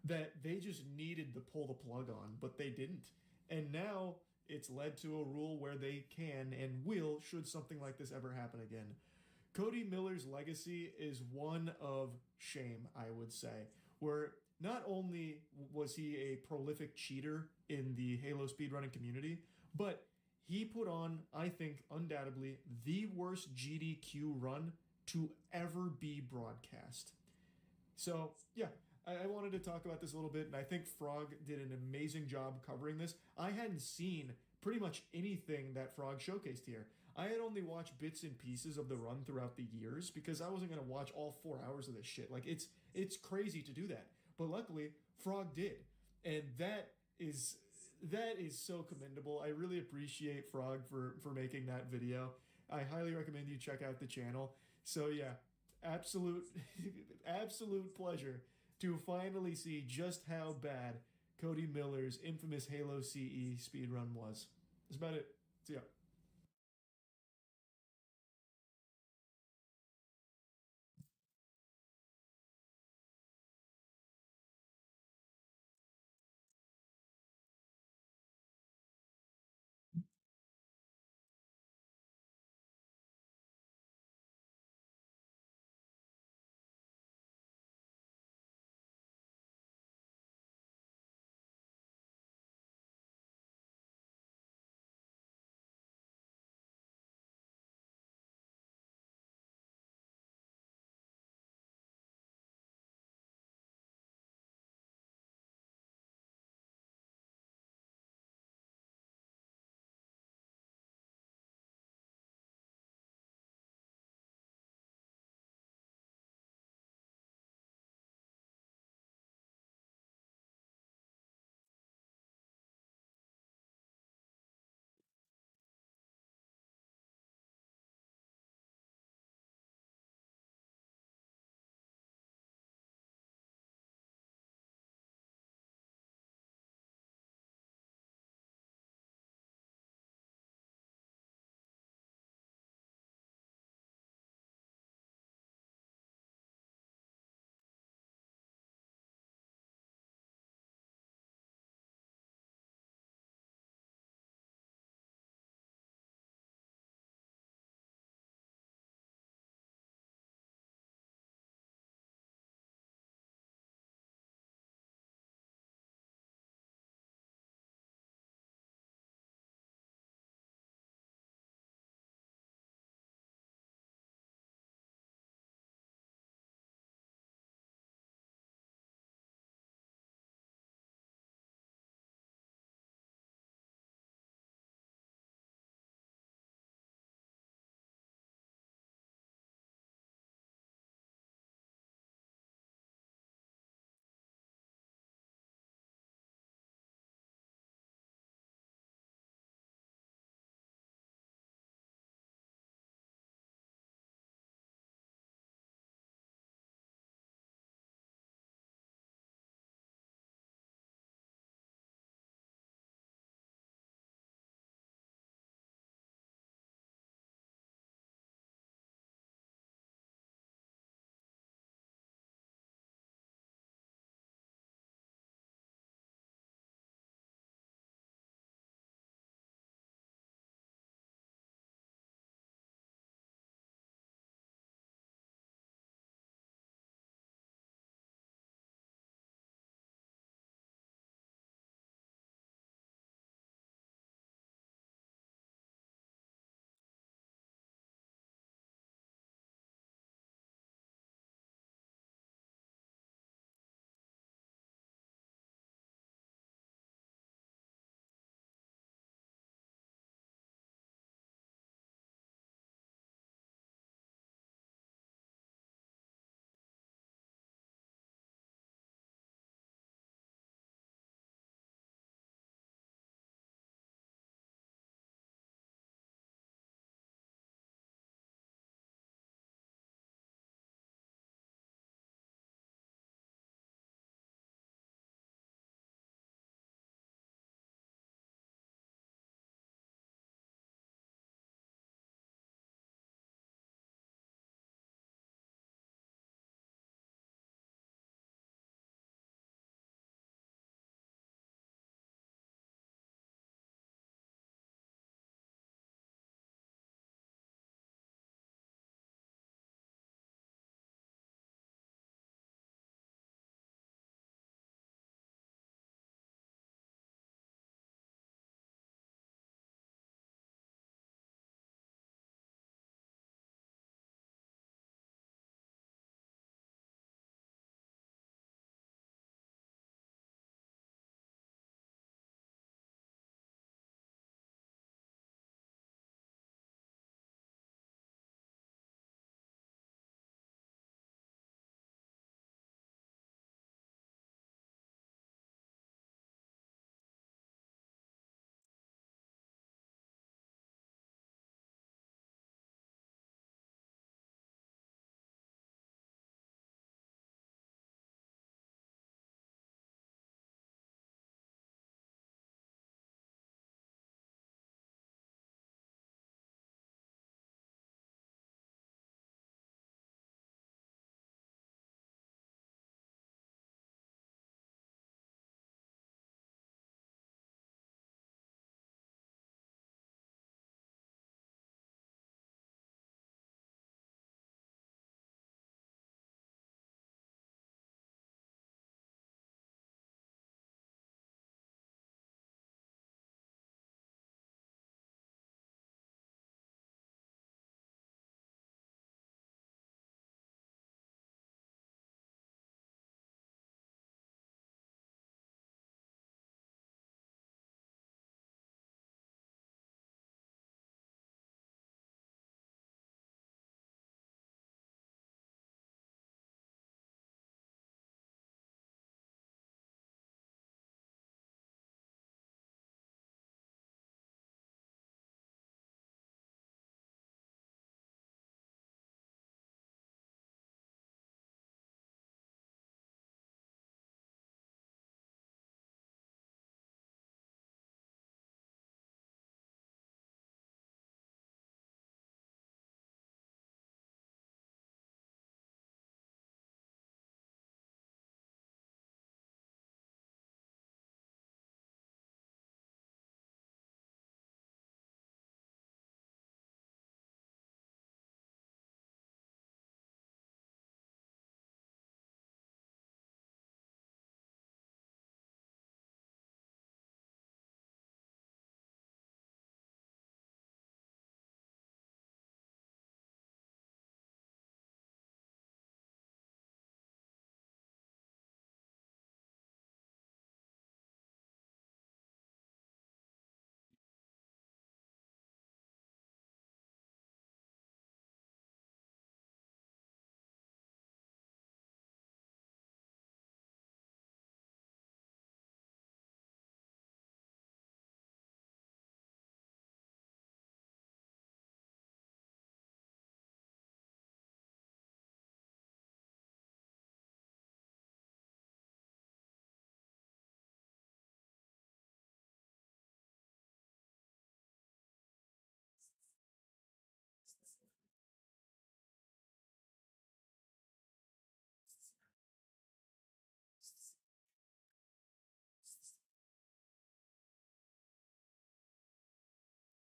that they just needed to pull the plug on, but they didn't. And now it's led to a rule where they can and will, should something like this ever happen again. Cody Miller's legacy is one of shame, I would say, where not only was he a prolific cheater in the Halo speedrunning community, but he put on, I think, undoubtedly the worst GDQ run to ever be broadcast. So, yeah, I wanted to talk about this a little bit, and I think Frog did an amazing job covering this. I hadn't seen pretty much anything that Frog showcased here. I had only watched bits and pieces of the run throughout the years because I wasn't going to watch all 4 hours of this shit. Like, it's crazy to do that. But luckily, Frog did. And that is so commendable. I really appreciate Frog for making that video. I highly recommend you check out the channel. So yeah, absolute pleasure to finally see just how bad Cody Miller's infamous Halo CE speedrun was. That's about it. See ya.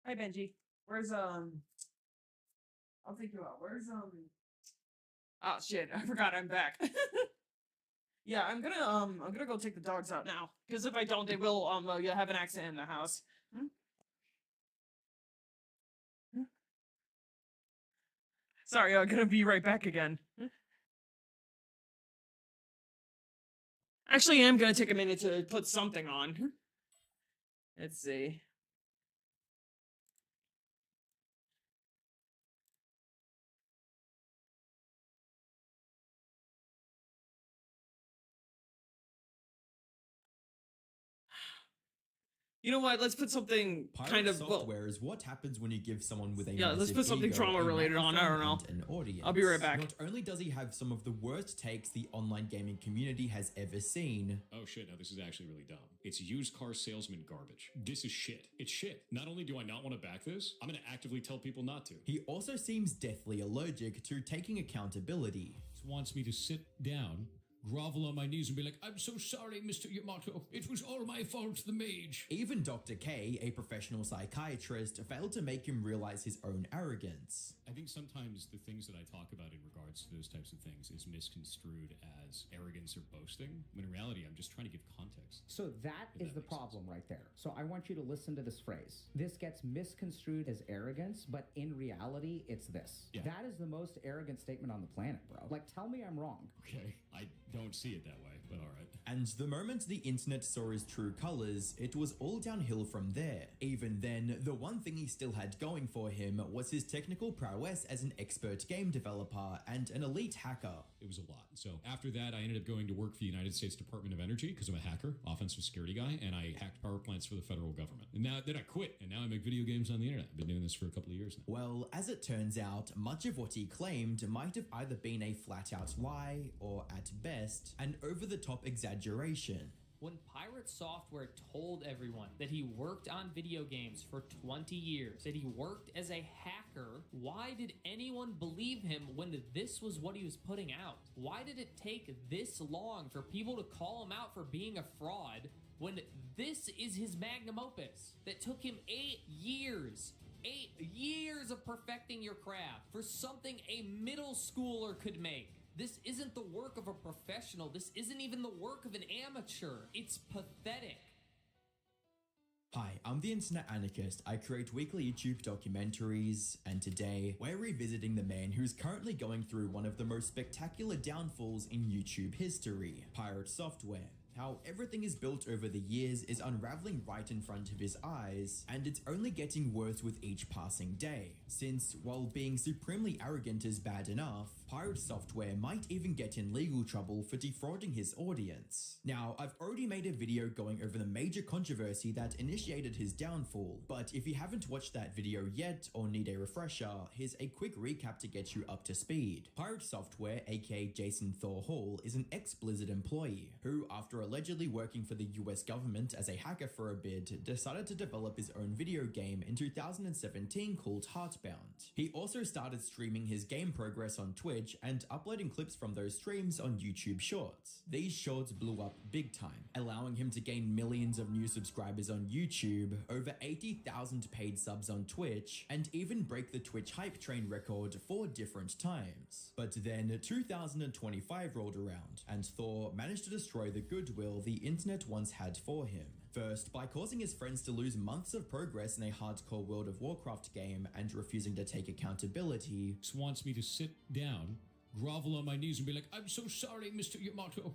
Hi, Benji. Where's I'll take you out. Where's Oh shit! I forgot I'm back. Yeah, I'm gonna go take the dogs out now. Because if I don't, they will you'll have an accident in the house. Sorry, I'm gonna be right back again. Actually, I am gonna take a minute to put something on. Let's see. You know what? Let's put something kind of software is what happens when you give someone with a let's massive put something ego trauma a related on. I don't know. microphone and an audience. I'll be right back. Not only does he have some of the worst takes the online gaming community has ever seen. Oh shit, now this is actually really dumb. It's used car salesman garbage. This is shit. It's shit. Not only do I not want to back this, I'm gonna actively tell people not to. He also seems deathly allergic to taking accountability. He wants me to sit down, grovel on my knees and be like, I'm so sorry, Mr. Yamato. It was all my fault, the mage. Even Dr. K, a professional psychiatrist, failed to make him realize his own arrogance. I think sometimes the things that I talk about in regards to those types of things is misconstrued as arrogance or boasting, when in reality I'm just trying to give context. So that is the problem right there. So I want you to listen to this phrase. This gets misconstrued as arrogance, but in reality, it's this. Yeah. That is the most arrogant statement on the planet, bro. Like, tell me I'm wrong. Okay, I don't see it that way, but alright. And the moment the internet saw his true colors, it was all downhill from there. Even then, the one thing he still had going for him was his technical prowess as an expert game developer and an elite hacker. It was a lot. So after that, I ended up going to work for the United States Department of Energy because I'm a hacker, offensive security guy, and I hacked power plants for the federal government. And then I quit, and now I make video games on the internet. I've been doing this for a couple of years now. Well, as it turns out, much of what he claimed might have either been a flat-out lie, or at best, an over-the-top exaggeration. When Pirate Software told everyone that he worked on video games for 20 years, that he worked as a hacker, why did anyone believe him when this was what he was putting out? Why did it take this long for people to call him out for being a fraud when this is his magnum opus that took him 8 years? 8 years of perfecting your craft for something a middle schooler could make. This isn't the work of a professional. This isn't even the work of an amateur. It's pathetic. Hi, I'm the Internet Anarchist. I create weekly YouTube documentaries, and today we're revisiting the man who's currently going through one of the most spectacular downfalls in YouTube history, Pirate Software. How everything is built over the years is unraveling right in front of his eyes, and it's only getting worse with each passing day. Since, while being supremely arrogant is bad enough, Pirate Software might even get in legal trouble for defrauding his audience. Now, I've already made a video going over the major controversy that initiated his downfall, but if you haven't watched that video yet or need a refresher, here's a quick recap to get you up to speed. Pirate Software, aka Jason Thor Hall, is an ex-Blizzard employee who, after allegedly working for the US government as a hacker for a bit, decided to develop his own video game in 2017 called Heartbound. He also started streaming his game progress on Twitch and uploading clips from those streams on YouTube Shorts. These shorts blew up big time, allowing him to gain millions of new subscribers on YouTube, over 80,000 paid subs on Twitch, and even break the Twitch hype train record 4 different times. But then 2025 rolled around, and Thor managed to destroy the goodwill the internet once had for him. First, by causing his friends to lose months of progress in a hardcore World of Warcraft game and refusing to take accountability. Just wants me to sit down, grovel on my knees and be like, I'm so sorry, Mr. Yamato.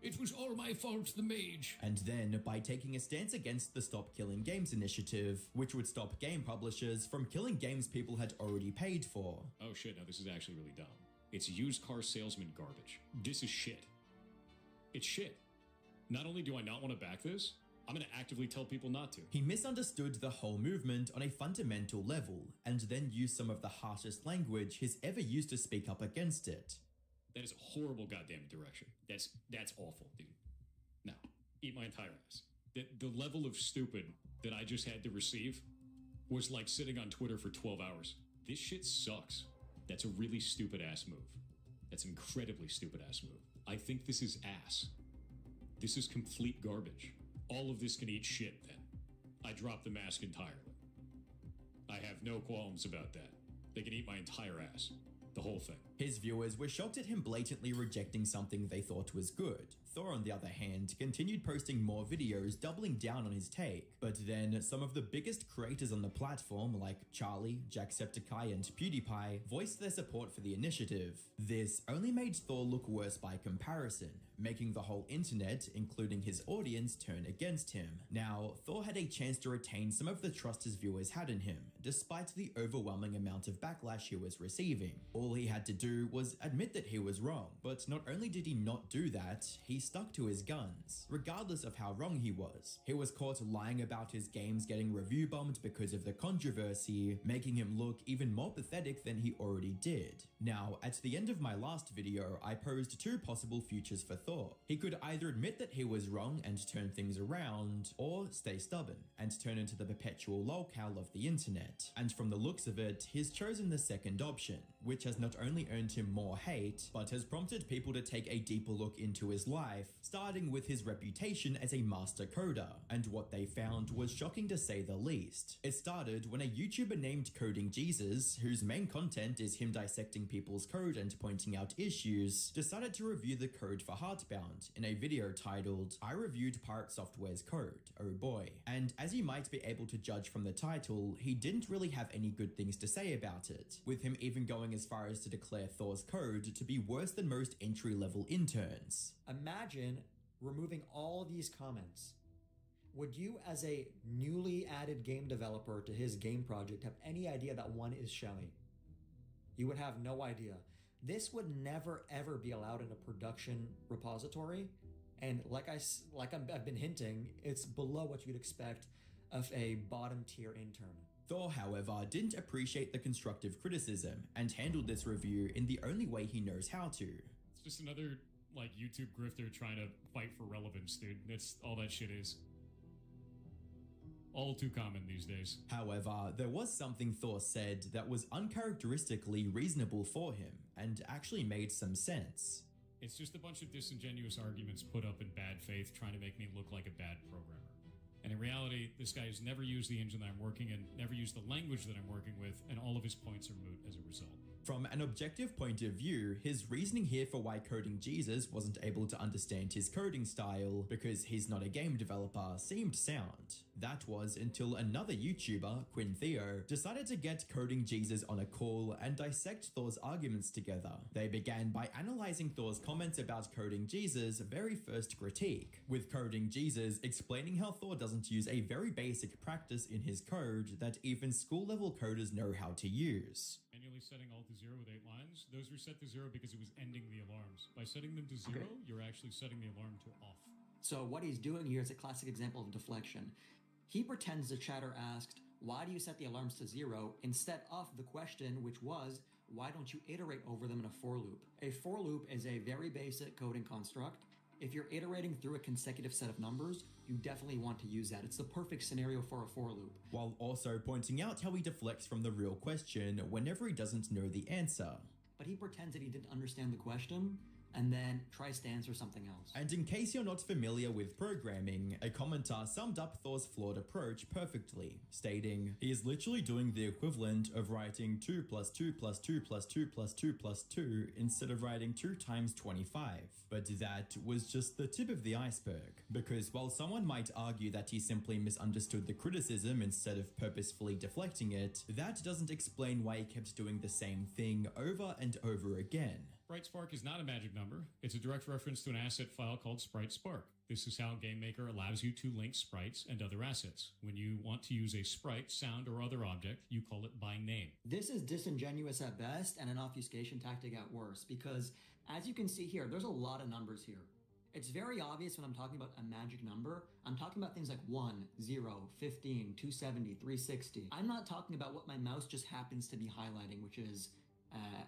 It was all my fault, the mage. And then by taking a stance against the Stop Killing Games initiative, which would stop game publishers from killing games people had already paid for. Oh shit, now this is actually really dumb. It's used car salesman garbage. This is shit. It's shit. Not only do I not want to back this, I'm gonna actively tell people not to. He misunderstood the whole movement on a fundamental level, and then used some of the harshest language he's ever used to speak up against it. That is a horrible goddamn direction. That's awful, dude. No, eat my entire ass. The level of stupid that I just had to receive was like sitting on Twitter for 12 hours. This shit sucks. That's a really stupid ass move. That's an incredibly stupid ass move. I think this is ass. This is complete garbage. All of this can eat shit then. I drop the mask entirely. I have no qualms about that. They can eat my entire ass. The whole thing. His viewers were shocked at him blatantly rejecting something they thought was good. Thor, on the other hand, continued posting more videos doubling down on his take. But then, some of the biggest creators on the platform, like Charlie, Jacksepticeye, and PewDiePie, voiced their support for the initiative. This only made Thor look worse by comparison, making the whole internet, including his audience, turn against him. Now, Thor had a chance to retain some of the trust his viewers had in him, despite the overwhelming amount of backlash he was receiving. All he had to do was admit that he was wrong, but not only did he not do that, he stuck to his guns, regardless of how wrong he was. He was caught lying about his games getting review bombed because of the controversy, making him look even more pathetic than he already did. Now, at the end of my last video, I posed two possible futures for Thor. He could either admit that he was wrong and turn things around, or stay stubborn and turn into the perpetual lolcow of the internet. And from the looks of it, he's chosen the second option, which has not only earned him more hate, but has prompted people to take a deeper look into his life, starting with his reputation as a master coder. And what they found was shocking to say the least. It started when a YouTuber named Coding Jesus, whose main content is him dissecting people's code and pointing out issues, decided to review the code for Heartbound in a video titled, "I Reviewed Pirate Software's Code, oh boy." And as you might be able to judge from the title, he didn't really have any good things to say about it, with him even going as far as to declare Thor's code to be worse than most entry-level interns. Imagine removing all of these comments. Would you, as a newly added game developer to his game project, have any idea that one is showing? You would have no idea. This would never ever be allowed in a production repository, and I've been hinting, it's below what you'd expect of a bottom tier intern. Thor, however, didn't appreciate the constructive criticism and handled this review in the only way he knows how to. It's just another, YouTube grifter trying to fight for relevance, dude. That's all that shit is. All too common these days. However, there was something Thor said that was uncharacteristically reasonable for him, and actually made some sense. It's just a bunch of disingenuous arguments put up in bad faith trying to make me look like a bad programmer. And in reality, this guy has never used the engine that I'm working in, never used the language that I'm working with, and all of his points are moot as a result. From an objective point of view, his reasoning here for why Coding Jesus wasn't able to understand his coding style, because he's not a game developer, seemed sound. That was until another YouTuber, Quinn Theo, decided to get Coding Jesus on a call and dissect Thor's arguments together. They began by analyzing Thor's comments about Coding Jesus' very first critique, with Coding Jesus explaining how Thor doesn't use a very basic practice in his code that even school-level coders know how to use. Manually setting all to 0 with 8 lines, those were set to 0 because it was ending the alarms. By setting them to 0, you're actually setting the alarm to off. So what he's doing here is a classic example of deflection. He pretends the chatter asked, "Why do you set the alarms to 0?" instead of the question, which was, "Why don't you iterate over them in a for loop?" A for loop is a very basic coding construct. If you're iterating through a consecutive set of numbers, you definitely want to use that. It's the perfect scenario for a for loop. While also pointing out how he deflects from the real question whenever he doesn't know the answer. But he pretends that he didn't understand the question, and then tries to answer something else. And in case you're not familiar with programming, a commenter summed up Thor's flawed approach perfectly, stating, "He is literally doing the equivalent of writing 2 plus 2 plus 2 plus 2 plus 2 plus 2 instead of writing 2 times 25. But that was just the tip of the iceberg, because while someone might argue that he simply misunderstood the criticism instead of purposefully deflecting it, that doesn't explain why he kept doing the same thing over and over again. SpriteSpark is not a magic number. It's a direct reference to an asset file called SpriteSpark. This is how GameMaker allows you to link sprites and other assets. When you want to use a sprite, sound, or other object, you call it by name. This is disingenuous at best and an obfuscation tactic at worst, because as you can see here, there's a lot of numbers here. It's very obvious when I'm talking about a magic number, I'm talking about things like 1, 0, 15, 270, 360. I'm not talking about what my mouse just happens to be highlighting, which is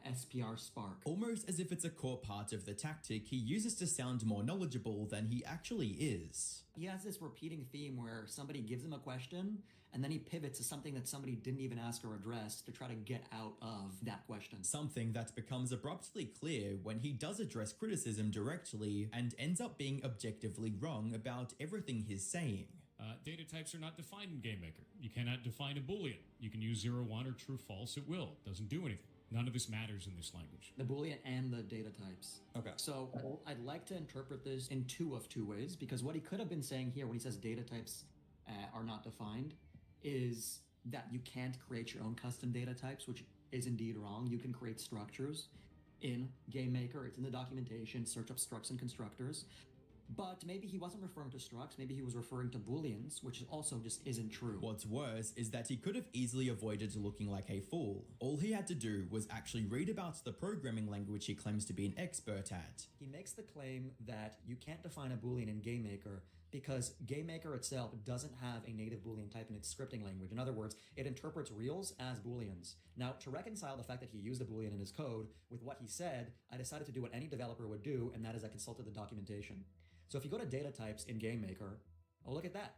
SPR Spark. Almost as if it's a core part of the tactic he uses to sound more knowledgeable than he actually is. He has this repeating theme where somebody gives him a question, and then he pivots to something that somebody didn't even ask or address to try to get out of that question. Something that becomes abruptly clear when he does address criticism directly and ends up being objectively wrong about everything he's saying. Data types are not defined in GameMaker. You cannot define a Boolean. You can use 0, 1, or true, false at will. It doesn't do anything. None of this matters in this language. The Boolean and the data types. Okay. So I'd like to interpret this in two ways, because what he could have been saying here when he says data types are not defined is that you can't create your own custom data types, which is indeed wrong. You can create structures in GameMaker. It's in the documentation, search up structs and constructors. But maybe he wasn't referring to structs, maybe he was referring to booleans, which also just isn't true. What's worse is that he could have easily avoided looking like a fool. All he had to do was actually read about the programming language he claims to be an expert at. He makes the claim that you can't define a boolean in GameMaker because GameMaker itself doesn't have a native boolean type in its scripting language. In other words, it interprets reals as booleans. Now, to reconcile the fact that he used a boolean in his code with what he said, I decided to do what any developer would do, and that is I consulted the documentation. So if you go to data types in GameMaker, oh, look at that.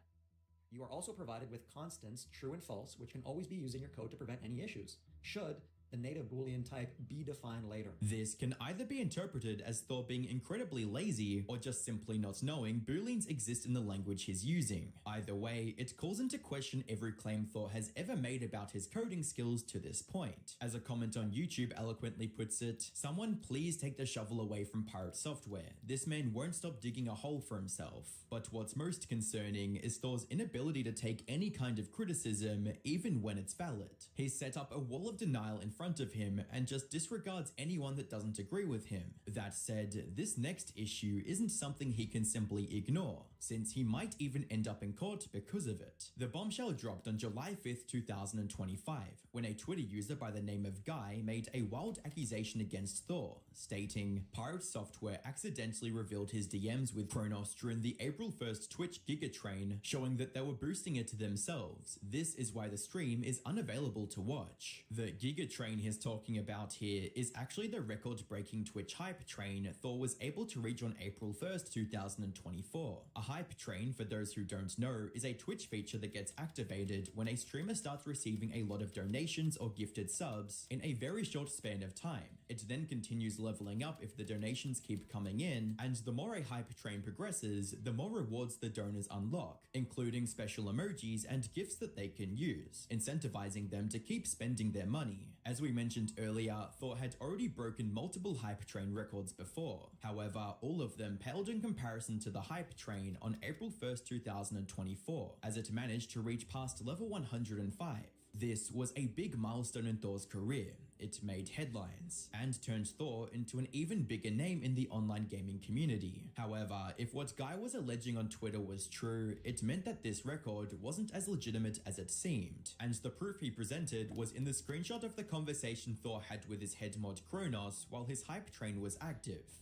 You are also provided with constants, true and false, which can always be used in your code to prevent any issues, should the native Boolean type be defined later. This can either be interpreted as Thor being incredibly lazy or just simply not knowing Booleans exist in the language he's using. Either way, it calls into question every claim Thor has ever made about his coding skills to this point. As a comment on YouTube eloquently puts it, "Someone please take the shovel away from Pirate Software. This man won't stop digging a hole for himself." But what's most concerning is Thor's inability to take any kind of criticism, even when it's valid. He's set up a wall of denial in front of him and just disregards anyone that doesn't agree with him. That said, this next issue isn't something he can simply ignore, since he might even end up in court because of it. The bombshell dropped on July 5th, 2025, when a Twitter user by the name of Guy made a wild accusation against Thor, stating, "Pirate Software accidentally revealed his DMs with Kronos during the April 1st Twitch Giga Train, showing that they were boosting it to themselves. This is why the stream is unavailable to watch." The Giga Train he's talking about here is actually the record-breaking Twitch hype train Thor was able to reach on April 1st, 2024. A hype train, for those who don't know, is a Twitch feature that gets activated when a streamer starts receiving a lot of donations or gifted subs in a very short span of time. It then continues leveling up if the donations keep coming in, and the more a hype train progresses, the more rewards the donors unlock, including special emojis and gifts that they can use, incentivizing them to keep spending their money. As we mentioned earlier, Thor had already broken multiple hype train records before. However, all of them paled in comparison to the hype train on April 1st, 2024, as it managed to reach past level 105. This was a big milestone in Thor's career. It made headlines, and turned Thor into an even bigger name in the online gaming community. However, if what Guy was alleging on Twitter was true, it meant that this record wasn't as legitimate as it seemed, and the proof he presented was in the screenshot of the conversation Thor had with his head mod Kronos while his hype train was active.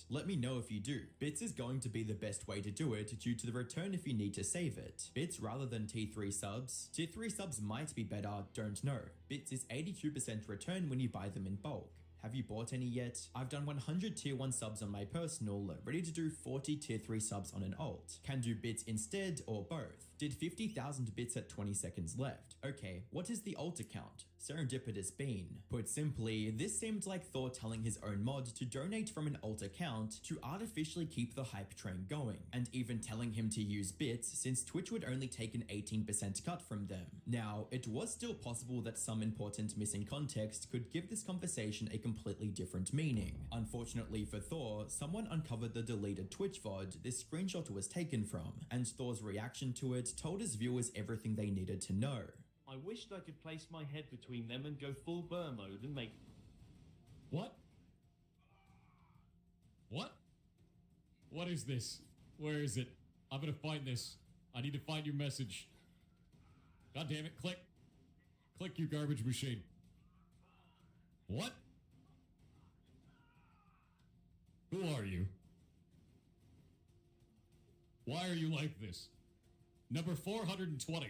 Let me know if you do. Bits is going to be the best way to do it due to the return if you need to save it. Bits rather than T3 subs. Tier 3 subs might be better, don't know. Bits is 82% return when you buy them in bulk. Have you bought any yet? I've done 100 tier 1 subs on my personal, ready to do 40 tier 3 subs on an alt. Can do bits instead or both. Did 50,000 bits at 20 seconds left. Okay, what is the alt account? Serendipitous Bean. Put simply, this seemed like Thor telling his own mod to donate from an alt account to artificially keep the hype train going, and even telling him to use bits since Twitch would only take an 18% cut from them. Now, it was still possible that some important missing context could give this conversation a completely different meaning. Unfortunately for Thor, someone uncovered the deleted Twitch VOD this screenshot was taken from, and Thor's reaction to it told his viewers everything they needed to know. I wished I could place my head between them and go full burr mode and make... What? What? What is this? Where is it? I'm gonna find this. I need to find your message. God damn it, click. Click your garbage machine. What? Who are you? Why are you like this? Number 420.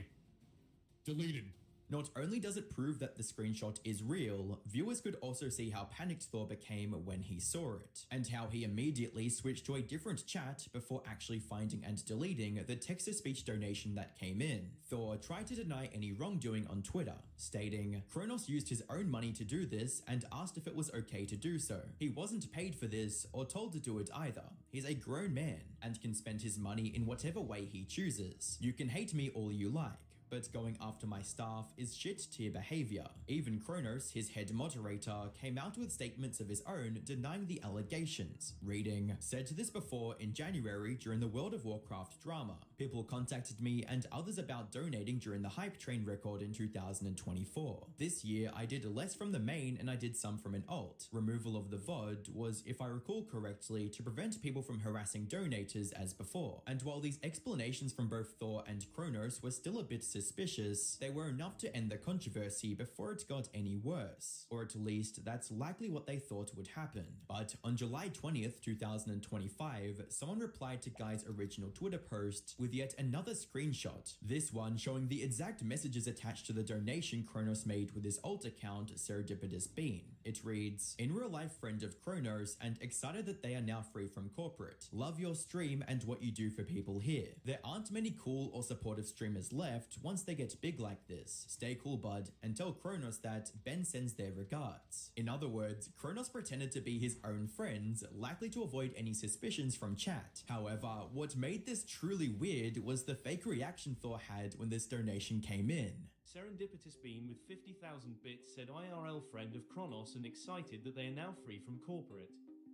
Deleted. Not only does it prove that the screenshot is real, viewers could also see how panicked Thor became when he saw it, and how he immediately switched to a different chat before actually finding and deleting the text-to-speech donation that came in. Thor tried to deny any wrongdoing on Twitter, stating, "Kronos used his own money to do this and asked if it was okay to do so. He wasn't paid for this or told to do it either. He's a grown man and can spend his money in whatever way he chooses. You can hate me all you like, but going after my staff is shit tier behavior." Even Kronos, his head moderator, came out with statements of his own denying the allegations, reading, "Said this before in January during the World of Warcraft drama. People contacted me and others about donating during the Hype Train record in 2024. This year I did less from the main and I did some from an alt. Removal of the VOD was, if I recall correctly, to prevent people from harassing donators as before. And while these explanations from both Thor and Kronos were still a bit suspicious, they were enough to end the controversy before it got any worse. Or at least, that's likely what they thought would happen. But on July 20th, 2025, someone replied to Guy's original Twitter post with yet another screenshot, this one showing the exact messages attached to the donation Kronos made with his alt account, Serendipitous Bean. It reads, "In real life friend of Kronos and excited that they are now free from corporate. Love your stream and what you do for people here. There aren't many cool or supportive streamers left once they get big like this. Stay cool, bud, and tell Kronos that Ben sends their regards." In other words, Kronos pretended to be his own friends, likely to avoid any suspicions from chat. However, what made this truly weird was the fake reaction Thor had when this donation came in. Serendipitous Bean with 50,000 bits said IRL friend of Kronos and excited that they are now free from corporate.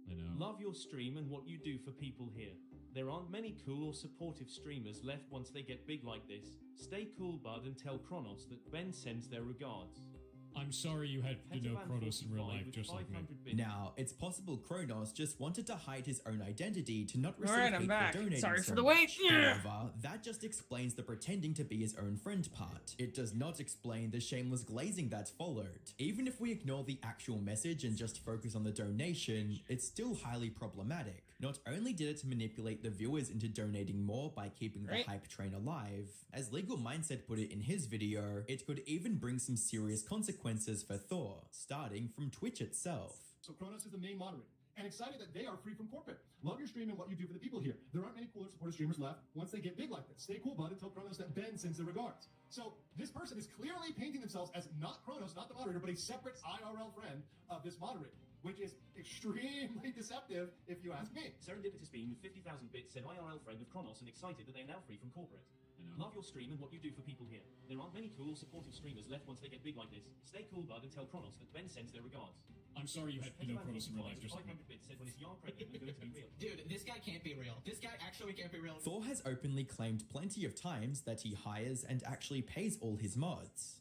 I know. Love your stream and what you do for people here. There aren't many cool or supportive streamers left once they get big like this. Stay cool, bud, and tell Kronos that Ben sends their regards. I'm sorry you had to know Kronos in real life, just like me. Now, it's possible Kronos just wanted to hide his own identity to not receive Alright, I'm hate back. for donating Sorry so for the wait. much. However, that just explains the pretending to be his own friend part. It does not explain the shameless glazing that followed. Even if we ignore the actual message and just focus on the donation, it's still highly problematic. Not only did it manipulate the viewers into donating more by keeping the hype train alive, as Legal Mindset put it in his video, it could even bring some serious consequences for Thor, starting from Twitch itself. So Kronos is the main moderator, and excited that they are free from corporate. Love your stream and what you do for the people here. There aren't many cooler supportive streamers left once they get big like this. Stay cool, bud, and tell Kronos that Ben sends their regards. So this person is clearly painting themselves as not Kronos, not the moderator, but a separate IRL friend of this moderator, which is extremely deceptive if you ask me. Serendipitous Bean with 50,000 bits said IRL friend of Kronos and excited that they are now free from corporate. Love your stream and what you do for people here. There aren't many cool or supportive streamers left once they get big like this. Stay cool, bud, and tell Kronos that Ben sends their regards. I'm sorry you had to know Kronos in real life, just like me. Dude, this guy can't be real. This guy actually can't be real. Thor has openly claimed plenty of times that he hires and actually pays all his mods.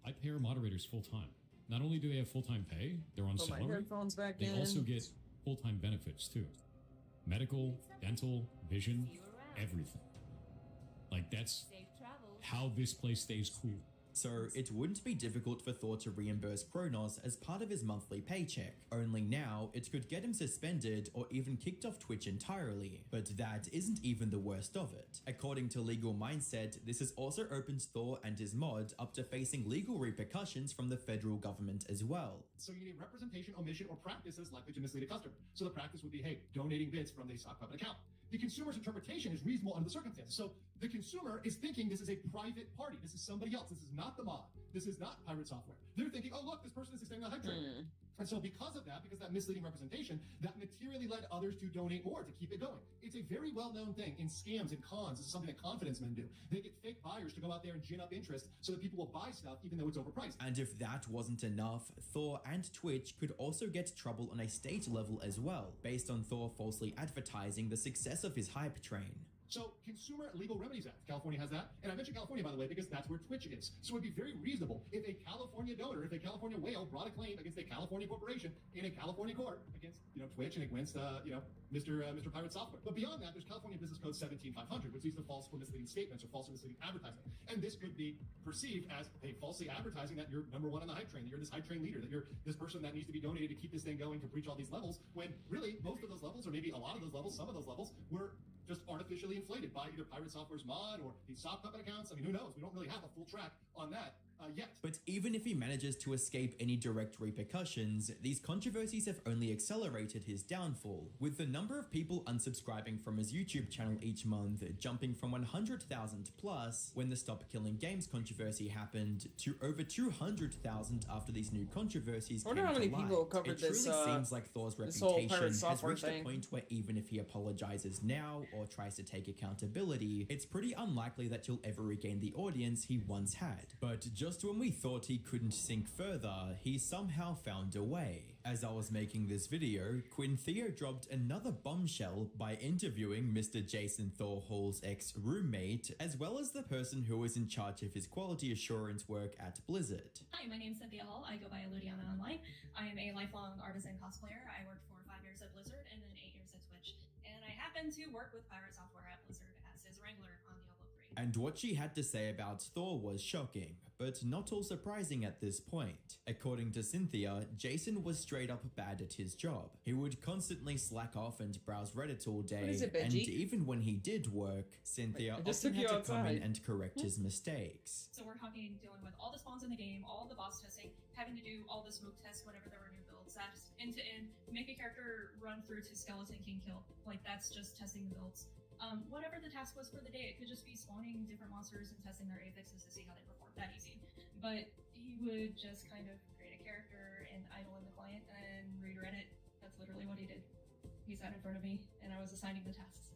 I pay our moderators full time. Not only do they have full-time pay, they're on Put my salary, headphones back they in. also get full-time benefits too. Medical, dental, vision, everything. Like, that's how this place stays cool. So it wouldn't be difficult for Thor to reimburse Kronos as part of his monthly paycheck. Only now, it could get him suspended or even kicked off Twitch entirely. But that isn't even the worst of it. According to Legal Mindset, this has also opened Thor and his mod up to facing legal repercussions from the federal government as well. So you need representation, omission, or practice that's likely to mislead a customer. So the practice would be, hey, donating bits from the sock puppet account. The consumer's interpretation is reasonable under the circumstances. So the consumer is thinking this is a private party. This is somebody else. This is not the mod. This is not pirate software. They're thinking, oh, look, this person is extending the hype train. And so because of that, because that misleading representation, that materially led others to donate more to keep it going. It's a very well-known thing in scams and cons. This is something that confidence men do. They get fake buyers to go out there and gin up interest so that people will buy stuff even though it's overpriced. And if that wasn't enough, Thor and Twitch could also get trouble on a state level as well, based on Thor falsely advertising the success of his hype train. So Consumer Legal Remedies Act, California has that. And I mentioned California, by the way, because that's where Twitch is. So it would be very reasonable if a California donor, if a California whale brought a claim against a California corporation in a California court against, Twitch and against, Mr. Pirate Software. But beyond that, there's California Business Code 17500, which leads to false or misleading statements or false or misleading advertising. And this could be perceived as, hey, falsely advertising that you're number one on the hype train, that you're this hype train leader, that you're this person that needs to be donated to keep this thing going to reach all these levels, when really most of those levels, or maybe a lot of those levels, some of those levels, were just artificially inflated by either Pirate Software's mod or these sock puppet accounts. I mean, who knows? We don't really have a full track on that. yet. But even if he manages to escape any direct repercussions, these controversies have only accelerated his downfall, with the number of people unsubscribing from his YouTube channel each month jumping from 100,000 plus when the Stop Killing Games controversy happened to over 200,000 after these new controversies I wonder came how many to light. people covered It truly this, seems like Thor's this whole reputation pirate has software reached thing. a point where even if he apologizes now or tries to take accountability, it's pretty unlikely that he'll ever regain the audience he once had. But just when we thought he couldn't sink further, he somehow found a way. As I was making this video, Quinthea dropped another bombshell by interviewing Mr. Jason Thorhall's ex-roommate, as well as the person who was in charge of his quality assurance work at Blizzard. Hi, my name's Cynthia Hall. I go by Ludiana online. I am a lifelong artisan cosplayer. I worked for 5 years at Blizzard and then 8 years at Twitch. And I happen to work with Pirate Software at Blizzard as his wrangler on Diablo 3. And what she had to say about Thor was shocking, but not all surprising at this point. According to Cynthia, Jason was straight up bad at his job. He would constantly slack off and browse Reddit all day, What is it, and Benji? even when he did work, Cynthia I just often took had you to come in outside. and correct his mistakes. So we're talking dealing with all the spawns in the game, all the boss testing, having to do all the smoke tests whenever there were new builds. That's end to end. Make a character run through to skeleton king kill. Like that's just testing the builds. Whatever the task was for the day, it could just be spawning different monsters and testing their affixes to see how they perform. That easy. But he would just kind of create a character and idle in the client and read Reddit. That's literally what he did. He sat in front of me and I was assigning the tasks.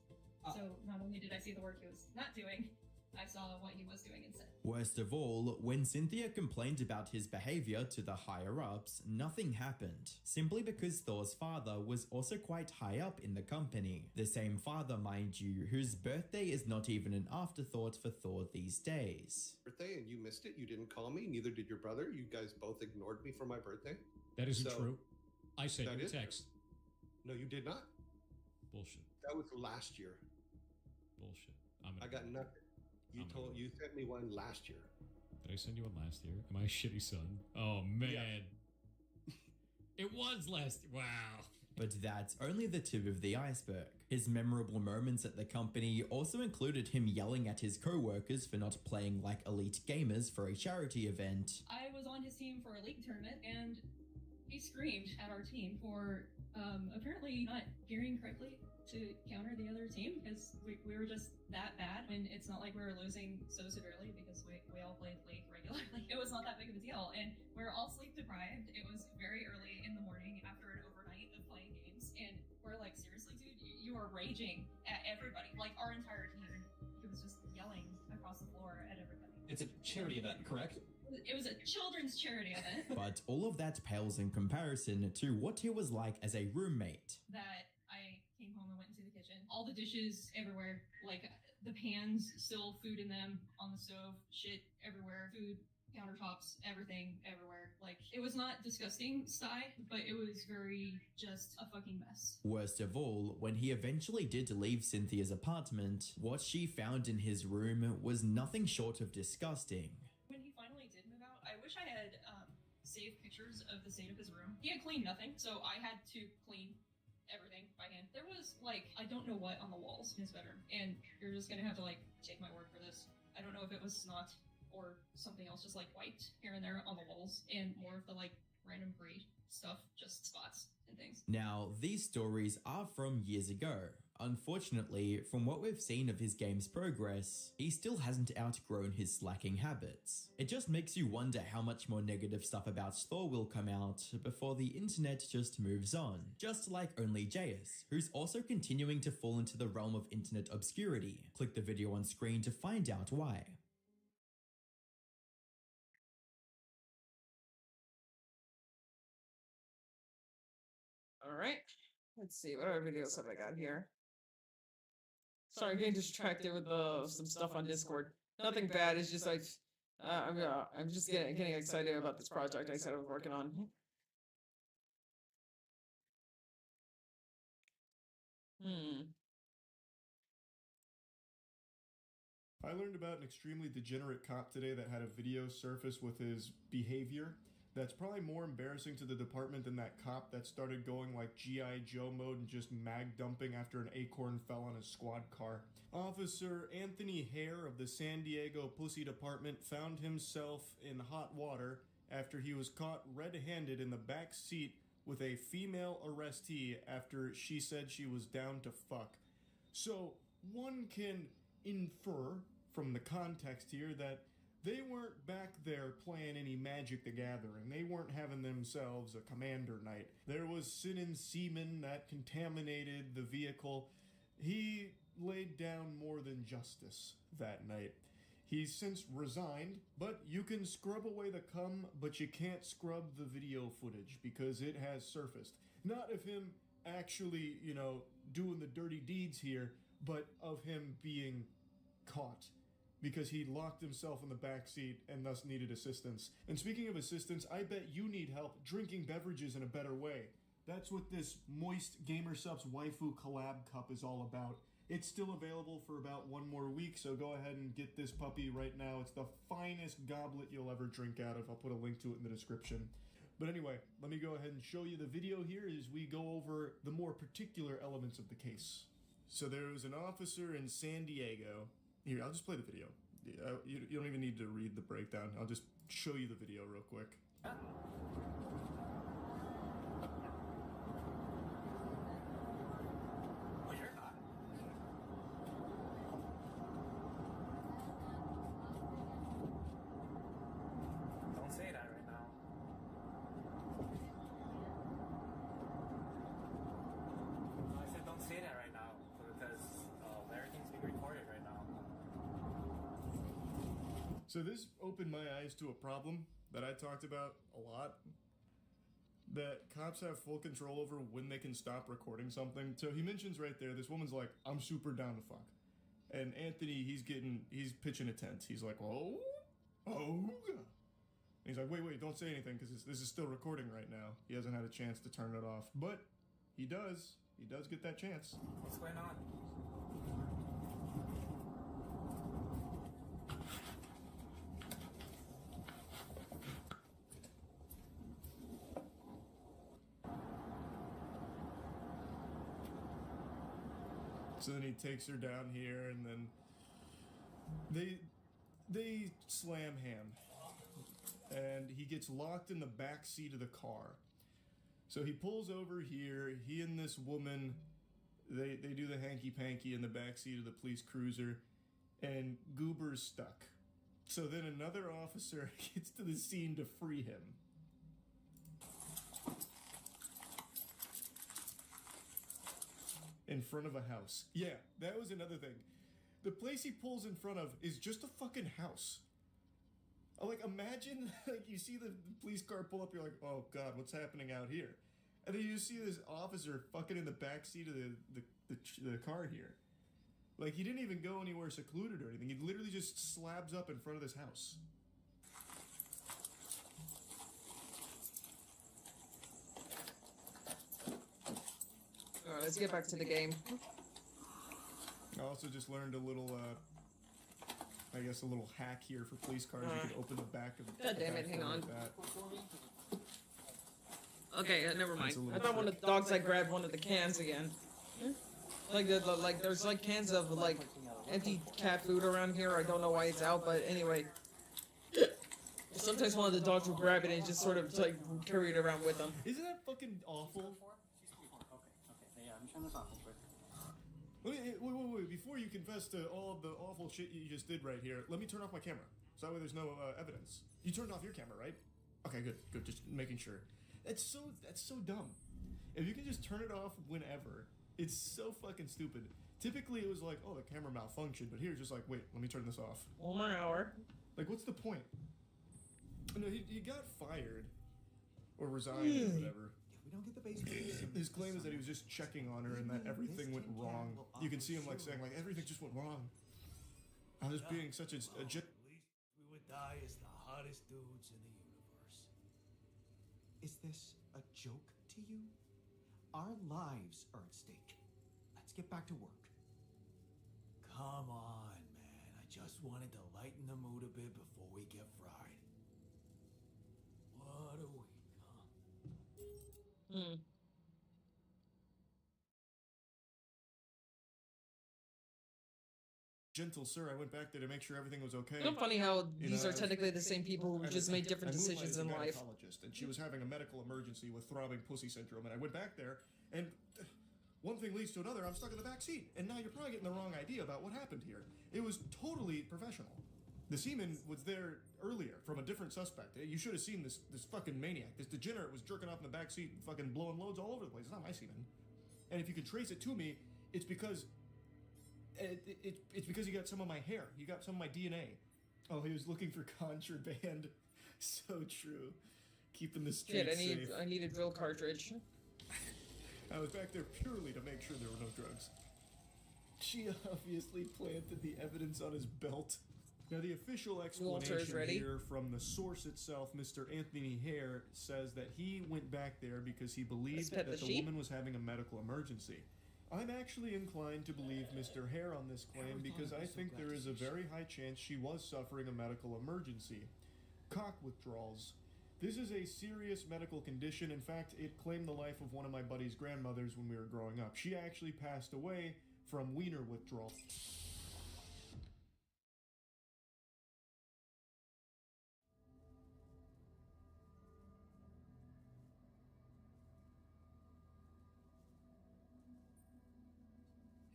So not only did I see the work he was not doing, I saw what he was doing instead. Worst of all, when Cynthia complained about his behavior to the higher-ups, nothing happened, simply because Thor's father was also quite high up in the company. The same father, mind you, whose birthday is not even an afterthought for Thor these days. Birthday and you missed it. You didn't call me. Neither did your brother. You guys both ignored me for my birthday. That isn't So- true. I sent That you a is- text. No, you did not. Bullshit. That was last year. Bullshit. I got nothing. You sent me one last year. Did I send you one last year? Am I a shitty son? Oh man. It was last. Wow. But that's only the tip of the iceberg. His memorable moments at the company also included him yelling at his co-workers for not playing like elite gamers for a charity event. I was on his team for a league tournament and he screamed at our team for apparently not gearing correctly to counter the other team because we were just that bad. And it's not like we were losing so severely because we all played League regularly. It was not that big of a deal. And we were all sleep deprived. It was very early in the morning after an overnight of playing games. And we're like, seriously, dude, you are raging at everybody. Like our entire team. He was just yelling across the floor at everybody. It's a charity event, correct? It was a children's charity event. But all of that pales in comparison to what he was like as a roommate. That I came home and went into the kitchen. All the dishes everywhere, like the pans, still food in them on the stove, shit everywhere, food, countertops, everything everywhere. Like it was not disgusting sty, but it was very just a fucking mess. Worst of all, when he eventually did leave Cynthia's apartment, what she found in his room was nothing short of disgusting. When he finally did move out, I wish I had saved pictures of the state of his room. He had cleaned nothing, so I had to clean everything by hand. There was like, I don't know what on the walls in his bedroom, and you're just gonna have to like take my word for this. I don't know if it was snot or something else, just like white here and there on the walls, and more of the like random gray stuff, just spots and things. Now, these stories are from years ago. Unfortunately, from what we've seen of his game's progress, he still hasn't outgrown his slacking habits. It just makes you wonder how much more negative stuff about Thor will come out before the internet just moves on. Just like Only Jayus, who's also continuing to fall into the realm of internet obscurity. Click the video on screen to find out why. All right. Let's see. What other videos have I got here? Sorry, I'm getting distracted with some stuff on Discord. Nothing bad. It's just like I'm just getting excited about this project I said I was working on. I learned about an extremely degenerate cop today that had a video surface with his behavior That's probably more embarrassing to the department than that cop that started going like G.I. Joe mode and just mag dumping after an acorn fell on his squad car. Officer Anthony Hare of the San Diego Pussy Department found himself in hot water after he was caught red-handed in the back seat with a female arrestee after she said she was down to fuck. So one can infer from the context here that they weren't back there playing any Magic the Gathering. They weren't having themselves a commander night. There was sin and semen that contaminated the vehicle. He laid down more than justice that night. He's since resigned, but you can scrub away the cum, but you can't scrub the video footage because it has surfaced. Not of him actually, doing the dirty deeds here, but of him being caught because he locked himself in the back seat and thus needed assistance. And speaking of assistance, I bet you need help drinking beverages in a better way. That's what this Moist GamerSupps Waifu Collab Cup is all about. It's still available for about 1 more week, so go ahead and get this puppy right now. It's the finest goblet you'll ever drink out of. I'll put a link to it in the description. But anyway, let me go ahead and show you the video here as we go over the more particular elements of the case. So there was an officer in San Diego. Here, I'll just play the video. You don't even need to read the breakdown. I'll just show you the video real quick. Don't say that right now. No, I said don't say that right now because everything's being recorded right now. So this opened my eyes to a problem that I talked about a lot. That cops have full control over when they can stop recording something. So he mentions right there, this woman's like, I'm super down to fuck. And Anthony, he's pitching a tent. He's like, oh. And he's like, wait, don't say anything because this is still recording right now. He hasn't had a chance to turn it off. But he does. He does get that chance. What's going on? So then he takes her down here, and then they slam him, and he gets locked in the back seat of the car. So he pulls over here. He and this woman, they do the hanky-panky in the back seat of the police cruiser, and Goober's stuck. So then another officer gets to the scene to free him. In front of a house. Yeah, that was another thing. The place he pulls in front of is just a fucking house. Like, imagine, like, you see the police car pull up, you're like, oh god, what's happening out here? And then you see this officer fucking in the back seat of the car here. Like, he didn't even go anywhere secluded or anything. He literally just slabs up in front of this house. Alright, let's get back to the game. I also just learned a little, I guess a little hack here for police cars. You can open the back of the God damn it, hang on. like that. Okay, never mind. That's a little I thought one of the dogs like grabbed one of the cans again. Like there's like cans of like empty cat food around here. I don't know why it's out, but anyway. Sometimes one of the dogs will grab it and just sort of like carry it around with them. Isn't that fucking awful? Yeah, I'm turning this off real quick. Wait. Before you confess to all of the awful shit you just did right here, let me turn off my camera. So that way there's no evidence. You turned off your camera, right? Okay, good. Just making sure. That's so dumb. If you can just turn it off whenever, it's so fucking stupid. Typically it was like, oh, the camera malfunctioned, but here it's just like, wait, let me turn this off. 1 more hour. Like, what's the point? No, he got fired. Or resigned or whatever. We don't get the basic. His claim is that he was just checking on her and that everything went wrong. You can see him like saying like everything just went wrong. I was being such a We would die as the hottest dudes in the universe. Is this a joke to you? Our lives are at stake. Let's get back to work. Come on, man. I just wanted to lighten the mood a bit before we get fried. What are Hmm. Gentle sir, I went back there to make sure everything was okay. Isn't it funny how You these know, are technically the same people who just made different decisions in life? And she was having a medical emergency with throbbing pussy syndrome, and I went back there, and one thing leads to another. I'm stuck in the back seat, and now you're probably getting the wrong idea about what happened here. It was totally professional. The seaman was there earlier from a different suspect. You should have seen this fucking maniac. This degenerate was jerking off in the back seat and fucking blowing loads all over the place. It's not my seaman. And if you can trace it to me, it's because it's because he got some of my hair. He got some of my DNA. Oh, he was looking for contraband. So true. Keeping the streets safe. I need a drill cartridge. I was back there purely to make sure there were no drugs. She obviously planted the evidence on his belt. Now, the official explanation here from the source itself, Mr. Anthony Hare, says that he went back there because he believed that the woman was having a medical emergency. I'm actually inclined to believe Mr. Hare on this claim because I think there is a very high chance she was suffering a medical emergency. Cock withdrawals. This is a serious medical condition. In fact, it claimed the life of one of my buddy's grandmothers when we were growing up. She actually passed away from wiener withdrawal.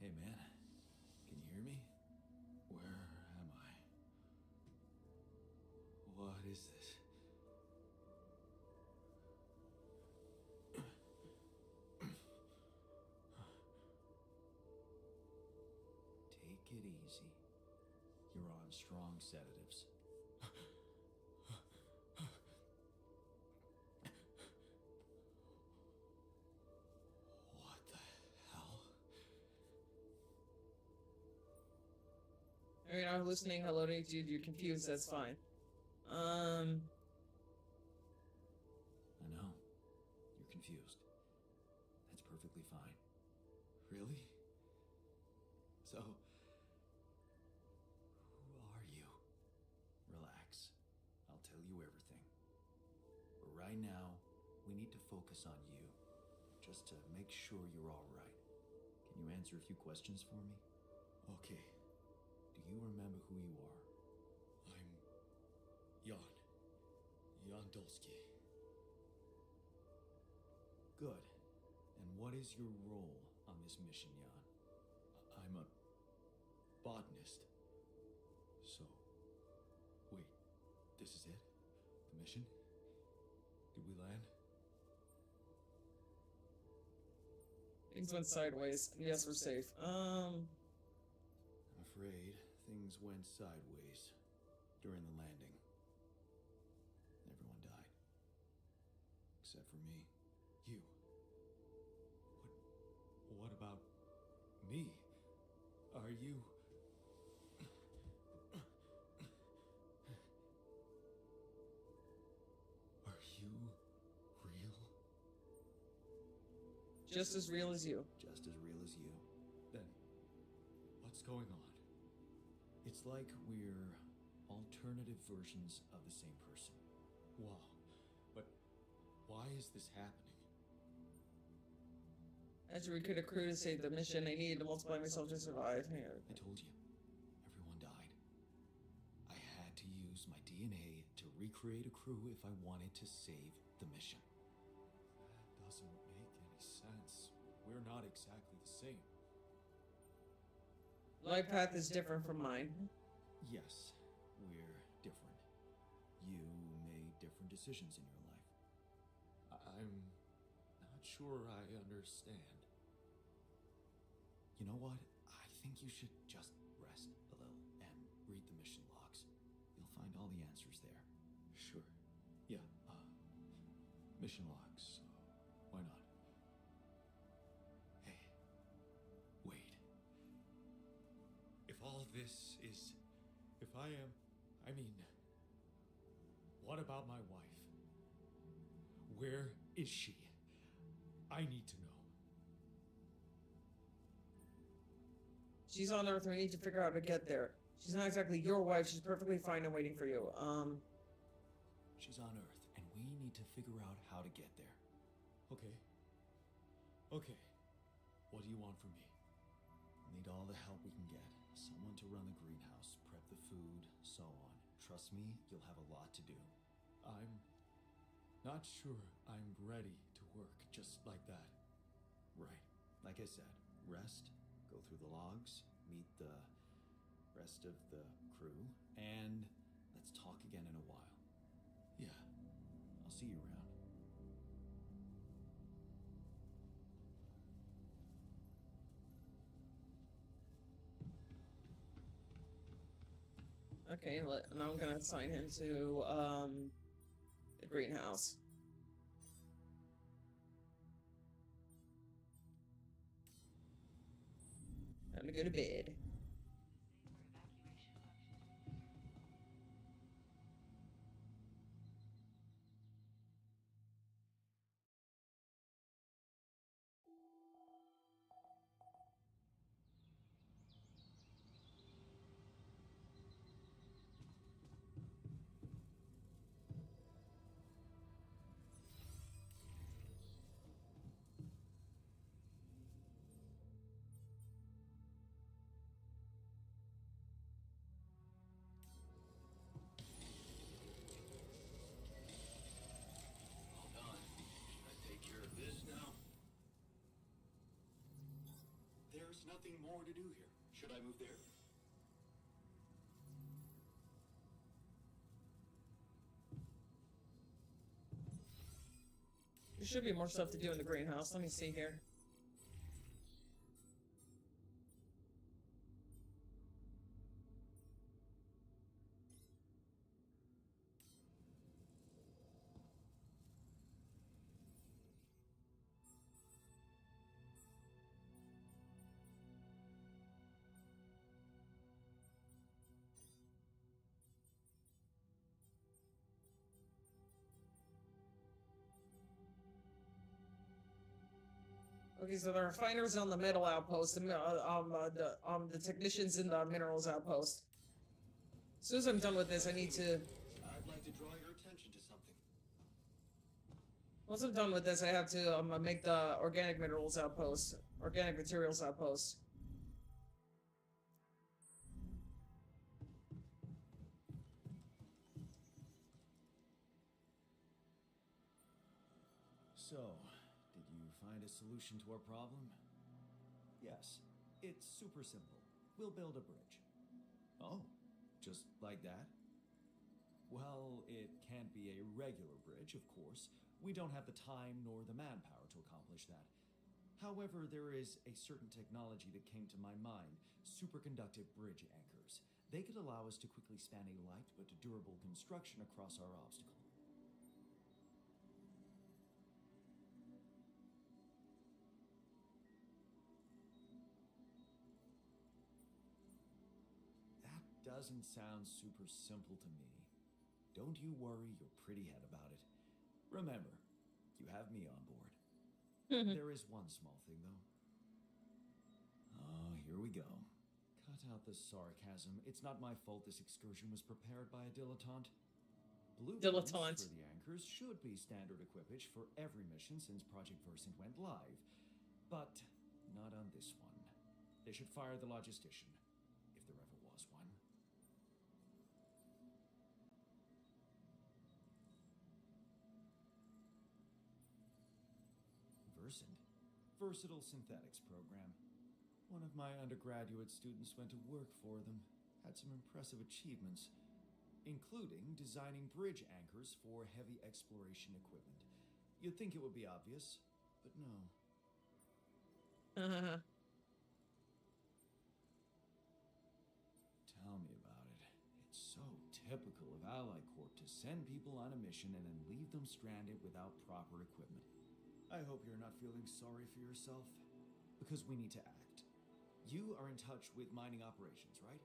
Hey man, can you hear me? Where am I? What is this? Take it easy. You're on strong sedatives. What the hell? I mean, I'm listening. Hello to you. You're confused. That's fine. I know. You're confused. That's perfectly fine. Really? So, who are you? Relax. I'll tell you everything. But right now, we need to focus on you. Just to make sure you're alright. Can you answer a few questions for me? Okay. Do you remember who you are? I'm Jan Dolsky. Good. And what is your role on this mission, Jan? I'm a botanist. So, wait, this is it? The mission? Did we land? Things went sideways. Yes, we're safe. I'm afraid things went sideways during the landing. Everyone died. Except for me. You. What about me? Are you... Are you real? Just as real as you. Just as real as you. Then, what's going on? It's like we're alternative versions of the same person. Wow. But why is this happening? After we could accrue to save the mission, I needed to multiply myself to survive. I told you, everyone died. I had to use my DNA to recreate a crew if I wanted to save the mission. That doesn't make any sense. We're not exactly the same. Life path is different from mine. Yes, we're different. You made different decisions in your life. I'm not sure I understand. You know what? I think you should just rest a little and read the mission logs. You'll find all the answers there. Sure. Yeah, mission logs. Why not? Hey, wait. If all this is... If I am... I mean... What about my wife? Where is she? I need to know. She's on Earth, and we need to figure out how to get there. She's not exactly your wife. She's perfectly fine and waiting for you. She's on Earth, and we need to figure out how to get there. Okay, Okay, what do you want from me? Need all the help we can get. Someone to run the greenhouse, prep the food, so on. Trust me, you'll have a lot to do. I'm not sure I'm ready to work just like that. Right. Like I said, rest, go through the logs, meet the rest of the crew, and let's talk again in a while. Yeah, I'll see you around. Okay, now I'm gonna assign him to the greenhouse. Time to go to bed. Hold on. Should I take care of this now? There's nothing more to do here. Should I move there? There should be more stuff to do in the greenhouse. Let me see here. Okay, so the refiners on the metal outpost, the technicians in the minerals outpost. As soon as I'm done with this, I need to. I'd like to draw your attention to something. Once I'm done with this, I have to make the organic minerals outpost, organic materials outpost. So, did you find a solution to our problem? Yes, it's super simple. We'll build a bridge. Oh, just like that? Well, it can't be a regular bridge, of course. We don't have the time nor the manpower to accomplish that. However, there is a certain technology that came to my mind, superconductive bridge anchors. They could allow us to quickly span a light but durable construction across our obstacle. Doesn't sound super simple to me. Don't you worry your pretty head about it. Remember, you have me on board. There is one small thing, though. Oh, here we go. Cut out the sarcasm. It's not my fault this excursion was prepared by a dilettante. Blueprints for the anchors should be standard equipage for every mission since Project Versant went live. But not on this one. They should fire the logistician, if there ever was one. Versatile Synthetics program. One of my undergraduate students went to work for them. Had some impressive achievements, including designing bridge anchors for heavy exploration equipment. You'd think it would be obvious, but no. Tell me about it. It's so typical of Ally Corp to send people on a mission and then leave them stranded without proper equipment. I hope you're not feeling sorry for yourself, because we need to act. You are in touch with mining operations, right?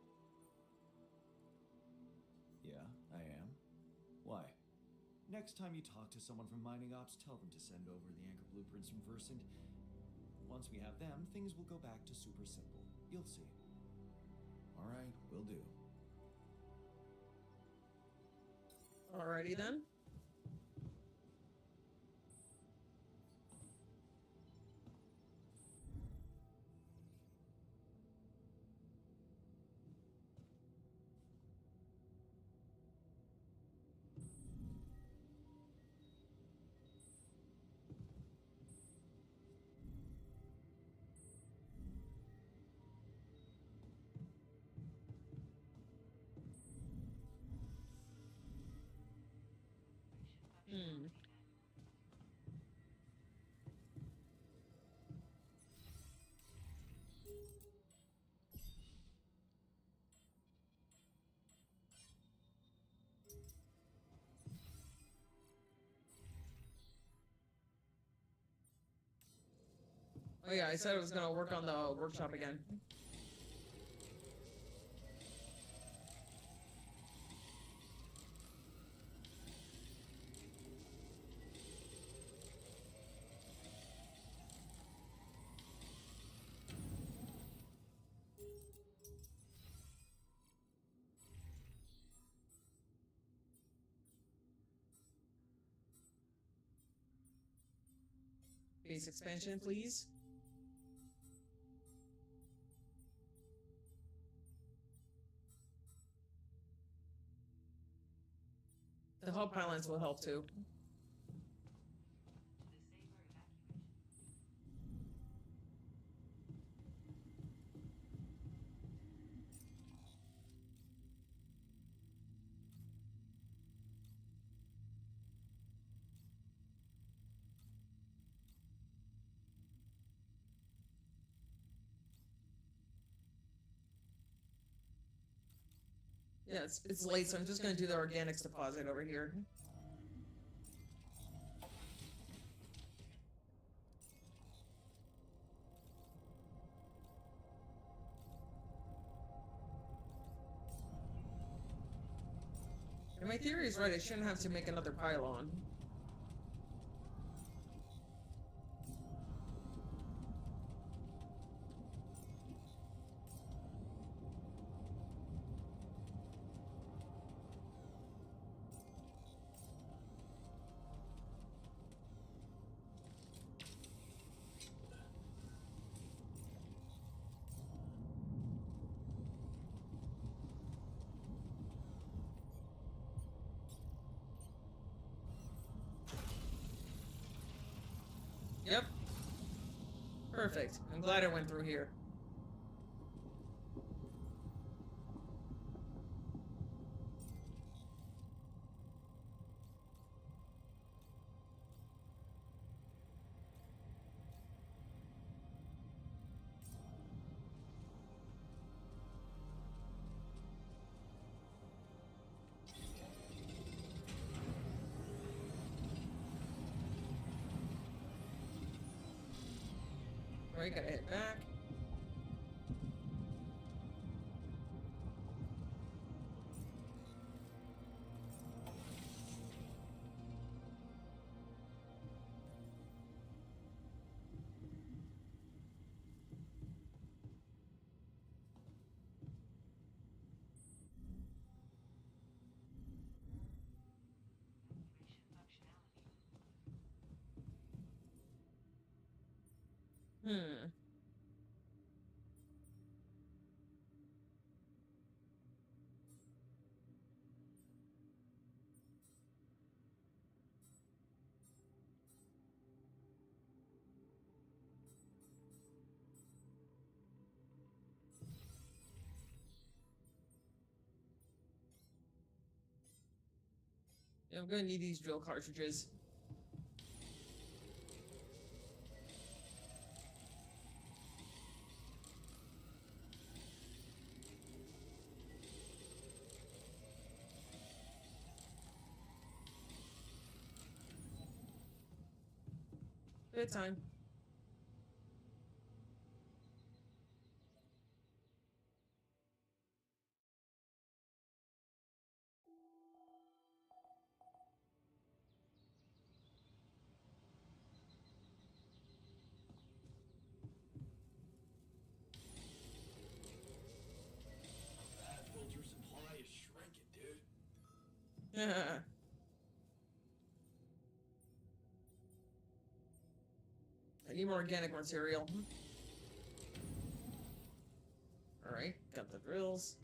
Yeah, I am. Why? Next time you talk to someone from mining ops, tell them to send over the anchor blueprints from Versant. Once we have them, things will go back to super simple. You'll see. All right, will do. Alrighty then. Oh yeah, I said I was gonna work on the workshop again. Base expansion, please. The hub pylons will help too. Yeah, it's late, so I'm just gonna do the organics deposit over here. And my theory is right, I shouldn't have to make another pylon. Yep. Perfect. I'm glad I went through here. Alright, gotta head back. Hmm. Yeah, I'm gonna need these drill cartridges. Good time. That filter supply is shrinking, dude. Yeah. I need more organic material. Alright, got the drills.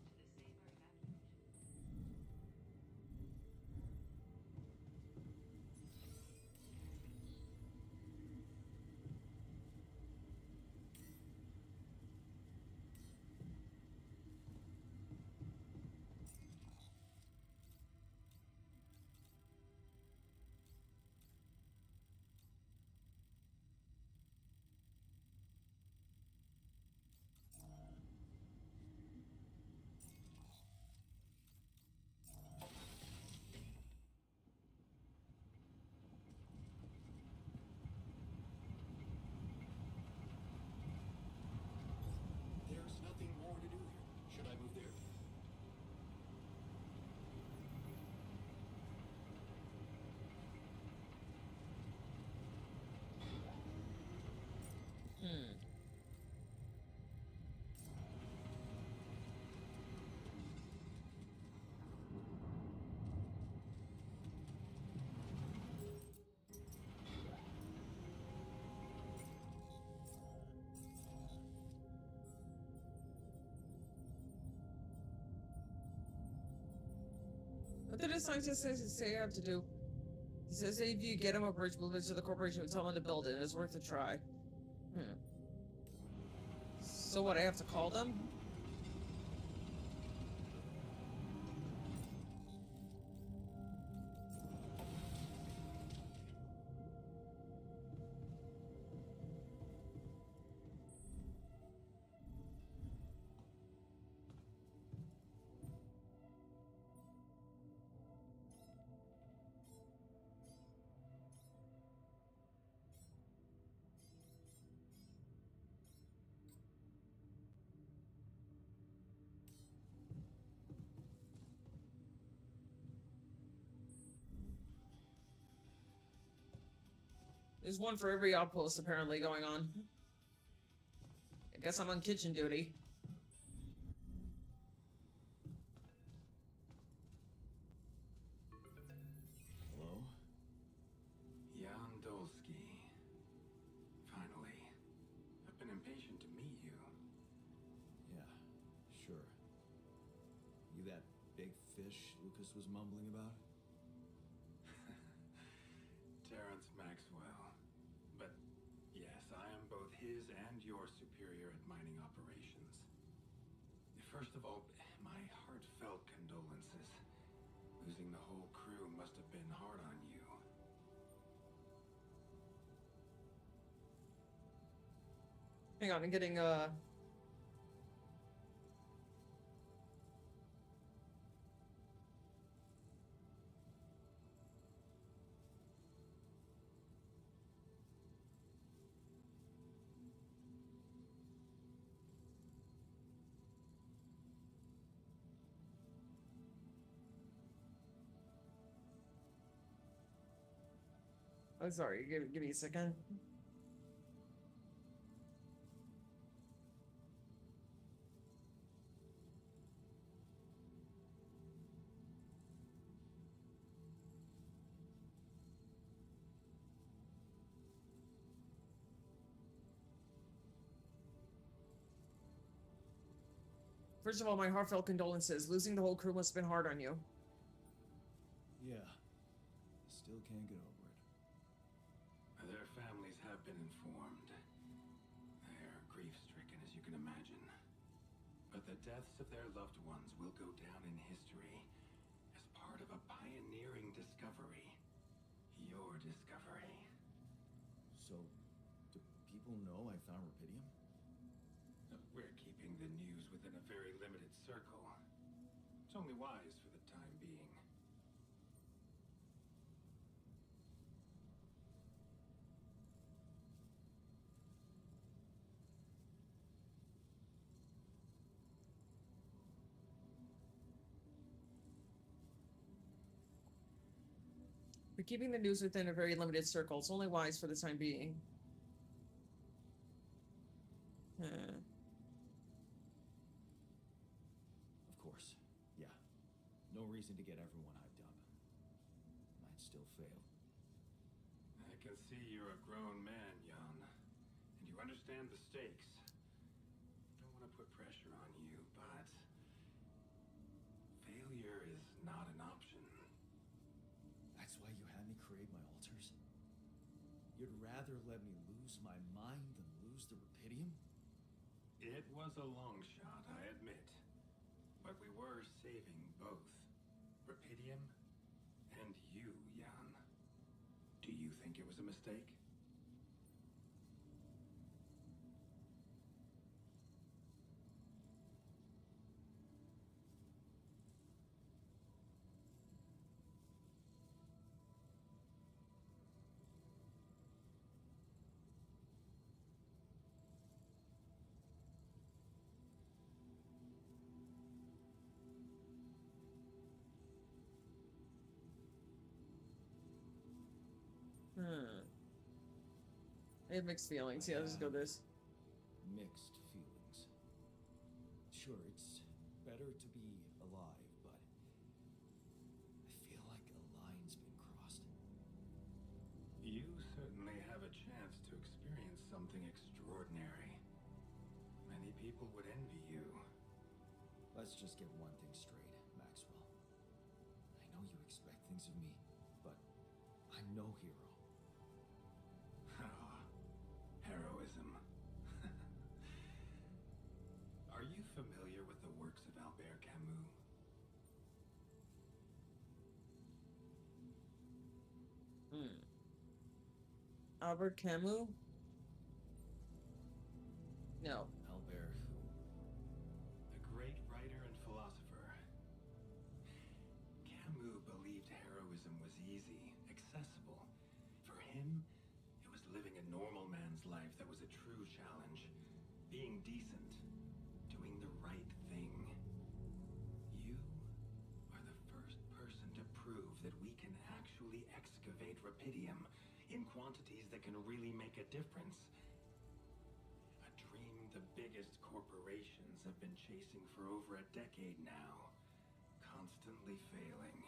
What did the scientist say I have to do? He says if you get him a bridge, we'll visit the corporation and tell him to build it. It's worth a try. So what, I have to call them? There's one for every outpost apparently going on. I guess I'm on kitchen duty. Hello? Jan Dolsky. Finally. I've been impatient to meet you. Yeah, sure. You that big fish Lucas was mumbling about? Terrence Maxwell. But yes, I am both his and your superior at mining operations. First of all, my heartfelt condolences. Losing the whole crew must have been hard on you. Hang on, I'm getting I'm sorry, give me a second. First of all, my heartfelt condolences. Losing the whole crew must have been hard on you. Yeah. Still can't get over it. Their families have been informed. They're grief-stricken, as you can imagine. But the deaths of their loved ones will go down in history as part of a pioneering discovery. Your discovery. So, do people know I found rupidium? We're keeping the news within a very limited circle. It's only wise for the time being. We're keeping the news within a very limited circle. It's only wise for the time being. Of course. Yeah. No reason to get everyone hyped up. Might still fail. I can see you're a grown man, Jan. And you understand the stakes. Don't want to put pressure on you, but failure is not an option. That's why you had me create my altars? You'd rather let me lose my mind than lose the rupidium? It was a long shot, I admit. But we were saving both. Rupidium and you, Jan. Do you think it was a mistake? I have mixed feelings. Yeah, let's go this. Mixed feelings. Sure, it's better to be alive, but I feel like a line's been crossed. You certainly have a chance to experience something extraordinary. Many people would envy you. Let's just get one thing straight, Maxwell. I know you expect things of me, but I'm no hero. Heroism. Are you familiar with the works of Albert Camus? Albert Camus? No. Albert who? The great writer and philosopher. Camus believed heroism was easy, accessible. For him, it was living a normal man's life that was a true challenge. Being decent. Doing the right thing. You are the first person to prove that we can actually excavate rupidium in quantities that can really make a difference. A dream the biggest corporations have been chasing for over a decade now. Constantly failing.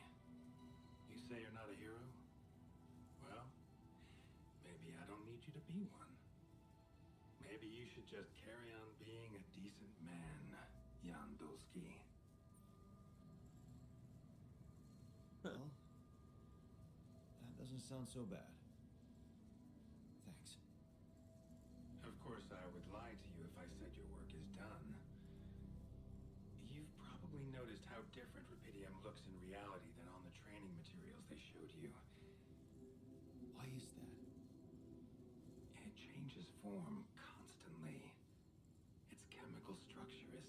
You say you're not a hero? Well, maybe I don't need you to be one. Maybe you should just carry on being a decent man, Jan Dolsky. Well, that doesn't sound so bad. Thanks. Of course, I would lie to you if I said your work is done. You've probably noticed how different rupidium looks in reality than on the training materials they showed you. Why is that? It changes form constantly. Its chemical structure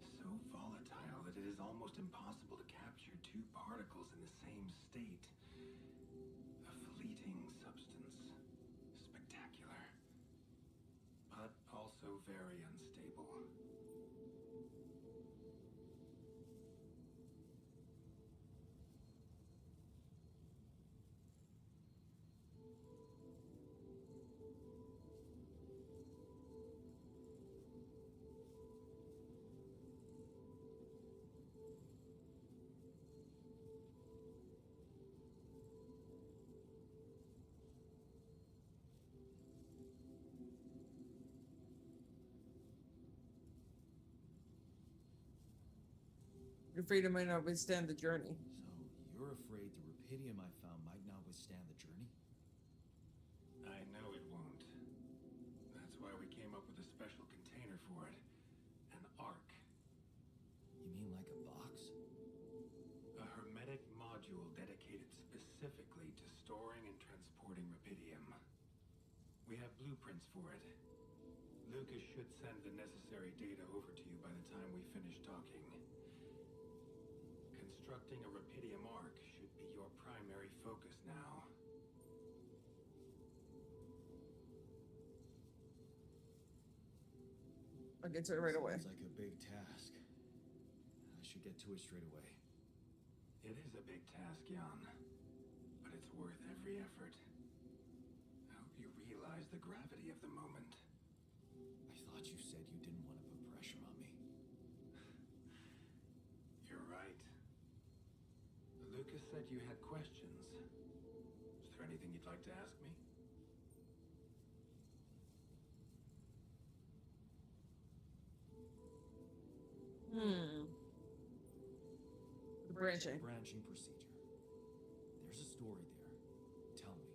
is so volatile that it is almost impossible to capture two particles in the same state. A fleeting substance. Spectacular. But also very unstable. Your freedom might not withstand the journey. So, you're afraid the rupidium I found might not withstand the journey? I know it won't. That's why we came up with a special container for it. An ark. You mean like a box? A hermetic module dedicated specifically to storing and transporting rupidium. We have blueprints for it. Lucas should send the necessary data over to you by the time we finish talking. Constructing a rupidium ark should be your primary focus now. I'll get to it right away. Sounds like a big task. I should get to it straight away. It is a big task, Jan, but it's worth every effort. I hope you realize the gravity of the moment. I thought you said you didn't want to put pressure on me. You're right. Lucas said you had questions. Is there anything you'd like to ask me? The branching. Branching procedure. There's a story there. Tell me.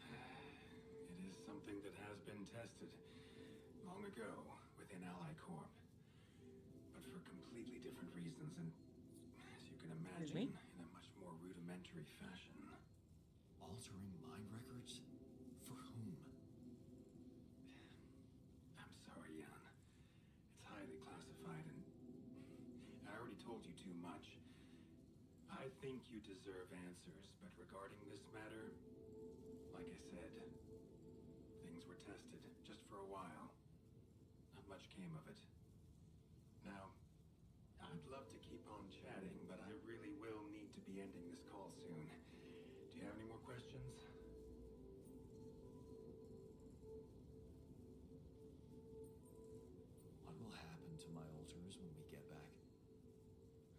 It is something that has been tested long ago within Ally Corp. But for completely different reasons and, as you can imagine, in a much more rudimentary fashion. Altering mind records? For whom? I'm sorry, Jan. It's highly classified and I already told you too much. I think you deserve answers, but regarding this matter, like I said, things were tested just for a while. Not much came of it. Now, I'd love to keep on chatting, but I really will need to be ending this call soon. Do you have any more questions? What will happen to my alters when we get back?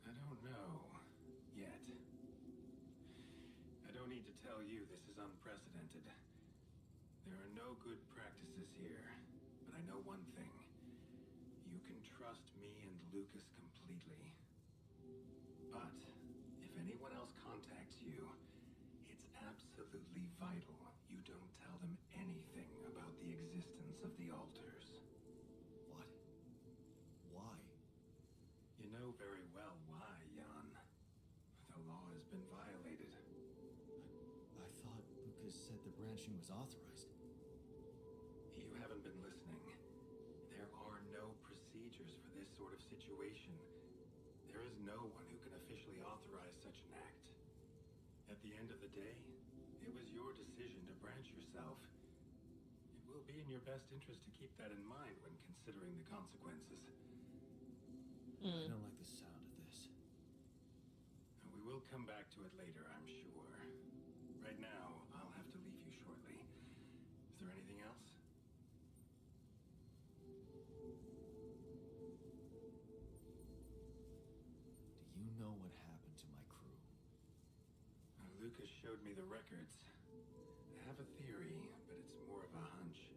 I don't know. Yet. I don't need to tell you this is unprecedented. There are no good practices here, but I know one thing. You can trust me and Lucas completely. But if anyone else contacts you, it's absolutely vital you don't tell them anything about the existence of the altars. What? Why? You know very well why, Jan. The law has been violated. I thought Lucas said the branching was authorized. You haven't been listening. There are no procedures for this sort of situation. There is no one who can officially authorize such an act. At the end of the day, it was your decision to branch yourself. It will be in your best interest to keep that in mind when considering the consequences. I don't like the sound of this. And we will come back to it later, I'm sure. Right now, I'll have to leave you shortly. Is there anything else? Do you know what happened to my crew? Lucas showed me the records. I have a theory, but it's more of a hunch.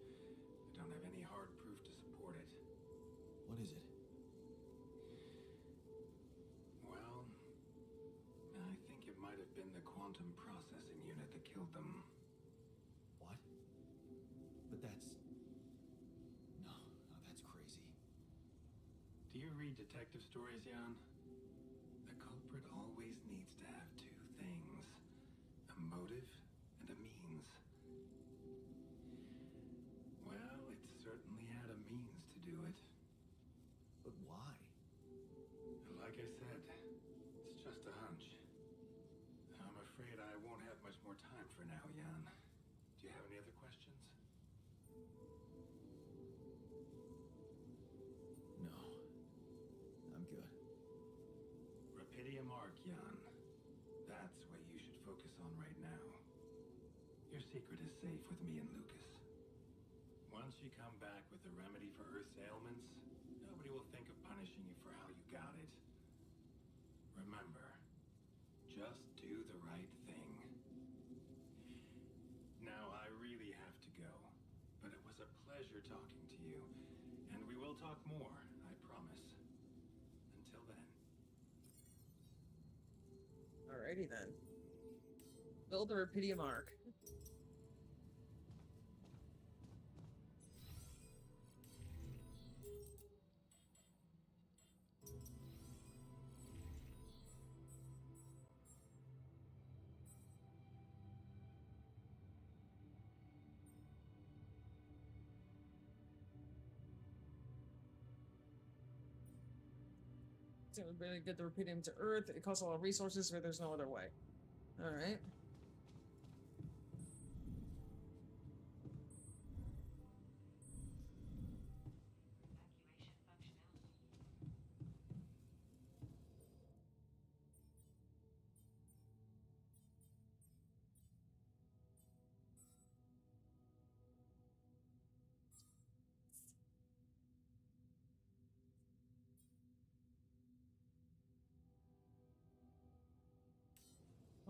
I don't have any hard proof to support it. What is it? Well, I think it might have been the quantum processing unit that killed them. What? But that's... No, that's crazy. Do you read detective stories, Jan? The culprit always needs to have two things. A motive and a means. Well, it certainly had a means to do it. But why? Like I said, it's just a hunch. I'm afraid I won't have much more time for now, Jan. Do you have any other questions? No. I'm good. Rapidium Arc, Jan. That's what you should focus on right now. Your secret is safe with me and Lucas. Once you come back with a remedy for Earth's ailments, nobody will think of punishing you for how you got it. Remember, just do the right thing. Now, I really have to go, but it was a pleasure talking to you, and we will talk more, I promise. Until then. Alrighty then. Build the Rapidium Arc. It would really get the Rapidium to Earth. It costs a lot of resources, but there's no other way. Alright.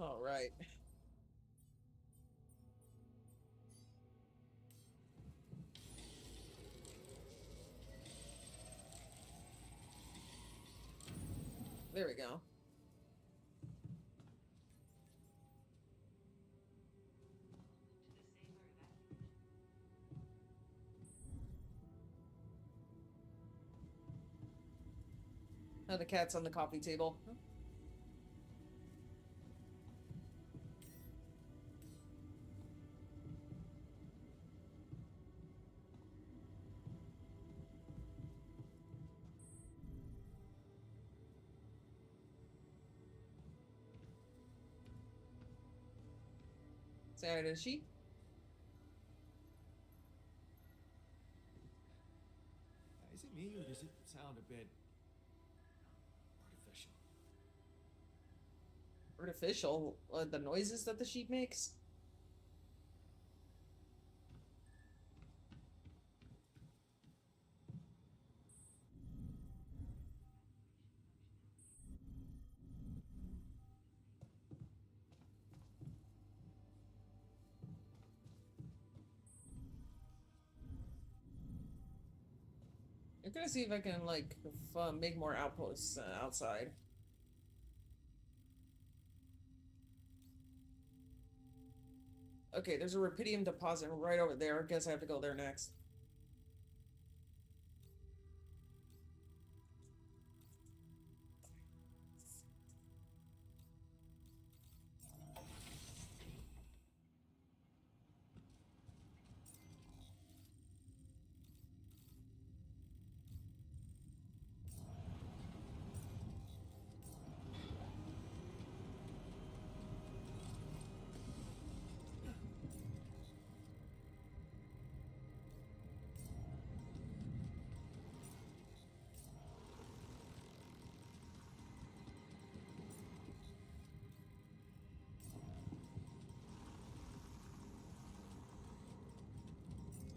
All right. There we go. Oh, the cat's on the coffee table. Say hi to she. Is it me or does it sound a bit artificial? Artificial? The noises that the sheep makes? I'm gonna see if I can, like, make more outposts outside. Okay, there's a rupidium deposit right over there. I guess I have to go there next.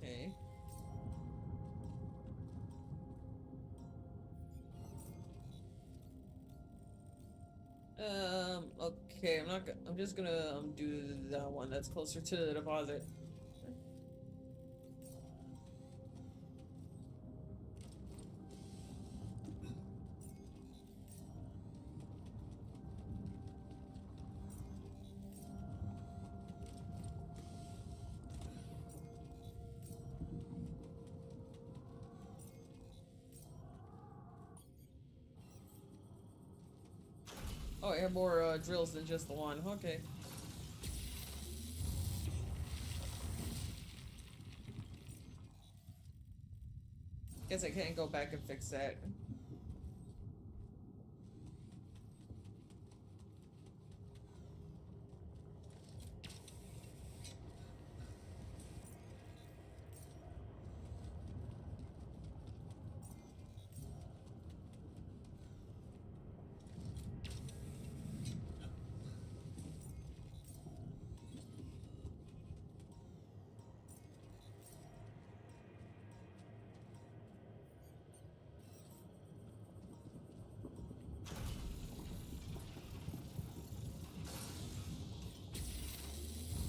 Okay. Okay, I'm just gonna do that one that's closer to the deposit. Oh, I have more drills than just the one. Okay. Guess I can't go back and fix that.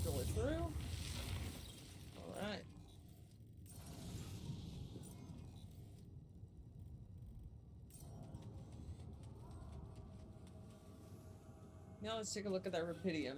Drill it through. Alright. Now let's take a look at that rupidium.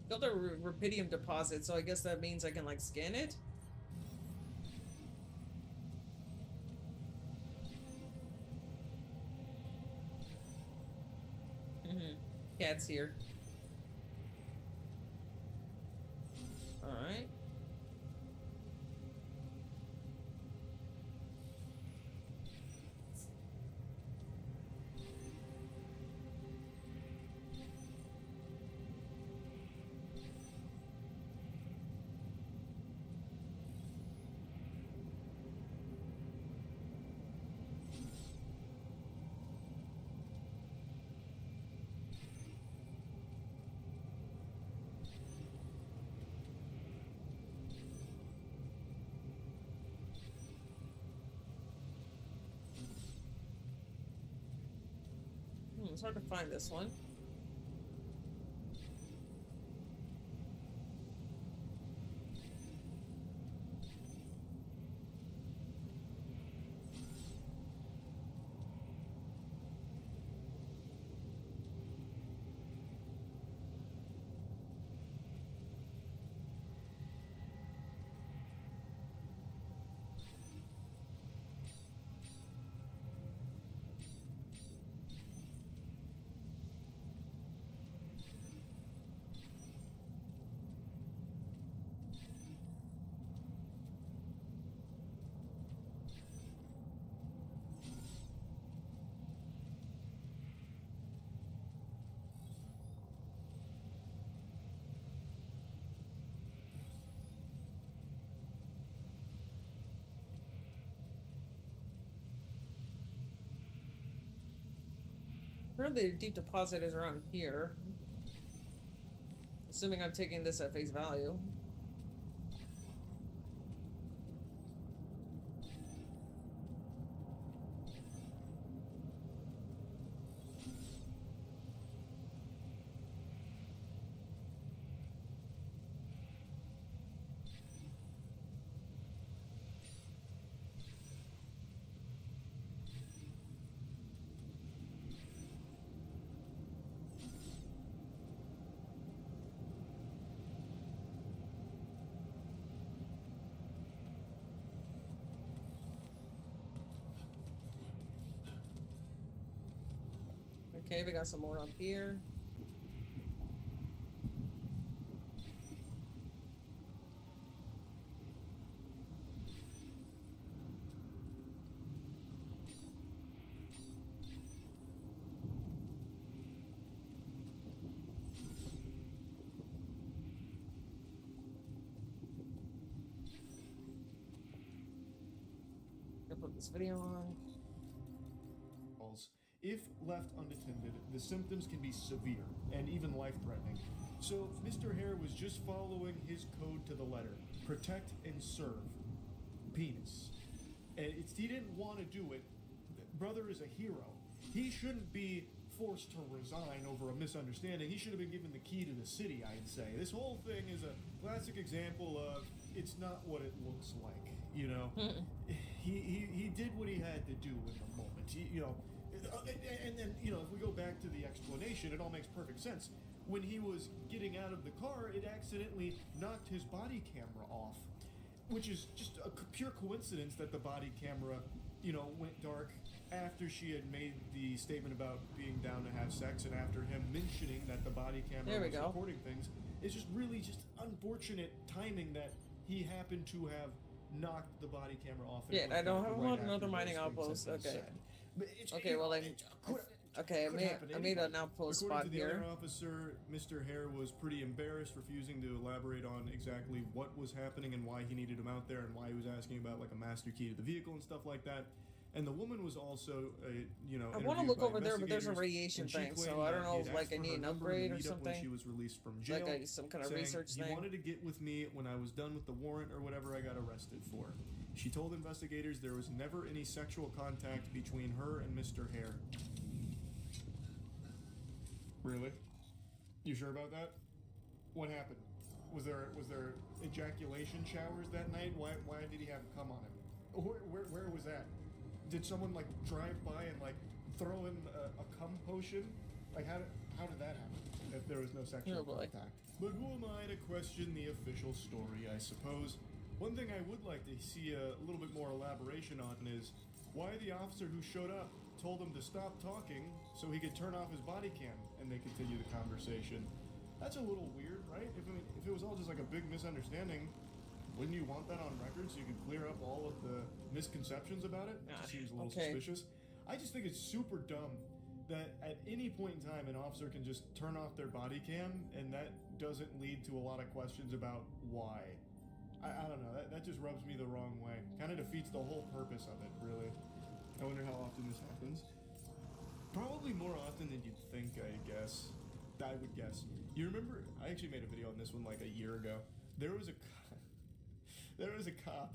Got the rupidium deposit, so I guess that means I can like scan it. Cat's here. Alright. It's hard to find this one. Apparently the deep deposit is around here. Assuming I'm taking this at face value. Okay, we got some more up here. I'll put this video on. If left unattended, the symptoms can be severe and even life-threatening. So Mr. Hare was just following his code to the letter. Protect and serve. Penis. And he didn't want to do it. Brother is a hero. He shouldn't be forced to resign over a misunderstanding. He should have been given the key to the city, I'd say. This whole thing is a classic example of it's not what it looks like, you know? He did what he had to do in the moment. And then, you know, if we go back to the explanation, it all makes perfect sense. When he was getting out of the car, it accidentally knocked his body camera off, which is just a pure coincidence that the body camera, you know, went dark after she had made the statement about being down to have sex, and after him mentioning that the body camera was recording things. It's just really just unfortunate timing that he happened to have knocked the body camera off. Yeah, I don't have another mining outpost. Okay. Okay, well then. Okay, I made an outpost spot According to the here. other officer, Mr. Hare was pretty embarrassed, refusing to elaborate on exactly what was happening and why he needed him out there, and why he was asking about like a master key to the vehicle and stuff like that. And the woman was also, you know, I want to look by over there, but there's a investigators, radiation and she thing, so claimed I don't that know he if had like asked I for need her an number to upgrade or meet up when she something. was released from jail, Like some kind of saying research he thing. wanted to get with me when I was done with the warrant or whatever I got arrested for. She told investigators there was never any sexual contact between her and Mr. Hare. Really? You sure about that? What happened? Was there ejaculation showers that night? Why did he have cum on him? Where was that? Did someone like drive by and like throw him a cum potion? Like how did that happen? If there was no sexual contact. But who am I to question the official story, I suppose? One thing I would like to see a little bit more elaboration on is why the officer who showed up told him to stop talking so he could turn off his body cam and they continue the conversation. That's a little weird, right? If it was all just like a big misunderstanding, wouldn't you want that on record so you could clear up all of the misconceptions about it? It just seems a little suspicious. I just think it's super dumb that at any point in time an officer can just turn off their body cam and that doesn't lead to a lot of questions about why. I don't know, that just rubs me the wrong way. Kind of defeats the whole purpose of it, really. I wonder how often this happens. Probably more often than you'd think, I guess. I would guess. You remember, I actually made a video on this one like a year ago. There was a cop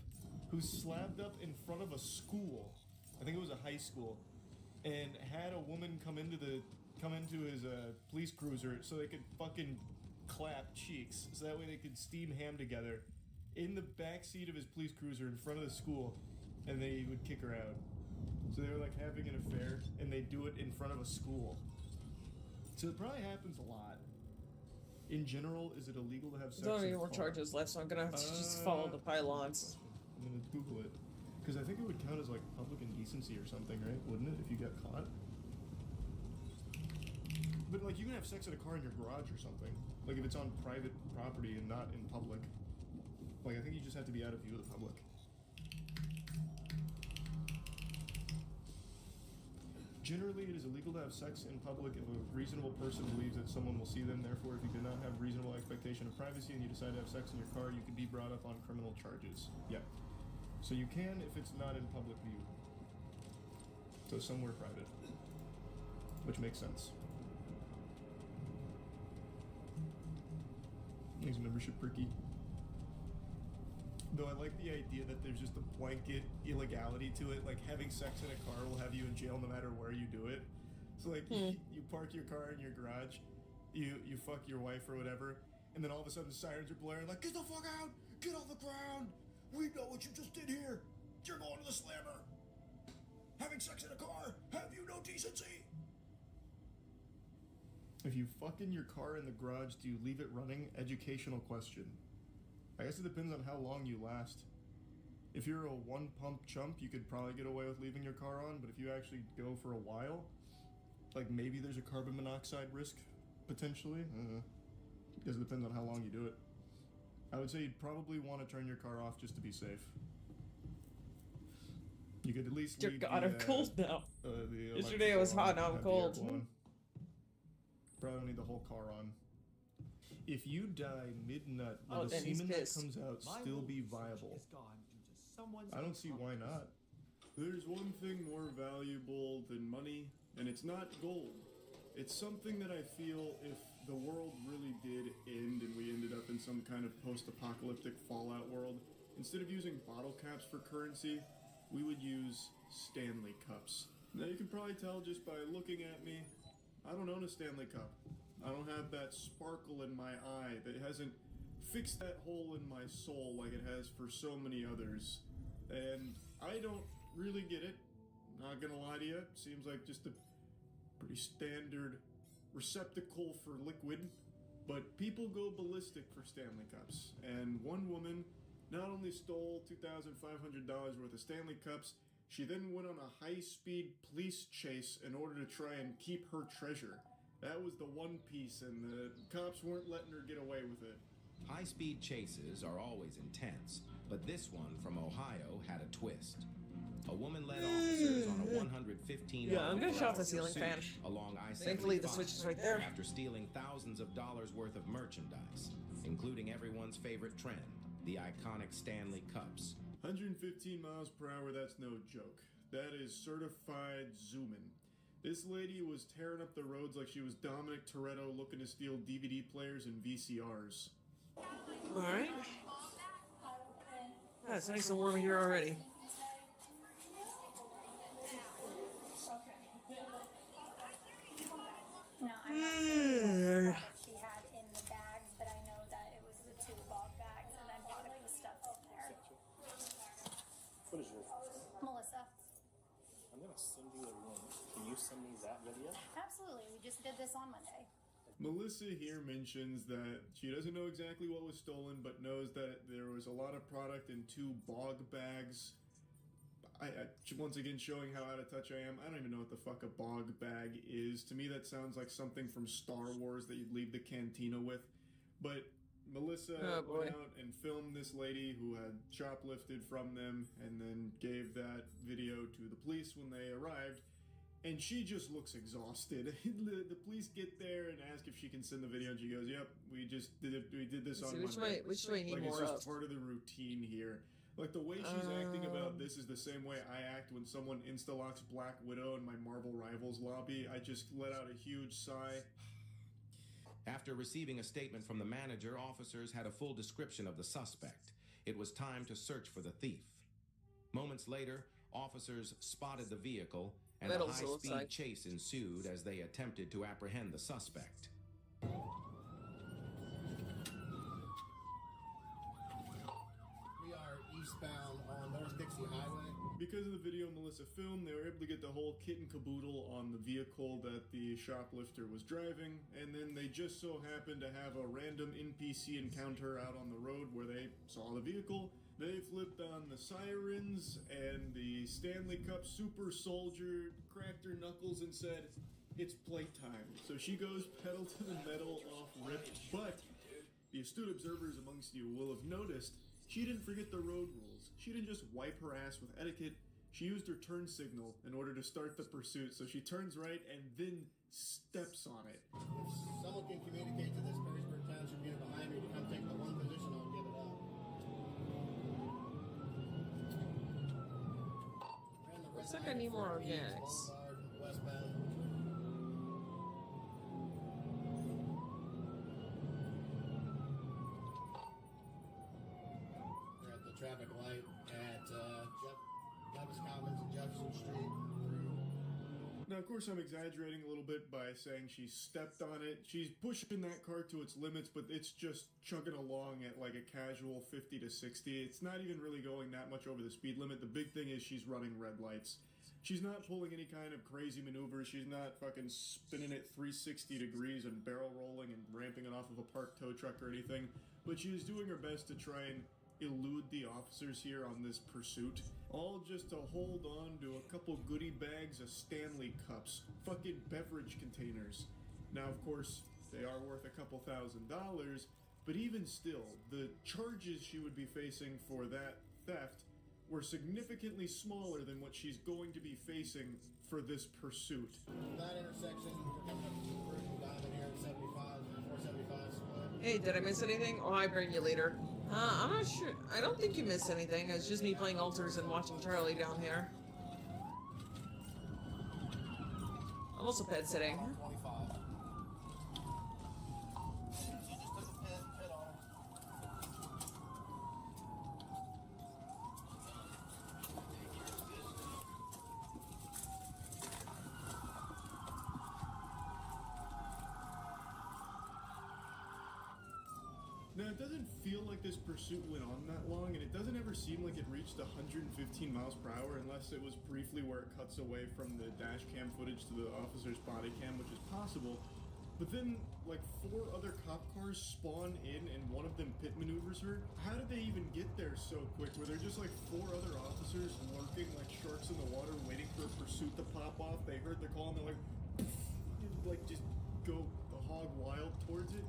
who slabbed up in front of a school. I think it was a high school, and had a woman come into his police cruiser so they could fucking clap cheeks, so that way they could steam ham together in the back seat of his police cruiser in front of the school, and they would kick her out. So they were like having an affair, and they do it in front of a school. So it probably happens a lot. In general, is it illegal to have sex? There's only in a more car? charges left, so I'm gonna have to just follow the pylons. I'm gonna Google it. Because I think it would count as like public indecency or something, right? Wouldn't it, if you got caught? But like you can have sex in a car in your garage or something. Like if it's on private property and not in public. Like I think you just have to be out of view of the public. Generally, it is illegal to have sex in public if a reasonable person believes that someone will see them. Therefore, if you do not have reasonable expectation of privacy and you decide to have sex in your car, you could be brought up on criminal charges. Yep. So you can if it's not in public view. So somewhere private. Which makes sense. Makes membership perky. Though I like the idea that there's just a blanket illegality to it, like having sex in a car will have you in jail no matter where you do it. So like you park your car in your garage, you fuck your wife or whatever, and then all of a sudden sirens are blaring like, get the fuck out! Get off the ground! We know what you just did here! You're going to the slammer! Having sex in a car! Have you no decency? If you fuck in your car in the garage, do you leave it running? Educational question. I guess it depends on how long you last. If you're a one-pump chump, you could probably get away with leaving your car on, but if you actually go for a while, like maybe there's a carbon monoxide risk potentially. Because it depends on how long you do it. I would say you'd probably want to turn your car off just to be safe. You could at least Dear leave God, the, I'm cold now. the Yesterday it was electrical hot, now I'm have the air cold. blowing. Probably don't need the whole car on. If you die mid-nut, will the then he's semen that pissed. comes out still be viable? I don't see why not. There's one thing more valuable than money, and it's not gold. It's something that I feel if the world really did end and we ended up in some kind of post-apocalyptic Fallout world, instead of using bottle caps for currency, we would use Stanley Cups. Now you can probably tell just by looking at me, I don't own a Stanley Cup. I don't have that sparkle in my eye that hasn't fixed that hole in my soul like it has for so many others. And I don't really get it. Not gonna lie to you, seems like just a pretty standard receptacle for liquid. But people go ballistic for Stanley Cups. And one woman not only stole $2,500 worth of Stanley Cups, she then went on a high-speed police chase in order to try and keep her treasure. That was the one piece, and the cops weren't letting her get away with it. High-speed chases are always intense, but this one from Ohio had a twist. A woman led officers on a 115 Yeah, I'm gonna shut off the ceiling fan. along I-75 Thankfully, the switch is right there. after stealing thousands of dollars worth of merchandise, including everyone's favorite trend, the iconic Stanley Cups. 115 miles per hour, that's no joke. That is certified zooming. This lady was tearing up the roads like she was Dominic Toretto looking to steal DVD players and VCRs. Alright. Yeah, it's nice and warm here already. No, I'm not sure what she had in the bags, but I know that it was the 2 bog bags, and then product was stuffed in there. What is your Melissa. I'm gonna send you a link. Can you send me that video? Absolutely. We just did this on Monday. Melissa here mentions that she doesn't know exactly what was stolen, but knows that there was a lot of product in 2 bog bags. Once again, showing how out of touch I am. I don't even know what the fuck a bog bag is. To me, that sounds like something from Star Wars that you'd leave the cantina with. But Melissa went out and filmed this lady who had shoplifted from them and then gave that video to the police when they arrived. And she just looks exhausted. The police get there and ask if she can send the video, and she goes, "Yep, we did this on Monday." Which do I need like more it's of? just part of the routine here. Like the way she's acting about this is the same way I act when someone insta-locks Black Widow in my Marvel Rivals lobby. I just let out a huge sigh. After receiving a statement from the manager, officers had a full description of the suspect. It was time to search for the thief. Moments later, officers spotted the vehicle, and a high-speed chase ensued as they attempted to apprehend the suspect. We are eastbound on North Dixie Highway. Because of the video Melissa filmed, they were able to get the whole kit and caboodle on the vehicle that the shoplifter was driving, and then they just so happened to have a random NPC encounter out on the road where they saw the vehicle. They flipped on the sirens, and the Stanley Cup super soldier cracked her knuckles and said, "It's playtime." So she goes pedal to the metal off rip, but the astute observers amongst you will have noticed she didn't forget the road rules. She didn't just wipe her ass with etiquette. She used her turn signal in order to start the pursuit. So she turns right and then steps on it. If someone can communicate to this Perrysburg Township unit behind me to come take the one position, I'll give it up. Looks like I need more organics. Westbound. We're at the traffic light at Douglas Commons and Jefferson Street. Now, of course, I'm exaggerating a little bit by saying she stepped on it. She's pushing that car to its limits, but it's just chugging along at like a casual 50 to 60. It's not even really going that much over the speed limit. The big thing is she's running red lights. She's not pulling any kind of crazy maneuvers. She's not fucking spinning it 360 degrees and barrel rolling and ramping it off of a parked tow truck or anything. But she is doing her best to try and elude the officers here on this pursuit, all just to hold on to a couple goodie bags of Stanley cups, fucking beverage containers. Now, of course, they are worth a couple $1,000s, but even still, the charges she would be facing for that theft were significantly smaller than what she's going to be facing for this pursuit. That intersection, you're coming up to the bridge, diamond here at 75, 475 split. Hey, did I miss anything? Oh, I bring you later. I'm not sure. I don't think you missed anything. It's just me playing alters and watching Charlie down here. I'm also pet sitting. 25. Now, it doesn't feel like this pursuit went on that long, and it doesn't ever seem like it reached 115 miles per hour unless it was briefly where it cuts away from the dash cam footage to the officer's body cam, which is possible. But then, like, 4 other cop cars spawn in and one of them pit maneuvers her. How did they even get there so quick? Were there just like 4 other officers lurking like sharks in the water waiting for a pursuit to pop off? They heard the call and they're like just go hog wild towards it?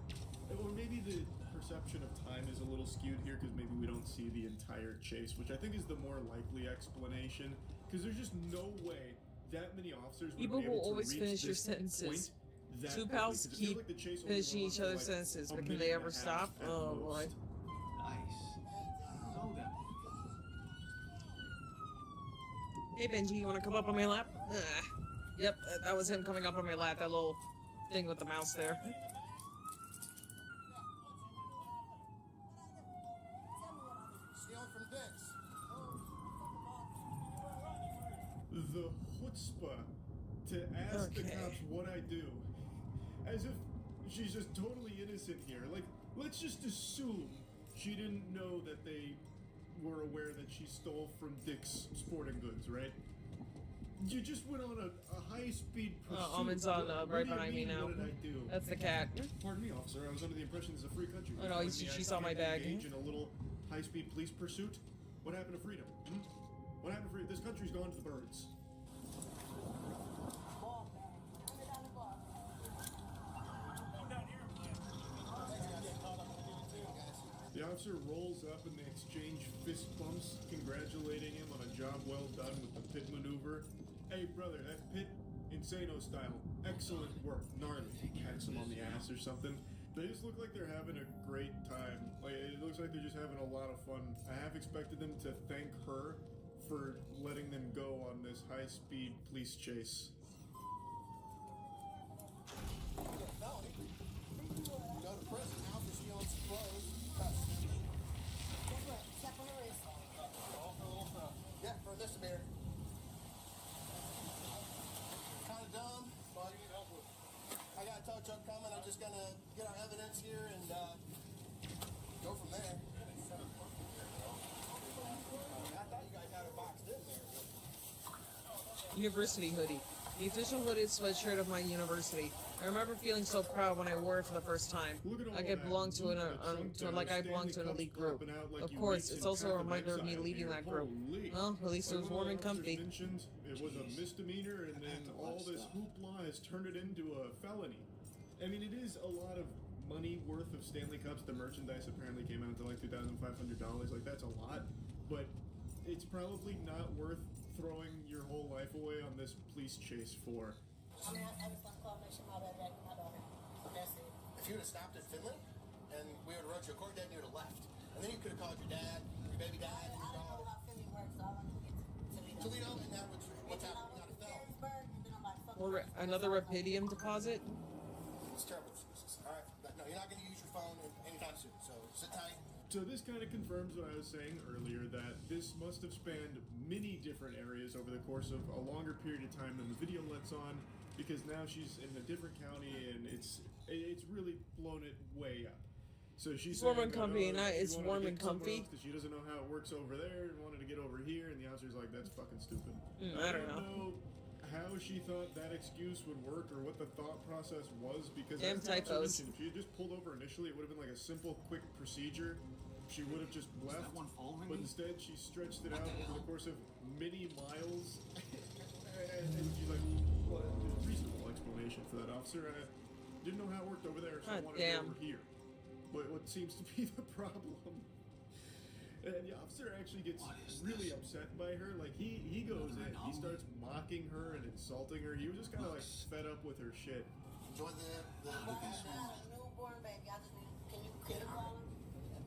Or maybe the perception of time is a little skewed here because maybe we don't see the entire chase, which I think is the more likely explanation, because there's just no way that many officers would People be able will to always reach finish your this sentences. point that Two quickly, pals 'cause I feel keep like the chase only finishing went on each for, other's like, sentences, a but can minute they and a ever half stop? at Oh boy. most. Nice. Know them. Hey Benji, you want to come up on my lap? Yep, that was him coming up on my lap, that little thing with the mouse there. Stealing from Dick's. The chutzpah to ask the cops what I do, as if she's just totally innocent here. Like, let's just assume she didn't know that they were aware that she stole from Dick's Sporting Goods, right? You just went on a high-speed pursuit. Almond's on What right do you behind me mean, now. What did I do? That's the cat. Pardon me, officer. I was under the impression this is a free country. Oh no, Telling me I she saw my can't bag. engage in a little high-speed police pursuit. What happened to freedom? What happened to freedom? This country's gone to the birds. The officer rolls up and they exchange fist bumps, congratulating him on a job well done with the pit maneuver. Hey brother, that pit, Insano style, excellent work, gnarly. Pats him on the ass or something. They just look like they're having a great time. Like, it looks like they're just having a lot of fun. I half expected them to thank her for letting them go on this high-speed police chase. Go to prison now for stealing some clothes. Custody. Guess what? Slap on the wrist. All for a little stuff. Yeah, for this beer. Kind of dumb, but you need help with. I got a tow truck coming. I'm just gonna get our evidence here and go from there. I thought you guys had it boxed in there. University hoodie. The official hooded sweatshirt of my university. I remember feeling so proud when I wore it for the first time. Like I belonged to I belonged to an elite group. Of course, it's also a reminder of me leading that group. Well, at least it was warm and comfy. It was a misdemeanor, and then all this hoopla has turned it into a felony. I mean, it is a lot of money worth of Stanley Cups. The merchandise apparently came out to like $2,500. Like, that's a lot, but it's probably not worth throwing your whole life away on this police chase for. I just want to call, make sure my bad back to my daughter. That's it. If you would have stopped at Finley, and we would have wrote you a court date, and you would have left. And then you could have called your dad, your baby dad, and your daughter. I don't know how Finley works, so I want to get to Toledo. And that was what's happening. You got a felon. And then I'm like, fuck. Or another Rapidium deposit? It's terrible excuses. All right. No, you're not going to use your phone anytime soon, so sit tight. So this kind of confirms what I was saying earlier, that this must have spanned many different areas over the course of a longer period of time than the video lets on, because now she's in a different county and it's really blown it way up. So she's warm and comfy, and it's warm and comfy. Because she doesn't know how it works over there and wanted to get over here, and the officer's like, that's fucking stupid. I don't know how she thought that excuse would work or what the thought process was, because damn as the officer typos. mentioned, if she had just pulled over initially, it would have been like a simple, quick procedure. she would have just left, but instead she stretched it out over the course of many miles. and she's like, well, there's a reasonable explanation for that, officer. I didn't know how it worked over there, so I wanted to go over here. But what seems to be the problem? And the officer actually gets really upset by her. Like, he goes in, he starts mocking her and insulting her. He was just kind of like fed up with her shit. Enjoy the newborn baby. I just need. Can you call him?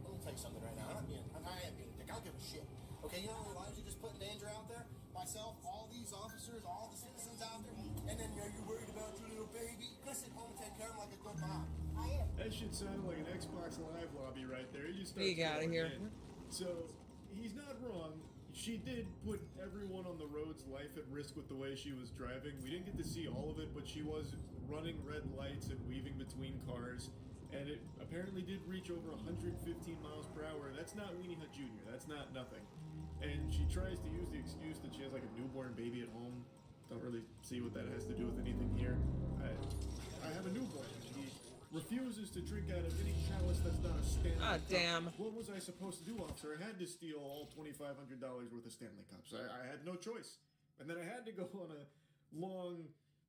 Let me tell you something right now. I am being a dick. I don't give a shit. Okay, you know how many lives you just put in danger out there? Myself, all these officers, all the citizens out there, and then you're worried about your little baby. Go sit home and take care of him like a good mom. I am. That shit sounded like an Xbox Live lobby right there. He just starts You got it here. in. So he's not wrong. She did put everyone on the road's life at risk with the way she was driving. We didn't get to see all of it, but she was running red lights and weaving between cars. And it apparently did reach over 115 miles per hour. That's not Weenie Hut Jr. That's not nothing. And she tries to use the excuse that she has like a newborn baby at home. Don't really see what that has to do with anything here. I have a newborn. She refuses to drink out of any chalice that's not a Stanley Ah, cup. damn. What was I supposed to do, officer? I had to steal all $2,500 worth of Stanley cups. I had no choice. And then I had to go on a long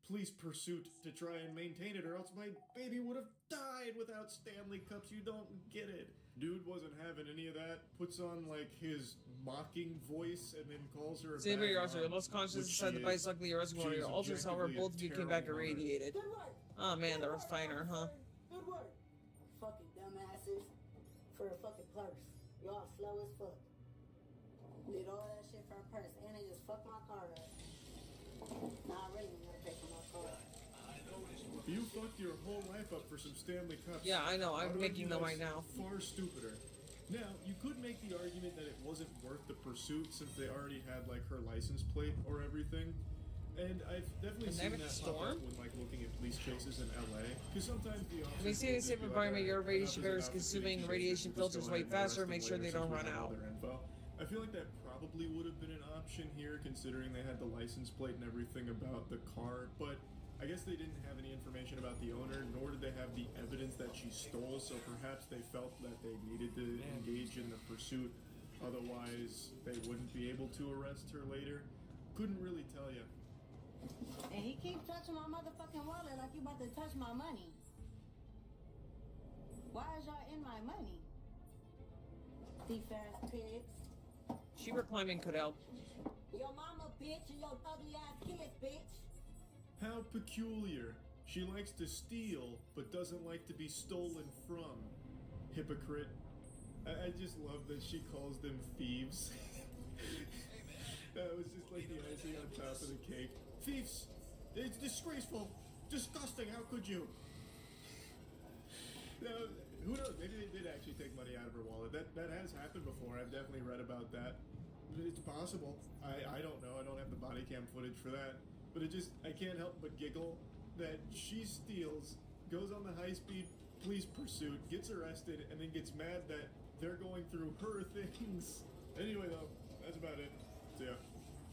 police pursuit to try and maintain it, or else my baby would have died without Stanley cups. You don't get it. Dude wasn't having any of that. Puts on like his mocking voice and then calls her a Save bad your officer. mom, Lost consciousness which inside the she bike, is. luckily your reservoir. She is Your ulcers, however, objectively a both of you came back terrible mother. irradiated. Oh man, the refiner, huh? Good work. Fucking dumbasses. For a fucking purse. Y'all slow as fuck. Did all that shit for a purse, and they just fucked my car up. Nah, I really need to pay for my car. You fucked your whole life up for some Stanley cups. Yeah, I know. I'm How do making you them guys right now. Far stupider. Now, you could make the argument that it wasn't worth the pursuit since they already had like her license plate or everything. And I've definitely seen Dynamic that storm? pop up when like looking at police chases in LA. Because sometimes the officers If you see will a safe give you, environment, like, your an radiation opposite barrier is outfit consuming so you radiation can just filters go way ahead and faster. arrest Make them sure later they don't since we run have all out. their info. I feel like that probably would have been an option here, considering they had the license plate and everything about the car, but I guess they didn't have any information about the owner, nor did they have the evidence that she stole, so perhaps they felt that they needed to engage in the pursuit, otherwise they wouldn't be able to arrest her later. Couldn't really tell you. And he keeps touching my motherfucking wallet like you about to touch my money. Why is y'all in my money? Thief ass pigs. Cheaper climbing could help. Your mama bitch and your ugly ass kids bitch. How peculiar. She likes to steal, but doesn't like to be stolen from. Hypocrite. I just love that she calls them thieves. That was just like the icing on top of the cake. Thieves! It's disgraceful! Disgusting! How could you? Now, who knows? Maybe they did actually take money out of her wallet. That has happened before. I've definitely read about that. It's possible. I don't know. I don't have the body cam footage for that. But I can't help but giggle that she steals, goes on the high-speed police pursuit, gets arrested, and then gets mad that they're going through her things. Anyway, though, that's about it. So, yeah.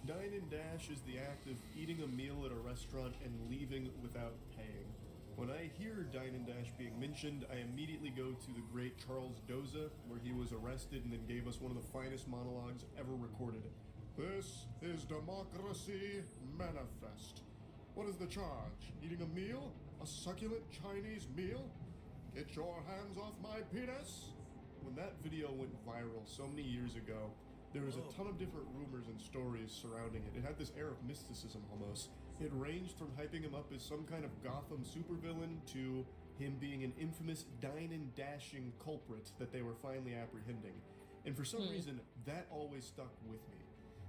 Dine and dash is the act of eating a meal at a restaurant and leaving without paying. When I hear dine and dash being mentioned, I immediately go to the great Charles Doza, where he was arrested and then gave us one of the finest monologues ever recorded. This is Democracy Manifest. What is the charge? Eating a meal? A succulent Chinese meal? Get your hands off my penis! When that video went viral so many years ago, there was a ton of different rumors and stories surrounding it. It had this air of mysticism almost. It ranged from hyping him up as some kind of Gotham supervillain to him being an infamous dine and dashing culprit that they were finally apprehending. And for some reason, that always stuck with me.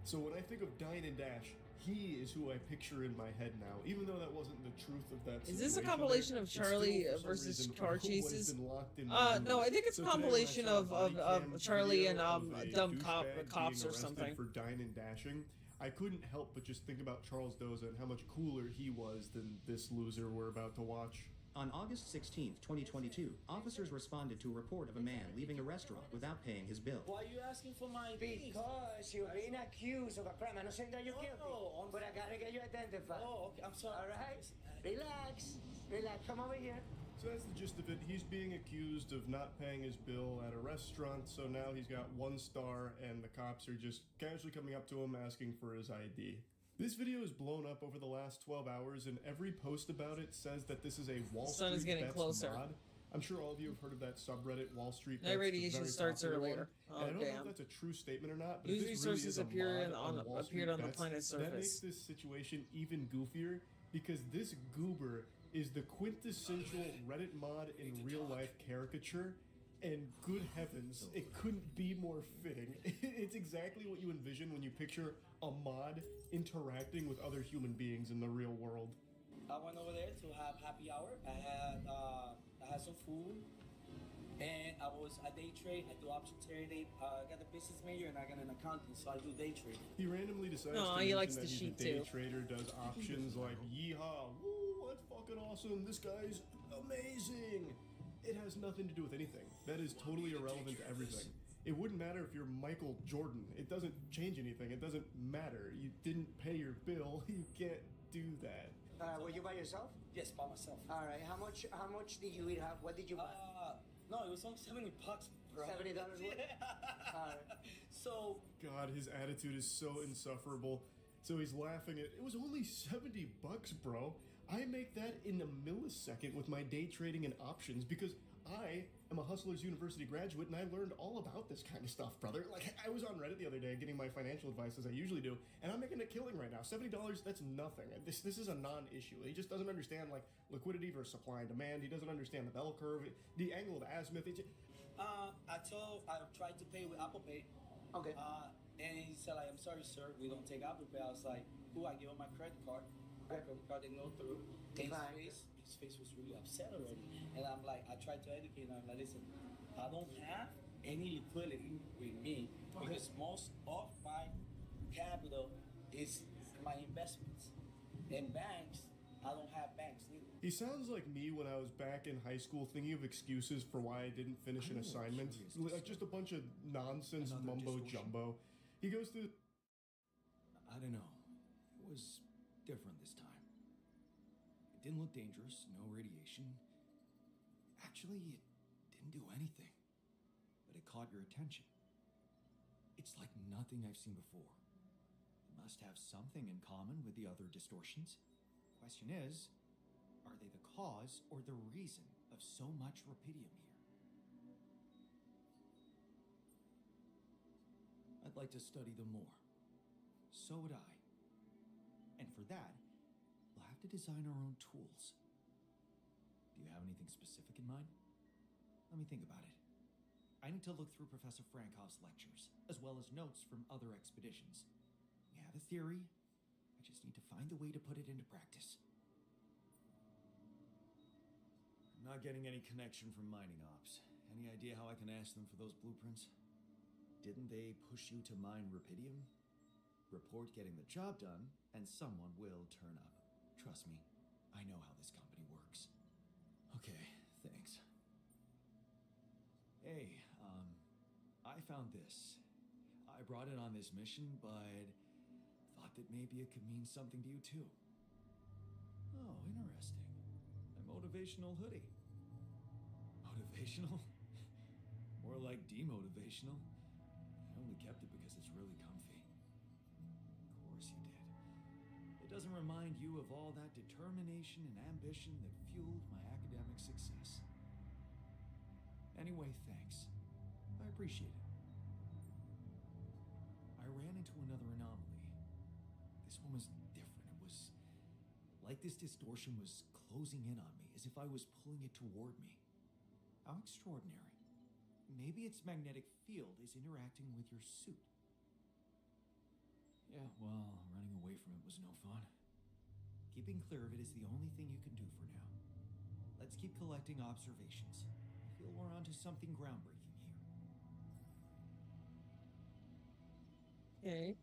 So when I think of Dine and Dash, he is who I picture in my head now, even though that wasn't the truth of that Is this a situation. compilation of It's still, Charlie for some versus reason, car what has chases? been locked in my No, I think it's a memory. So today when I compilation saw a of body cam Charlie video and of a dumb douchebag cops being or something. arrested for dine and dashing, I couldn't help but just think about Charles Doza and how much cooler he was than this loser we're about to watch. On August 16, 2022, officers responded to a report of a man leaving a restaurant without paying his bill. Why are you asking for my Because you're being accused of a crime. I'm not saying that you're guilty, but I gotta get you identified. Oh, okay, I'm sorry. All right? Relax. Relax. Come over here. So that's the gist of it. He's being accused of not paying his bill at a restaurant, so now he's got 1 star, and the cops are just casually coming up to him asking for his ID. This video is blown up over the last 12 hours, and every post about it says that this is a Wall Sun is Street getting Bets closer. mod. I'm sure all of you have heard of that subreddit, Wall Street That Bets. It's a radiation very starts popular earlier. one. Oh, And I don't know damn. if that's a true statement or not, but News if this really resources is a appeared mod on Wall Street appeared on the Bets, planet's that makes surface. this situation even goofier because this goober is the quintessential Reddit mod in real life caricature. And good heavens, it couldn't be more fitting. It's exactly what you envision when you picture a mod interacting with other human beings in the real world. I went over there to have happy hour. I had some food, and I day trade. I do option trading. I got a business major and I got an accounting, so I do day trading. He randomly decides No, to he mention likes that the he's sheep a day too. trader, does options like yeehaw, woo, that's fucking awesome. This guy's amazing. It has nothing to do with anything. That is totally irrelevant to everything. It wouldn't matter if you're Michael Jordan. It doesn't change anything. It doesn't matter. You didn't pay your bill. You can't do that. Were you by yourself? Yes, by myself. All right. How much did you eat? What did you buy? No, it was only $70, bro. $70 worth? All right. So God, his attitude is so insufferable. So he's laughing at, it was only $70, bro. I make that in a millisecond with my day trading and options because I am a Hustlers University graduate and I learned all about this kind of stuff, brother. Like, I was on Reddit the other day getting my financial advice as I usually do, and I'm making a killing right now. $70, that's nothing. This is a non-issue. He just doesn't understand, like, liquidity versus supply and demand. He doesn't understand the bell curve, the angle of azimuth. I tried to pay with Apple Pay. Okay. And he said, like, I'm sorry, sir, we don't take Apple Pay. I was like, cool, I give him my credit card. My credit card didn't go through. And his face was really upset already. And I'm like, I tried to educate him. I'm like, listen, I don't have any liquidity with me because most of my capital is my investments. In banks, I don't have banks neither. He sounds like me when I was back in high school thinking of excuses for why I didn't finish an assignment. Like just a bunch of nonsense mumbo jumbo. He goes through... I don't know. It was different this time. It didn't look dangerous, no radiation. Actually, it didn't do anything. But it caught your attention. It's like nothing I've seen before. It must have something in common with the other distortions. Question is, are they the cause or the reason of so much rapidium here? I'd like to study them more. So would I. And for that, we'll have to design our own tools. Do you have anything specific in mind? Let me think about it. I need to look through Professor Frankoff's lectures, as well as notes from other expeditions. We have a theory. I just need to find a way to put it into practice. I'm not getting any connection from mining ops. Any idea how I can ask them for those blueprints? Didn't they push you to mine rapidium? Report getting the job done, and someone will turn up. Trust me, I know how this company works. Okay, thanks. Hey, I found this. I brought it on this mission, but thought that maybe it could mean something to you too. Oh, interesting. A motivational hoodie. Motivational? More like demotivational. I only kept it because it's really comfy. Of course you did. It doesn't remind you of all that determination and ambition that fueled my academic success. Anyway, thanks. I appreciate it. I ran into another anomaly. This one was different. It was like this distortion was closing in on me, as if I was pulling it toward me. How extraordinary. Maybe its magnetic field is interacting with your suit. Yeah, well, running away from it was no fun. Keeping clear of it is the only thing you can do for now. Let's keep collecting observations. I feel we're onto something groundbreaking here. Okay.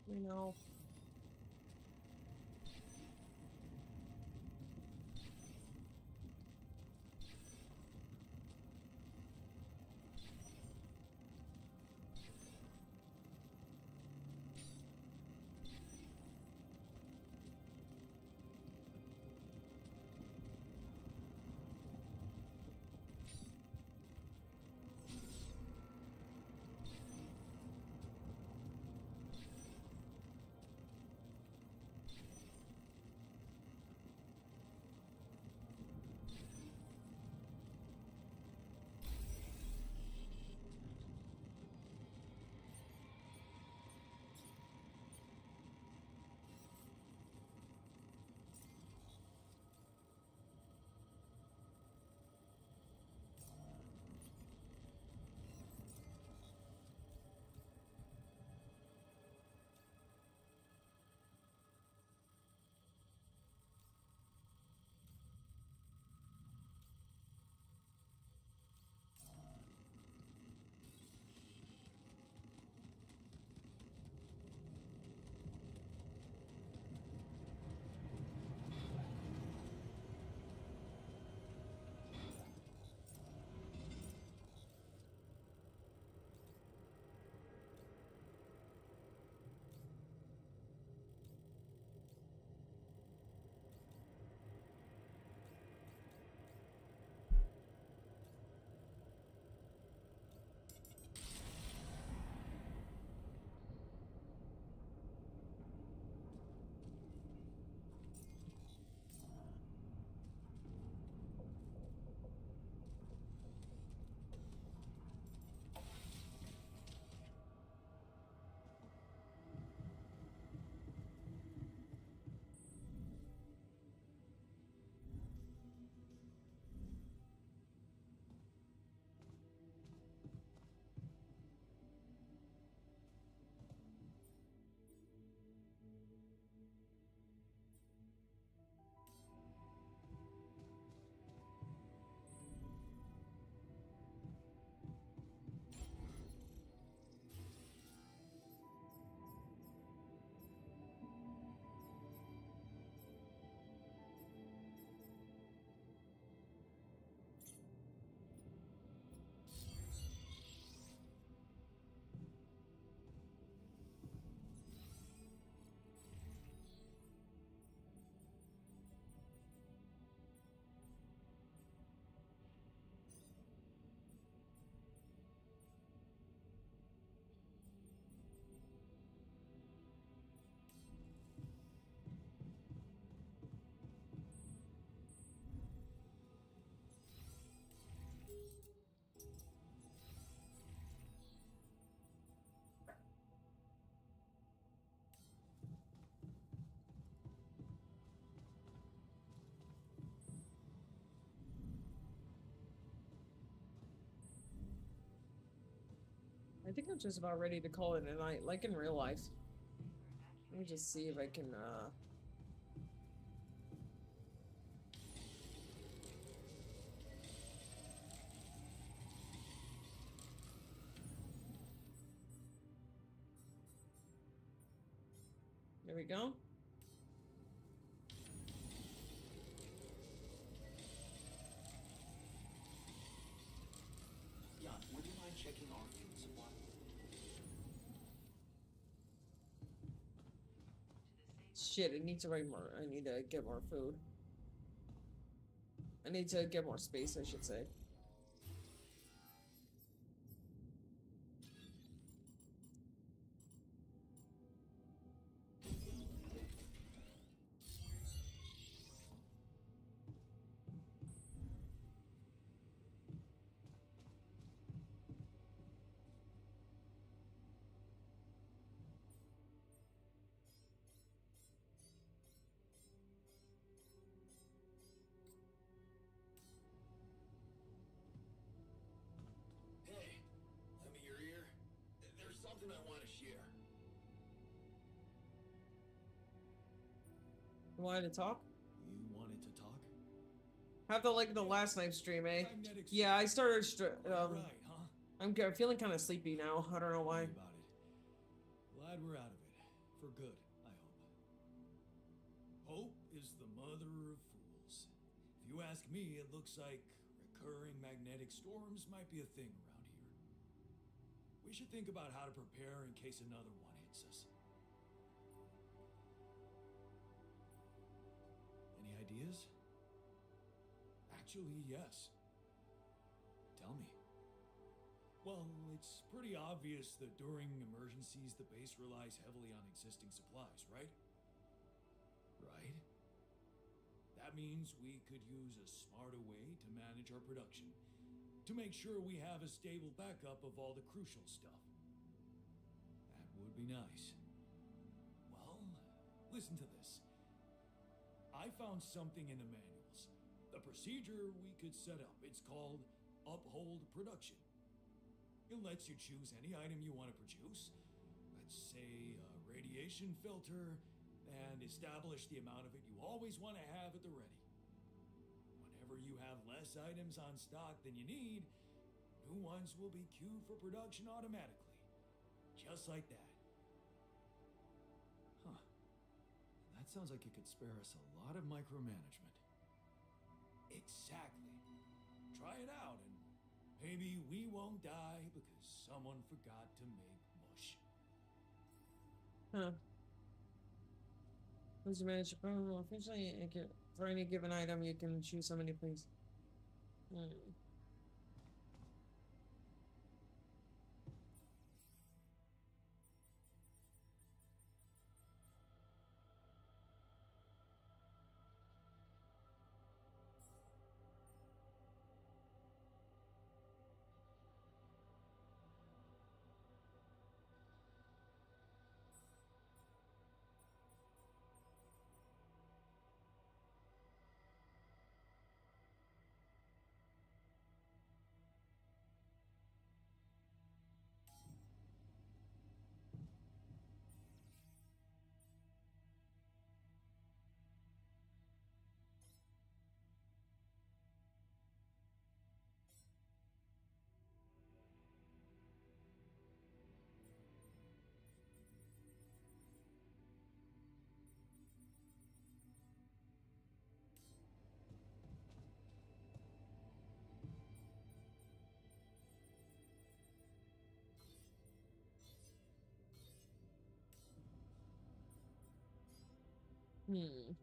We know. I think I'm just about ready to call it a night, like in real life. Let me just see if I can, There we go. Yeah, would you mind checking our food supply? Shit, I need to write more. I need to get more food. I need to get more space, I should say. Hey, lend me your ear. There's something I want to share. You wanted to talk? You wanted to talk? Have to like the last night stream, eh? Yeah, I started. Right, huh? I'm feeling kind of sleepy now. I don't know why. About it. Glad we're out of it. For good, I hope. Hope is the mother of fools. If you ask me, it looks like recurring magnetic storms might be a thing around here. We should think about how to prepare in case another one hits us. Any ideas? Actually, yes. Tell me. Well, it's pretty obvious that during emergencies, the base relies heavily on existing supplies, right? Right? That means we could use a smarter way to manage our production, to make sure we have a stable backup of all the crucial stuff. That would be nice. Well, listen to this. I found something in the manuals. The procedure we could set up. It's called Uphold Production. It lets you choose any item you want to produce. Let's say a radiation filter, and establish the amount of it you always want to have at the ready. Whenever you have less items on stock than you need, new ones will be queued for production automatically. Just like that. Huh. That sounds like it could spare us a lot of micromanagement. Exactly. Try it out, and maybe we won't die because someone forgot to make mush. Huh. Please manage your problem officially. For any given item, you can choose so many, please. Hmm.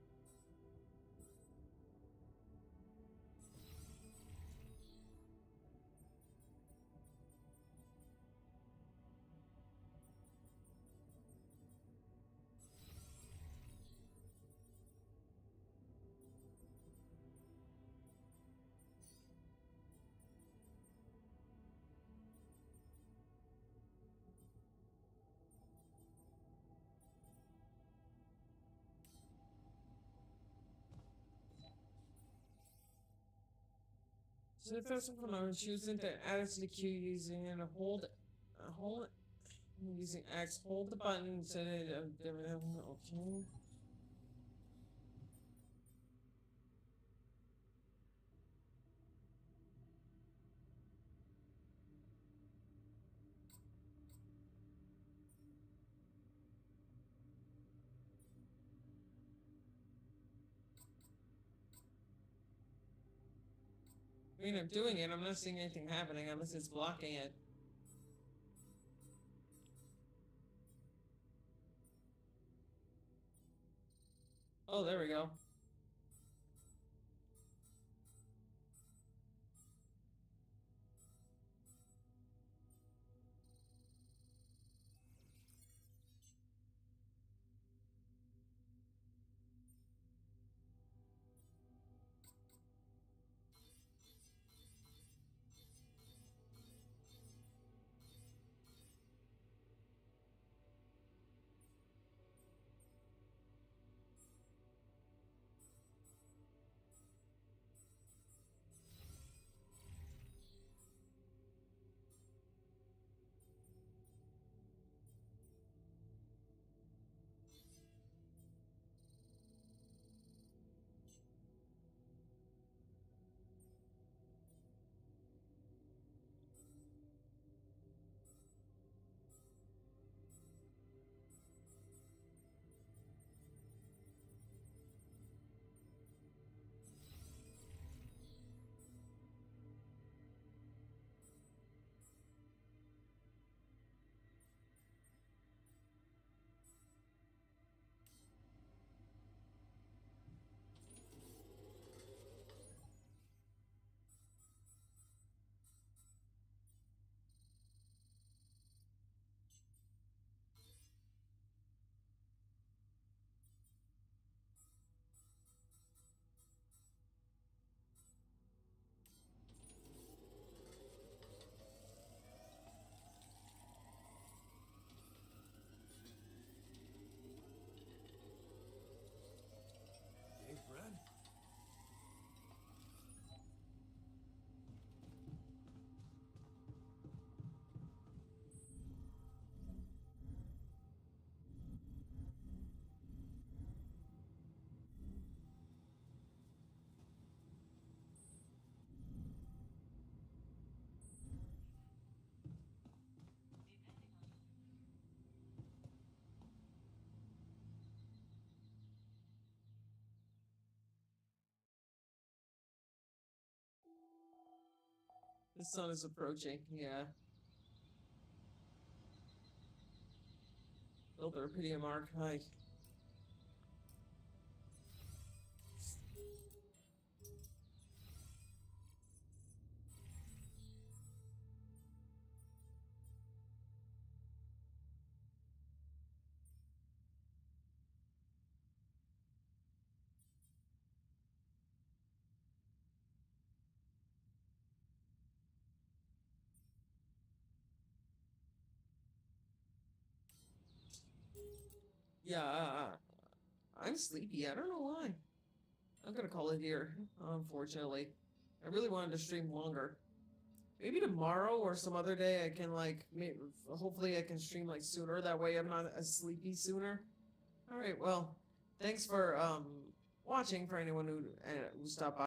So if there's something I was choosing to add it to the queue using and hold using X, hold the button so that okay. I mean, I'm doing it. I'm not seeing anything happening unless it's blocking it. Oh, there we go. The sun is approaching, yeah. Builder, pity mark, hi. Yeah, I'm sleepy. I don't know why. I'm gonna call it here, unfortunately. I really wanted to stream longer. Maybe tomorrow or some other day I can like, hopefully I can stream like sooner. That way I'm not as sleepy sooner. All right, well, thanks for watching for anyone who stopped by.